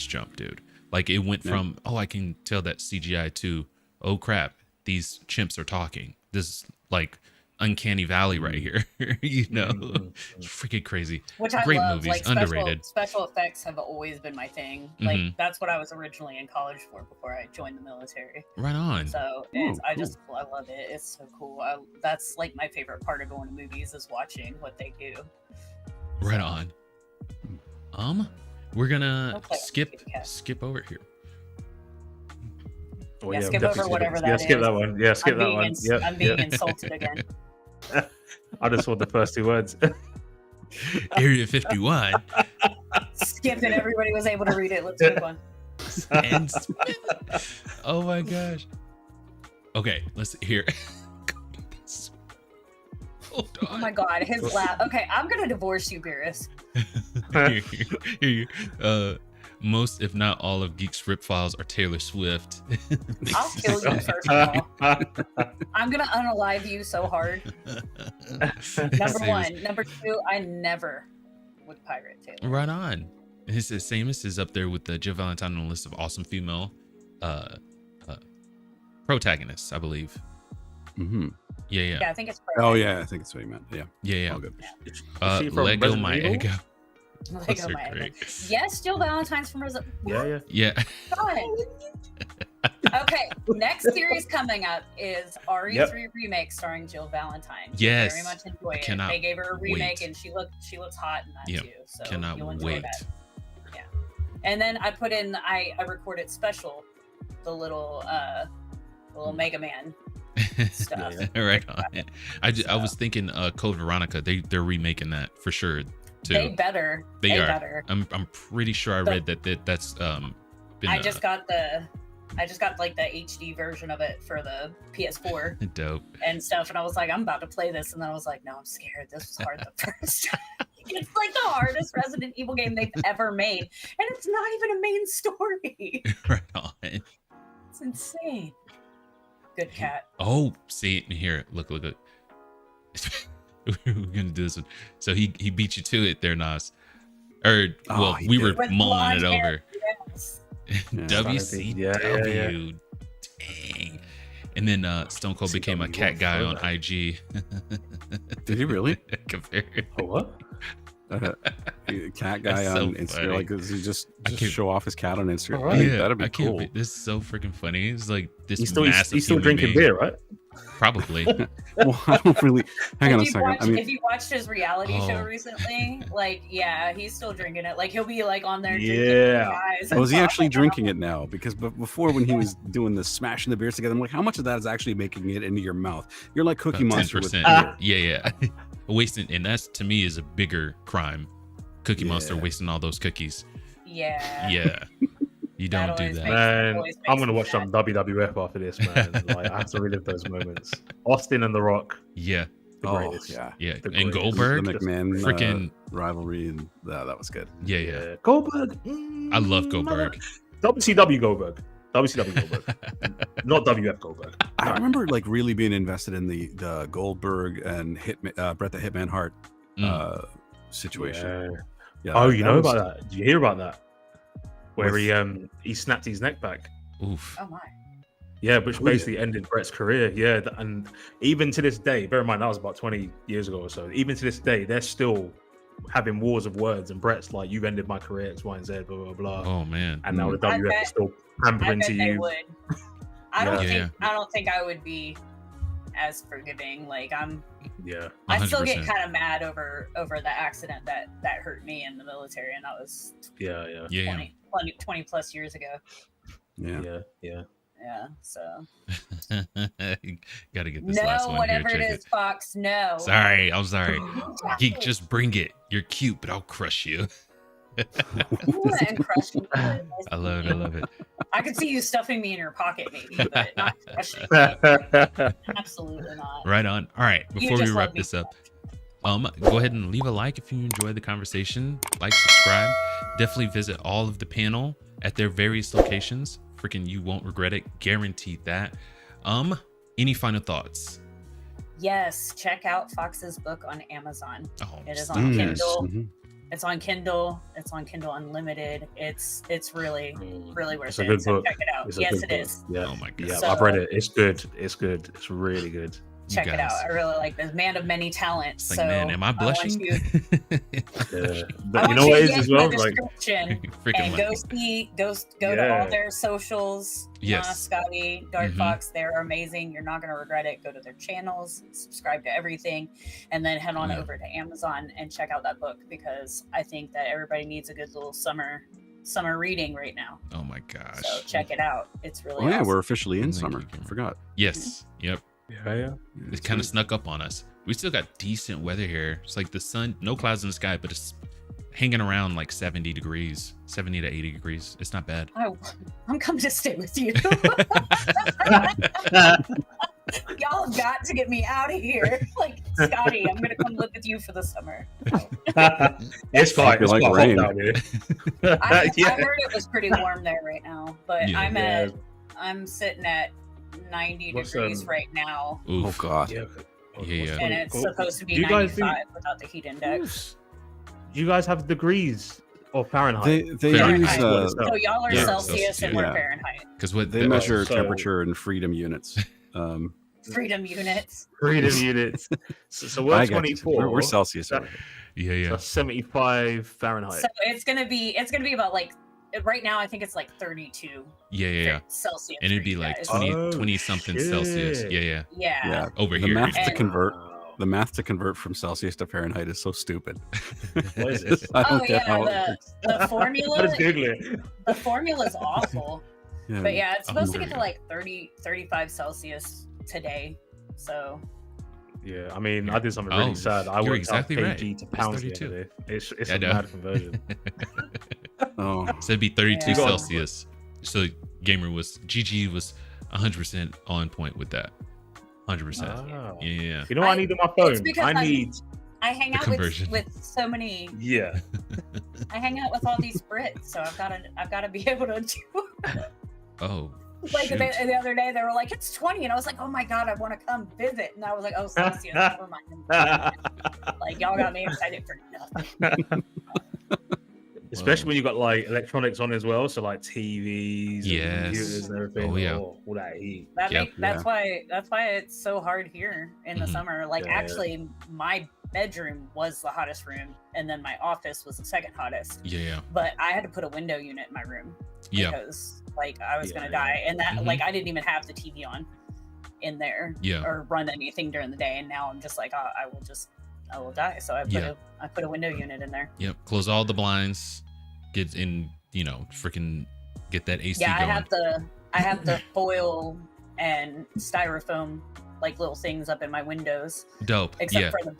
jump, dude. Like it went Yeah. from I can tell that CGI to oh crap, these chimps are talking. This is like uncanny valley right here. You know, it's freaking crazy. Which I Great love. movies, Like underrated. special effects have always been my thing. Like Mhm. that's what I was originally in college for before I joined the military. Right on. So Ooh, I love it. It's so cool. That's like my favorite part of going to movies is watching what they do. Right on. We're gonna Don't play with skip over here. Oh, Yeah, yeah, skip definitely over whatever Yeah, that skip is. that one. Yeah, skip that one. Yep, I'm being yep. insulted again. I just want the first two words. Area 51 Skip it. Everybody was able to read it. Let's move on. and Smith. Oh my gosh. Okay, let's hear. Hold Oh on. my god, his laugh. Okay, I'm gonna divorce you, Beerus. Here. Most, if not all, of Geek's rip files are Taylor Swift. I'll kill you first of all. I'm gonna unalive you so hard. Number Same one. Number two, I never would pirate Taylor. Right on. His Samus is up there with the Jill Valentine on the list of awesome female protagonists, I believe. Mhm. Yeah. Yeah, I think it's Oh yeah, I think that's what he meant. Yeah, Yeah. all good. Is she from Lego Resident My Evil? Ego. Lego Those are My Ego. great. Yes, Jill Valentine's from Resident Yeah. Yeah. Okay, next series coming up is RE3 remake starring Jill Valentine. Yes. Very much enjoy it. Cannot They gave her a remake wait. and she looks hot in that Yep. too. So Cannot you'll enjoy wait. that. Yeah. And then I put in I recorded special the little Mega Man stuff. Right on. I was thinking Code Veronica. They're remaking that for sure too. They better. They are. better. I'm pretty sure I read that's been I just got like the HD version of it for the PS4 dope. and stuff, and I was like, I'm about to play this, and then I was like, no, I'm scared. This was hard the first time. It's like the hardest Resident Evil game they've ever made, and it's not even a main story. Right on. It's insane. Good cat. Oh, see here. Look. We're gonna do this one. So he beat you to it there, Nos. Or well, we were With mulling it blonde hair, over. yes. WCW. Dang. And then Stone Cold became a cat guy on IG. Did he really? Compared. Oh, what? Cat guy That's so on Instagram, funny. like, does he just show off his cat on Instagram? Right. I think Yeah, that'd be I can't. cool. This is so freaking funny. It's like this He's still massive. he's still human drinking being. beer, right? Probably. Well, I don't really. Hang on a second. If you watched his reality show recently, like, yeah, he's still drinking it. Like, he'll be like on there drinking Yeah. guys. Oh, is he actually drinking it now? Because before, when he was doing the smashing the beers together, I'm like, how much of that is actually making it into your mouth? You're like Cookie Monster with 10%. beer. Yeah. Wasting, and that's to me is a bigger crime. Cookie Monster wasting all those cookies. Yeah. Yeah. You don't do always that. makes- Man, always makes I'm gonna me watch some mad. WWF after this, man. Like, I have to relive those moments. Austin and The Rock, Yeah. the Oh, greatest. yeah. Yeah. The And greatest. Goldberg. The McMahon freaking- rivalry, and that was good. Yeah. Goldberg. I love Goldberg. WCW Goldberg. WCW Goldberg. Not WF Goldberg. I remember like really being invested in the Goldberg and Bret the Hitman Hart situation. Yeah. Yeah, Oh, you know was- about that? Did you hear about that? Where With- he snapped his neck back. Oof. Oh my. Yeah, which Oh, yeah. basically ended Bret's career. Yeah, and even to this day, bear in mind that was about 20 years ago or so. Even to this day, they're still having wars of words, and Bret's like, "You've ended my career, X, Y, and Z, blah blah blah." Oh man. And now the I WF bet- is still I pampering bet to they you. would. I don't Yeah. think I don't think I would be as forgiving. Like Yeah, I still get 100%. kind of mad over the accident that hurt me in the military, and that was yeah. Yeah. 20 plus years ago. Yeah. Yeah, so Gotta get this last no, one whatever here. it Check is, Fox. No. Sorry, I'm sorry. Geek, just bring it. You're cute, but I'll crush you. Ooh, and crush you. I love it. I could see you stuffing me in your pocket, maybe, but not crushing me. Absolutely not. Right on. All right, You before we just wrap love me this up, go ahead and leave a like if you enjoy the conversation. Like, subscribe. Definitely visit all of the panel at their various locations. Freaking, you won't regret it. Guaranteed that. Any final thoughts? Yes, check out Fox's book on Amazon. Oh, It is stop on it. Kindle. Mhm. It's on Kindle. It's on Kindle Unlimited. It's really worth It's a it. good So book. check it out. It's a Yes, good it book. is. Yeah, Oh my god. yeah. So- I've read it. It's good. It's good. It's really good. Check it guys. out. I really like this man of many talents. It's like, so man, am I blushing? want Yeah. I But you want know what to it is get as in well? the Like, description Freaking and money. go to Yeah. all their socials. Yes. Scotty, Dark Mhm. Fox, they're amazing. You're not going to regret it. Go to their channels, subscribe to everything, and then head on Yeah. over to Amazon and check out that book, because I think that everybody needs a good little summer reading right now. Oh my gosh. So check it out. It's really Oh yeah, awesome. we're officially in Thank summer. you, Cameron. I forgot. Yes. Yep. yeah. It kind of snuck up on us. We still got decent weather here. It's like the sun, no clouds in the sky, but it's hanging around like 70 degrees, 70 to 80 degrees. It's not bad. I'm coming to stay with you. Y'all have got to get me out of here. Like, Scotty, I'm going to come live with you for the summer. It's quite, Like hot rain. down here. I Yeah. heard it was pretty warm there right now, but Yeah. I'm sitting at 90 What's, degrees right now, Oh Oof. god. Yeah. Yeah. and it's supposed to be Do you guys 95 without the heat index. Do you guys have degrees of Fahrenheit? They Fahrenheit. use Fahrenheit. So y'all are Yeah, Celsius and we're yeah. Fahrenheit. Because what they the- measure so- temperature in freedom units. Freedom units. freedom units. So we're I got you. 24. We're Celsius. That- over here. Yeah. That's 75 Fahrenheit. So it's gonna be about like right now. I think it's like 32 Yeah. Celsius. And it'd for be you like guys. 20, Oh, 20 something Celsius. shit. Yeah. Yeah. Yeah. Over The here. math to And- convert Wow. the math to convert from Celsius to Fahrenheit is so stupid. What is it? I don't Oh get how yeah, it the formula. Let's Google it. The formula's awful. yeah. But yeah, it's supposed to there get to like 35 Celsius today. So Yeah, I mean, I did something Oh, really sad. I you're went exactly up right. kg to It's pounds the 32. other day. It's I a know. mad conversion. Oh, So it'd be 32 Yeah. Celsius. So Gamer was, GG was 100% on point with that. 100%. Wow. Yeah. You know what I need on my phone? because I I'm- need. I hang The out conversion. with so many. Yeah. I hang out with all these Brits, so I've got to be able to do. Oh, Like the other day, they were like, "It's 20," and I was like, "Oh my god, I want to come visit." And I was like, "Oh, Celsius, never mind." Like y'all got me excited for nothing. Especially when you got like electronics on as well, so like TVs, and computers, and everything. Oh yeah, all that heat. That's why it's so hard here in the summer. Like actually, my bedroom was the hottest room, and then my office was the second hottest. Yeah. But I had to put a window unit in my room because like I was gonna die, and that like I didn't even have the TV on in there or run anything during the day, and now I'm just like I will die. So I put a window unit in there. Yep. Close all the blinds. Get in, freaking get that AC going. I have the foil and styrofoam like little things up in my windows. Dope. Except for the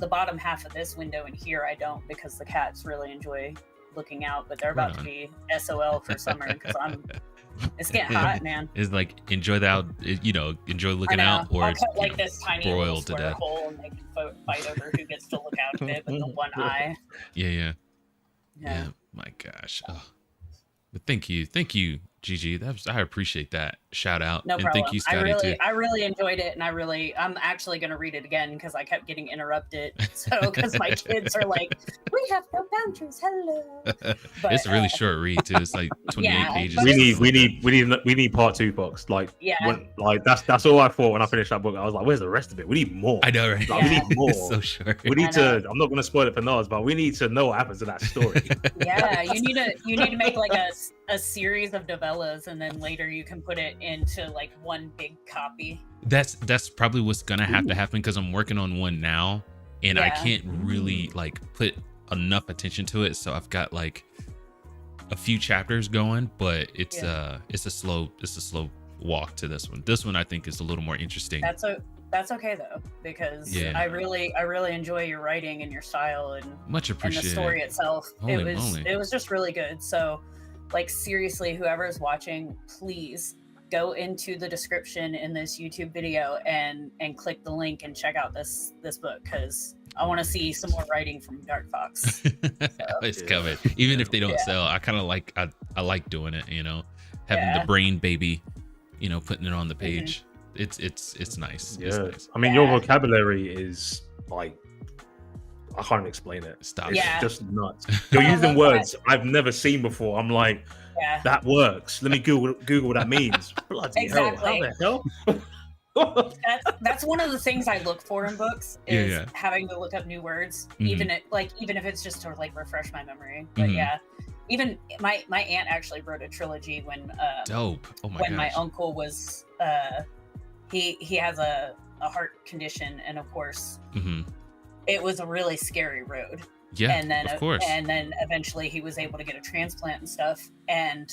bottom half of this window in here, I don't, because the cats really enjoy looking out. But they're about to be SOL for summer because it's getting hot, man. It's like enjoy enjoy looking out, or I'll cut like this tiny little to square death. hole, and they can fight over who gets to look out of it with the one eye. Yeah. My gosh. Oh. But thank you, Gigi. I appreciate that shout out. No and problem. Thank you, Scotty, too. I really enjoyed it, and I'm actually going to read it again because I kept getting interrupted. So because my kids are like, "We have no boundaries, hello." But, it's a really short read too. It's like 28 pages. We need part 2, Fox. Like that's all I thought when I finished that book. I was like, "Where's the rest of it? We need more." I know, right? Like, we need more. It's so short. We need to. I'm not going to spoil it for Nas, but we need to know what happens in that story. Yeah, you need to make like a series of novellas, and then later you can put it into like one big copy. That's probably what's gonna have to happen, because I'm working on one now, and I can't really like put enough attention to it. So I've got like a few chapters going, but it's a slow walk to this one. This one I think is a little more interesting. That's okay though, because I really enjoy your writing and your style and much appreciated. And the story itself. It was just really good. So like seriously, whoever is watching, please go into the description in this YouTube video and click the link and check out this book, because I want to see some more writing from Dark Fox. It's coming. Even if they don't sell, I kind of like I like doing it, having the brain baby, putting it on the page. It's nice. Yeah. It's nice. I mean, your vocabulary is like, I can't explain it. Stop. It's just nuts. You're using words I've never seen before. I'm like, that works. Let me Google what that means. Bloody hell. How the hell? That's one of the things I look for in books is having to look up new words, even if it's just to like refresh my memory. But even my aunt actually wrote a trilogy when dope. Oh my when my uncle was he has a heart condition, and of course it was a really scary road. Yeah, and then of course. And then eventually he was able to get a transplant and stuff. And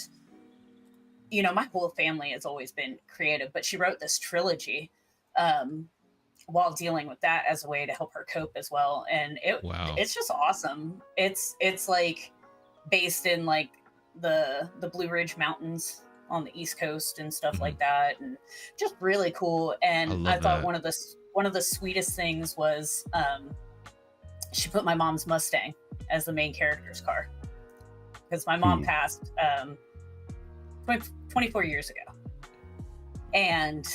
my whole family has always been creative, but she wrote this trilogy while dealing with that as a way to help her cope as well. And it's just awesome. It's like based in like the Blue Ridge Mountains on the East Coast and stuff like that, and just really cool. And I thought one of the sweetest things was she put my mom's Mustang as the main character's car, because my mom passed 24 years ago, and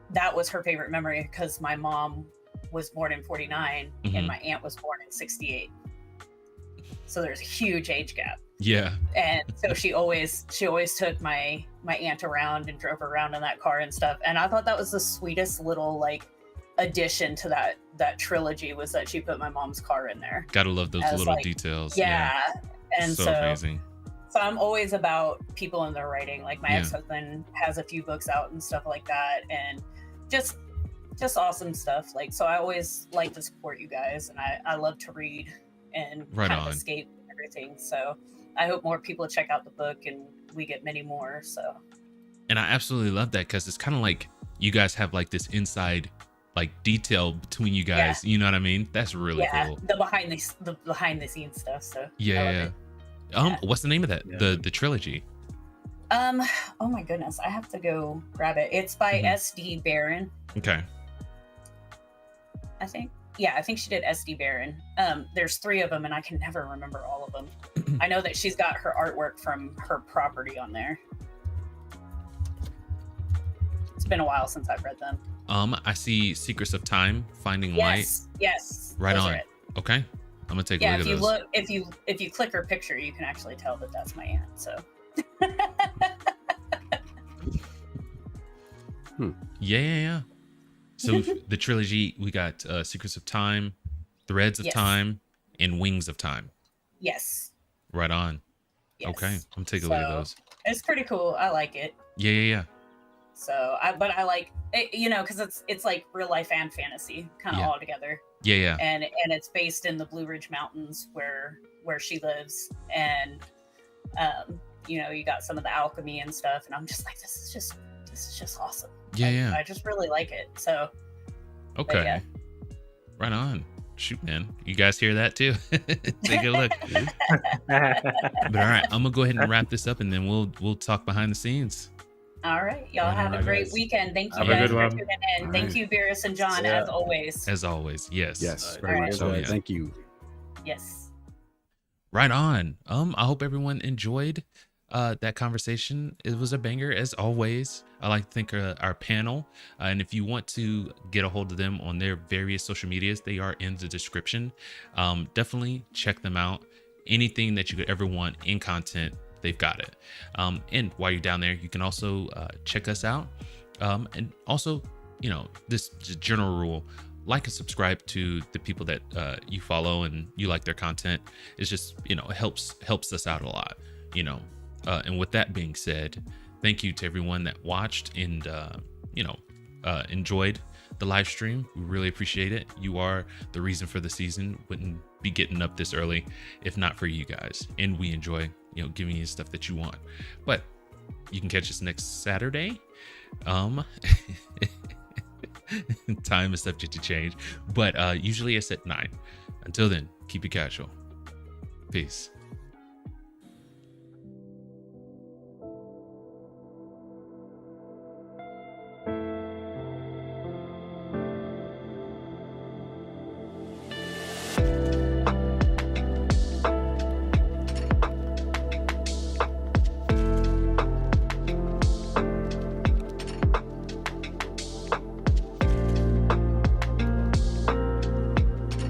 that was her favorite memory, because my mom was born in 49 and my aunt was born in 68, so there's a huge age gap. And so she always took my aunt around and drove her around in that car and stuff, and I thought that was the sweetest little like addition to that trilogy, was that she put my mom's car in there. Gotta love those little details. And so amazing. So I'm always about people in their writing. Like my ex-husband has a few books out and stuff like that, and just awesome stuff. Like, so I always like to support you guys, and I love to read and kind of escape everything. So I hope more people check out the book and we get many more. So, and I absolutely love that, because it's kind of like you guys have like this inside like detail between you guys. You know what I mean? That's really cool. The behind the scenes stuff. So what's the name of that? The trilogy? Oh my goodness, I have to go grab it. It's by SD Barron. Okay. I think she did SD Barron. There's 3 of them, and I can never remember all of them. I know that she's got her artwork from her property on there. been a while since I've read them. I see Secrets of Time, Finding Light. Yes. Right those on. are it. Okay, I'm gonna take a look at those. If you click her picture, you can actually tell that that's my aunt. So. Yeah. So the trilogy, we got Secrets of Time, Threads of Time, and Wings of Time. Yes. Right on. Yes. Okay, I'm taking a look at those. It's pretty cool. I like it. Yeah. So I like it, because it's like real life and fantasy kind of all together. Yeah. And it's based in the Blue Ridge Mountains where she lives, and you got some of the alchemy and stuff, and I'm just like, this is just awesome. Yeah. I just really like it. So. Okay. Yeah. Right on. Shoot, man. You guys hear that too? Take a look. But all right, I'm gonna go ahead and wrap this up, and then we'll talk behind the scenes. All right, y'all have a great weekend. Thank you guys for tuning in. All Thank right. you, Beerus and John, as always. As always, yes. Yes, All very right. much so. Yeah. Thank you. Yes. Right on. I hope everyone enjoyed that conversation. It was a banger as always. I like to thank our panel, and if you want to get a hold of them on their various social medias, they are in the description. Definitely check them out. Anything that you could ever want in content, they've got it. And while you're down there, you can also check us out. And also, this general rule, like and subscribe to the people that you follow and you like their content. It's just, it helps us out a lot, and with that being said, thank you to everyone that watched and, enjoyed the live stream. We really appreciate it. You are the reason for the season. Wouldn't be getting up this early if not for you guys. And we enjoy, giving you stuff that you want. But you can catch us next Saturday. Time is subject to change, but usually it's at 9. Until then, keep it casual. Peace.